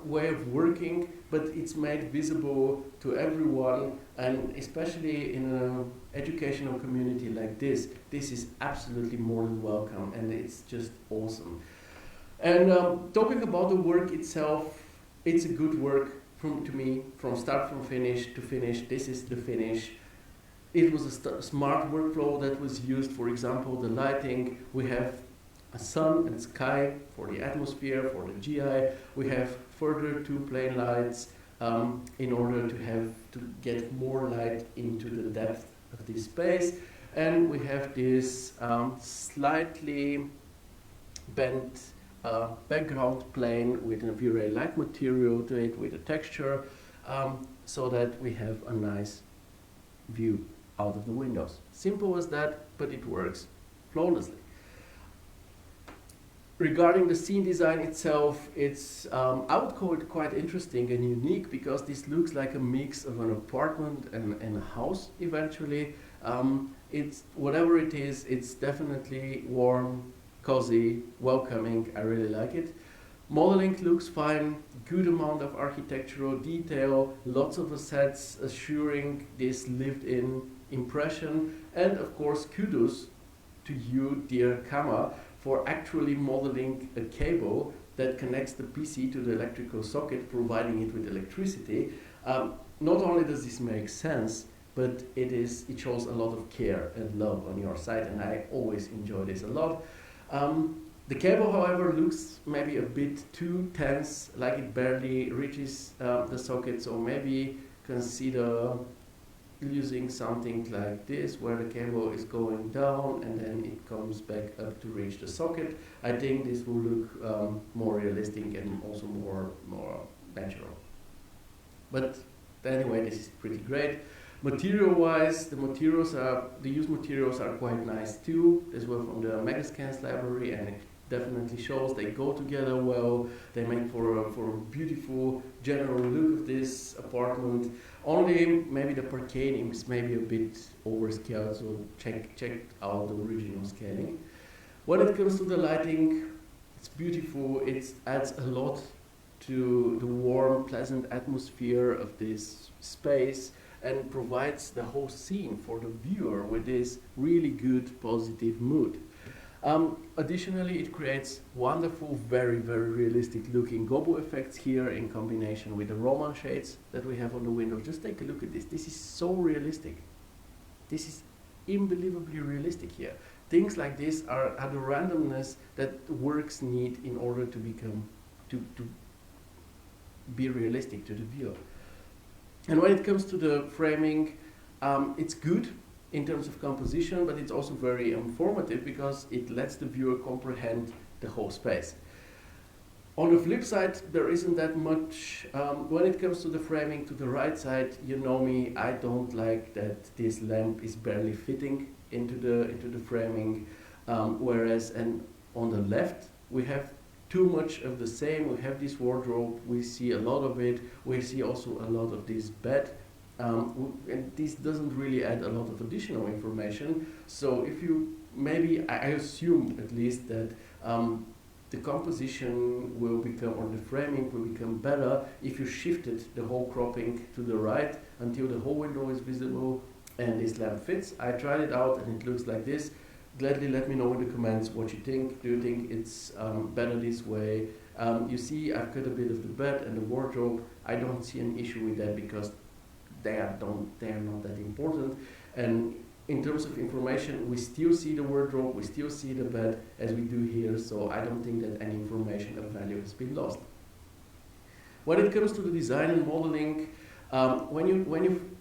way of working, but it's made visible to everyone, and especially in an educational community like this is absolutely more than welcome, and it's just awesome. And talking about the work itself, it's a good work to me, from start from finish to finish. This is the finish. It was a smart workflow that was used. For example, the lighting, we have a sun and sky for the atmosphere, for the GI. We have further 2 plane lights in order to get more light into the depth of this space. And we have this slightly bent background plane with a V-Ray light material to it with a texture, so that we have a nice view out of the windows. Simple as that, but it works flawlessly. Regarding the scene design itself, I would call it quite interesting and unique, because this looks like a mix of an apartment and a house eventually. It's whatever it is, it's definitely warm, cozy, welcoming. I really like it. Modeling looks fine, good amount of architectural detail, lots of assets assuring this lived-in impression, and of course kudos to you, dear Kama, for actually modeling a cable that connects the PC to the electrical socket, providing it with electricity. Not only does this make sense, but it shows a lot of care and love on your side, and I always enjoy this a lot. The cable, however, looks maybe a bit too tense, like it barely reaches the socket, so maybe consider using something like this, where the cable is going down and then it comes back up to reach the socket. I think this will look more realistic and also more natural. But anyway, this is pretty great. Material-wise, the used materials are quite nice too. As well from the Megascans library, and it definitely shows they go together well. They make for a beautiful general look of this apartment. Only maybe the parquet is maybe a bit overscaled, so check out the original scaling. When it comes to the lighting, it's beautiful. It adds a lot to the warm, pleasant atmosphere of this space and provides the whole scene for the viewer with this really good, positive mood. Additionally, it creates wonderful, very, very realistic looking gobo effects here in combination with the Roman shades that we have on the window. Just take a look at this. This is so realistic. This is unbelievably realistic here. Things like this are the randomness that works need in order to become, to be realistic to the viewer. And when it comes to the framing, it's good in terms of composition, but it's also very informative because it lets the viewer comprehend the whole space. On the flip side, there isn't that much. When it comes to the framing to the right side, you know me, I don't like that this lamp is barely fitting into the framing, whereas on the left we have too much of the same. We have this wardrobe, we see a lot of it, we see also a lot of this bed, and this doesn't really add a lot of additional information. So if you, maybe, I assume at least that the composition will become, or the framing will become better if you shifted the whole cropping to the right until the whole window is visible and this lamp fits. I tried it out and it looks like this. Gladly let me know in the comments what you think. Do you think it's better this way? You see, I've cut a bit of the bed and the wardrobe. I don't see an issue with that because they are not that important. And in terms of information, we still see the wardrobe, we still see the bed as we do here, so I don't think that any information of value has been lost. When it comes to the design and modeling, when you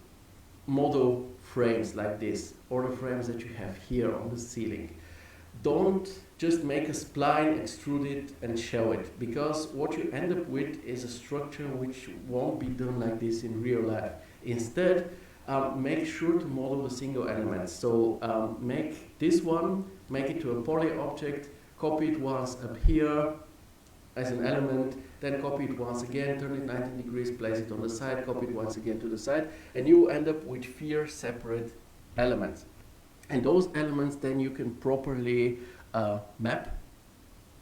model frames like this, or the frames that you have here on the ceiling, don't just make a spline, extrude it and show it, because what you end up with is a structure which won't be done like this in real life. Instead, make sure to model the single elements. So make this one, make it to a poly object, copy it once up here as an element, then copy it once again, turn it 90 degrees, place it on the side, copy it once again to the side, and you end up with 4 separate elements. And those elements then you can properly map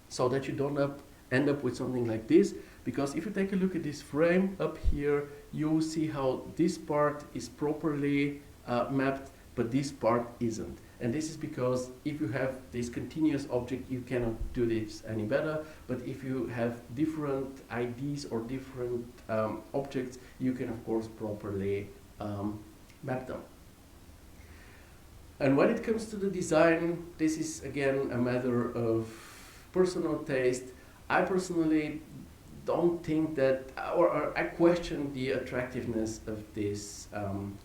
so that you don't end up with something like this. Because if you take a look at this frame up here, you will see how this part is properly mapped, but this part isn't. And this is because if you have this continuous object, you cannot do this any better. But if you have different IDs or different objects, you can of course properly map them. And when it comes to the design, this is again a matter of personal taste. I personally don't think that, or I question the attractiveness of this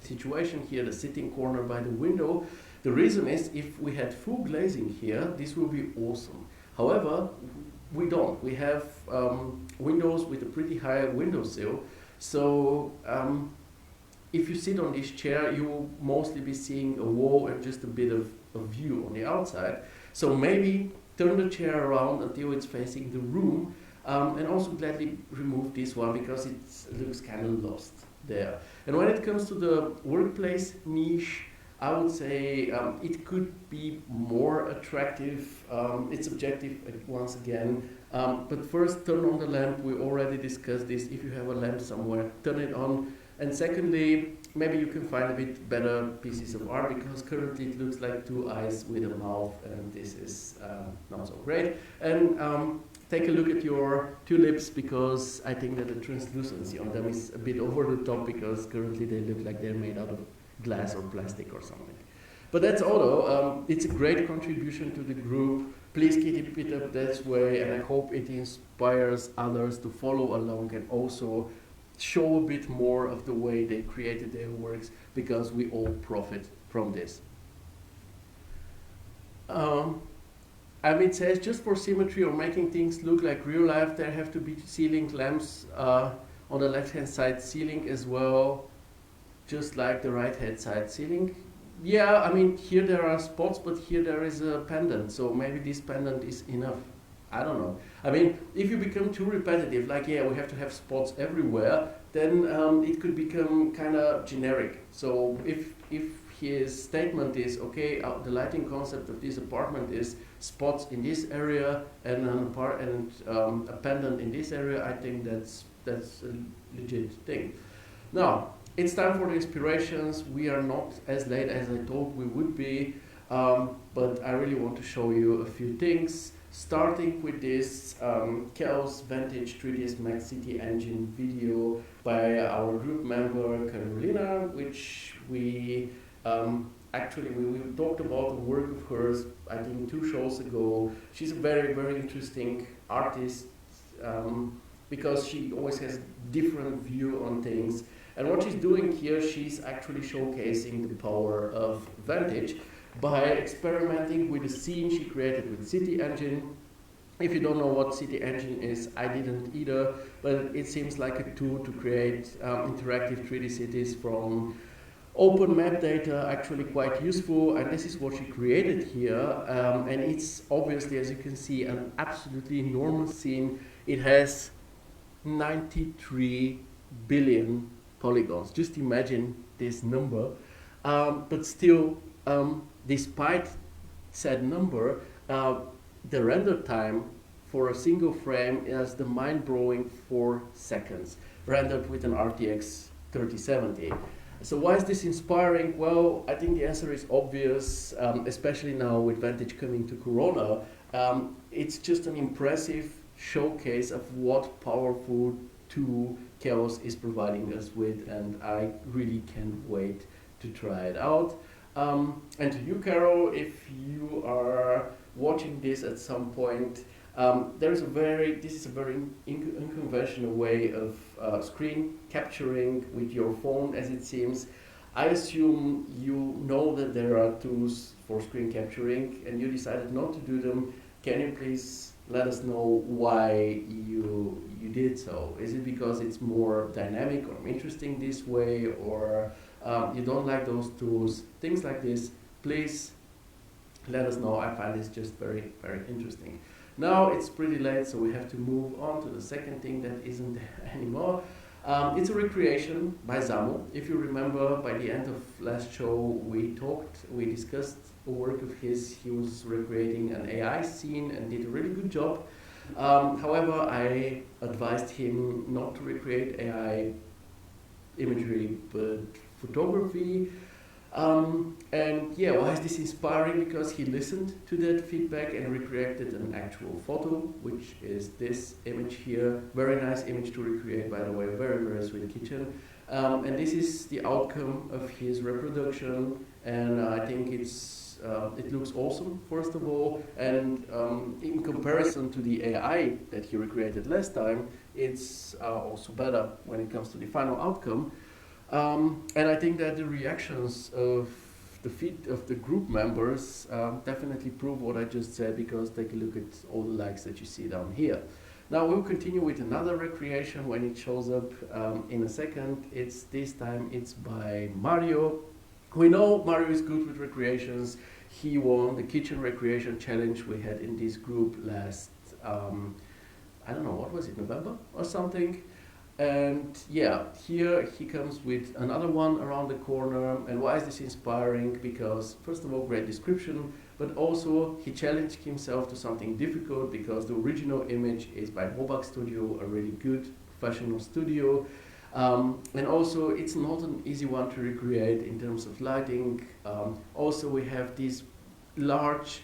situation here, the sitting corner by the window. The reason is, if we had full glazing here, this will be awesome. However, we don't. We have windows with a pretty high windowsill, so if you sit on this chair, you will mostly be seeing a wall and just a bit of a view on the outside. So maybe turn the chair around until it's facing the room, and also gladly remove this one because it looks kind of lost there. And when it comes to the workplace niche, I would say it could be more attractive. It's subjective once again. But first, turn on the lamp. We already discussed this. If you have a lamp somewhere, turn it on. And secondly, maybe you can find a bit better pieces of art, because currently it looks like 2 eyes with a mouth, and this is not so great. And take a look at your tulips, because I think that the translucency on them is a bit over the top, because currently they look like they're made out of glass or plastic or something. But that's all though. It's a great contribution to the group. please keep it up that way, and I hope it inspires others to follow along and also show a bit more of the way they created their works, because we all profit from this. It says, just for symmetry or making things look like real life, there have to be ceiling lamps on the left hand side ceiling as well, just like the right hand side ceiling. Yeah, I mean, here there are spots, but here there is a pendant, so maybe this pendant is enough. I don't know. I mean, if you become too repetitive, like, yeah, we have to have spots everywhere, then it could become kind of generic. So if his statement is, okay, the lighting concept of this apartment is spots in this area and a pendant in this area, I think that's a legit thing. Now, it's time for the inspirations. We are not as late as I thought we would be, but I really want to show you a few things, starting with this Chaos Vantage 3ds Max City Engine video by our group member Carolina, which we talked about the work of hers, I think 2 shows ago. She's a very, very interesting artist because she always has different view on things. And what she's doing here, she's actually showcasing the power of Vantage by experimenting with the scene she created with City Engine. If you don't know what City Engine is, I didn't either, but it seems like a tool to create interactive 3D cities from open map data, actually quite useful, and this is what she created here. And it's obviously, as you can see, an absolutely normal scene. It has 93 billion polygons. Just imagine this number. But still, despite said number, the render time for a single frame is the mind-blowing 4 seconds, rendered with an RTX 3070. So why is this inspiring? Well, I think the answer is obvious, especially now with Vantage coming to Corona. It's just an impressive showcase of what powerful tool Chaos is providing us with, and I really can't wait to try it out. And to you, Carol, if you are watching this at some point, this is a very unconventional way of screen capturing with your phone, as it seems. I assume you know that there are tools for screen capturing and you decided not to do them. Can you please let us know why you did so? Is it because it's more dynamic or interesting this way, or you don't like those tools? Things like this, please let us know. I find this just very, very interesting. Now it's pretty late, so we have to move on to the second thing that isn't there anymore. It's a recreation by Zamu. If you remember, by the end of last show, we discussed a work of his. He was recreating an AI scene and did a really good job. However, I advised him not to recreate AI imagery, but photography. And yeah, why is this inspiring? Because he listened to that feedback and recreated an actual photo, which is this image here. Very nice image to recreate, by the way, very, very sweet kitchen. And this is the outcome of his reproduction, and I think it looks awesome, first of all, and in comparison to the AI that he recreated last time, it's also better when it comes to the final outcome. And I think that the reactions of the group members definitely prove what I just said, because take a look at all the likes that you see down here. Now we'll continue with another recreation when it shows up in a second. This time it's by Mario. We know Mario is good with recreations. He won the kitchen recreation challenge we had in this group last, I don't know, what was it, November or something? And yeah, here he comes with another one around the corner. And why is this inspiring? Because first of all, great description, but also he challenged himself to something difficult, because the original image is by Bobak Studio, a really good professional studio. And also it's not an easy one to recreate in terms of lighting. Also we have this large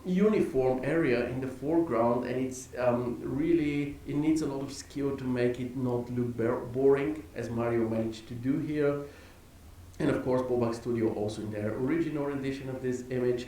uniform area in the foreground, and it's really, it needs a lot of skill to make it not look boring, as Mario managed to do here. And of course Bobak Studio also in their original rendition of this image.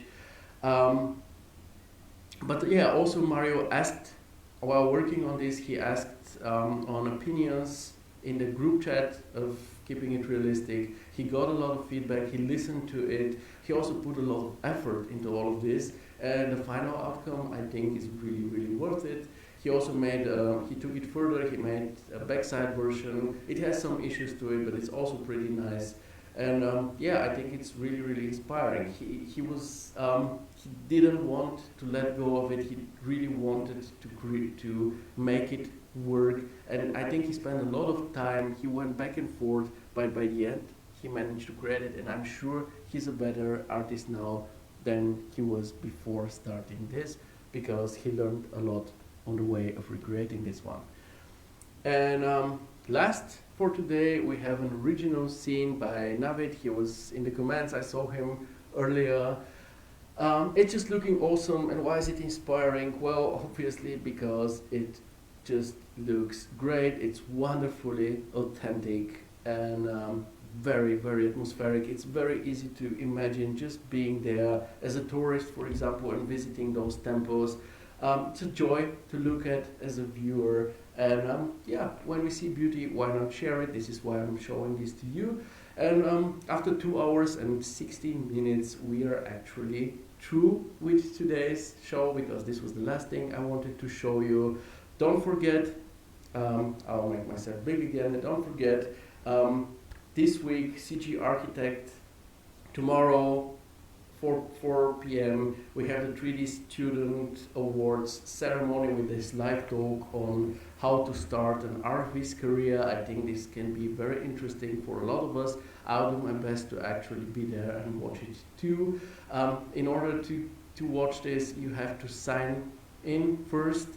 But yeah, also Mario asked, while working on this, he asked on opinions in the group chat of keeping it realistic. He got a lot of feedback, he listened to it, he also put a lot of effort into all of this, and the final outcome I think is really, really worth it. He also made, he took it further, he made a backside version. It has some issues to it, but it's also pretty nice. And yeah, I think it's really, really inspiring. He didn't want to let go of it. He really wanted to make it work. And I think he spent a lot of time. He went back and forth, but by the end, he managed to create it. And I'm sure he's a better artist now than he was before starting this, because he learned a lot on the way of recreating this one. And last for today, we have an original scene by Navid. He was in the comments. I saw him earlier. It's just looking awesome. And why is it inspiring? Well, obviously because it just looks great. It's wonderfully authentic and very, very atmospheric. It's very easy to imagine just being there as a tourist, for example, and visiting those temples. It's a joy to look at as a viewer. And yeah, when we see beauty, why not share it? This is why I'm showing this to you. And after 2 hours and 16 minutes, we are actually through with today's show, because this was the last thing I wanted to show you. Don't forget, I'll make myself big again. Don't forget, this week, CG Architect, tomorrow, 4 p.m. we have the 3D Student Awards ceremony with this live talk on how to start an RFV's career. I think this can be very interesting for a lot of us. I'll do my best to actually be there and watch it too. In order to watch this, you have to sign in first.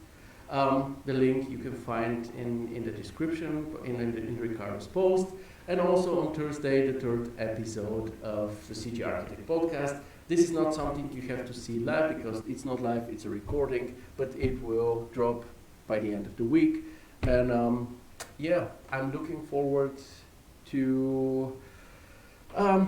The link you can find in the description, in Ricardo's post. And also on Thursday, the 3rd episode of the CG Architect podcast. This is not something you have to see live, because it's not live, it's a recording, but it will drop by the end of the week. And yeah, I'm looking forward to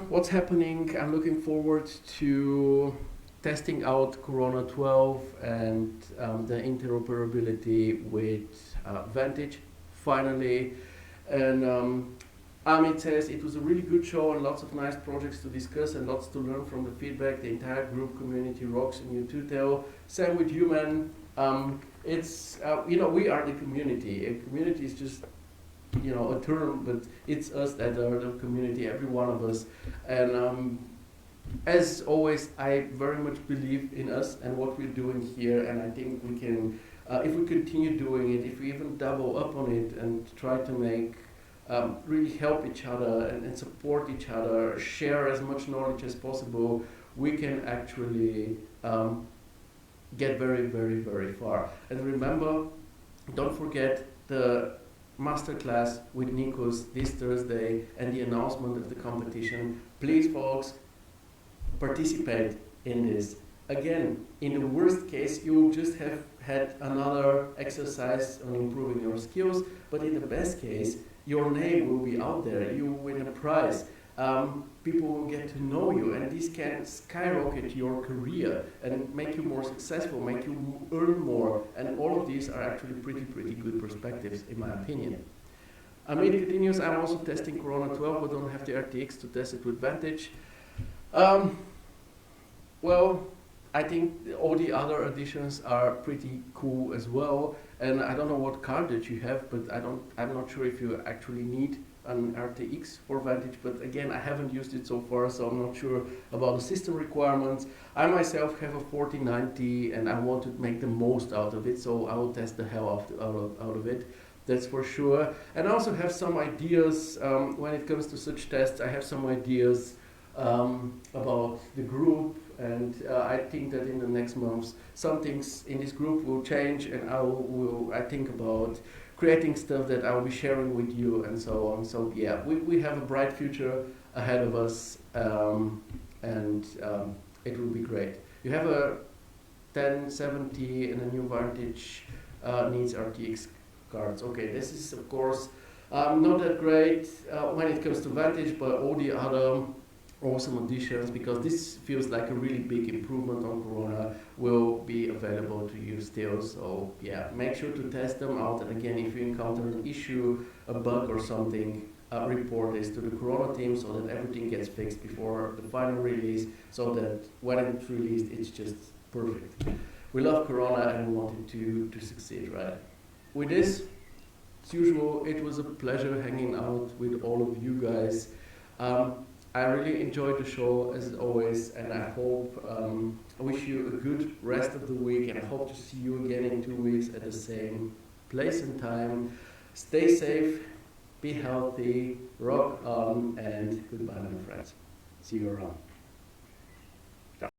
what's happening. I'm looking forward to testing out Corona 12 and the interoperability with Vantage, finally. And Amit says it was a really good show and lots of nice projects to discuss and lots to learn from the feedback. The entire group community rocks, and you too, Theo. Same with you, man. It's we are the community. A community is just a term, but it's us that are the community, every one of us. And as always, I very much believe in us and what we're doing here, and I think we can, if we continue doing it, if we even double up on it and try to make really help each other and support each other, share as much knowledge as possible, we can actually get very, very, very far. And remember, don't forget the masterclass with Nikos this Thursday and the announcement of the competition. Please, folks, participate in this. Again, in the worst case, you'll just have had another exercise on improving your skills, but in the best case, your name will be out there, you will win a prize, people will get to know you, and this can skyrocket your career and make you more successful, make you earn more, and all of these are actually pretty good perspectives in my opinion. Amit continues, I'm also testing Corona 12, but don't have the RTX to test it with Vantage. Well, I think all the other additions are pretty cool as well, and I don't know what card that you have, but I'm not sure if you actually need an RTX for Vantage, but again, I haven't used it so far, so I'm not sure about the system requirements. I myself have a 4090 and I want to make the most out of it, so I will test the hell out of it, that's for sure. And I also have some ideas when it comes to such tests. I have some ideas about the group, and I think that in the next months some things in this group will change, and I think about creating stuff that I will be sharing with you and so on. So yeah, we have a bright future ahead of us, and it will be great. You have a 1070 and a new Vantage needs RTX cards. Okay, this is of course not that great when it comes to Vantage, but all the other or some additions, because this feels like a really big improvement on Corona, will be available to you still. So yeah, make sure to test them out. And again, if you encounter an issue, a bug or something, report this to the Corona team so that everything gets fixed before the final release, so that when it's released, it's just perfect. We love Corona and we want it to succeed, right? With this, as usual, it was a pleasure hanging out with all of you guys. I really enjoyed the show as always, and I hope, I wish you a good rest of the week, and I hope to see you again in 2 weeks at the same place and time. Stay safe, be healthy, rock on, and goodbye, my friends. See you around.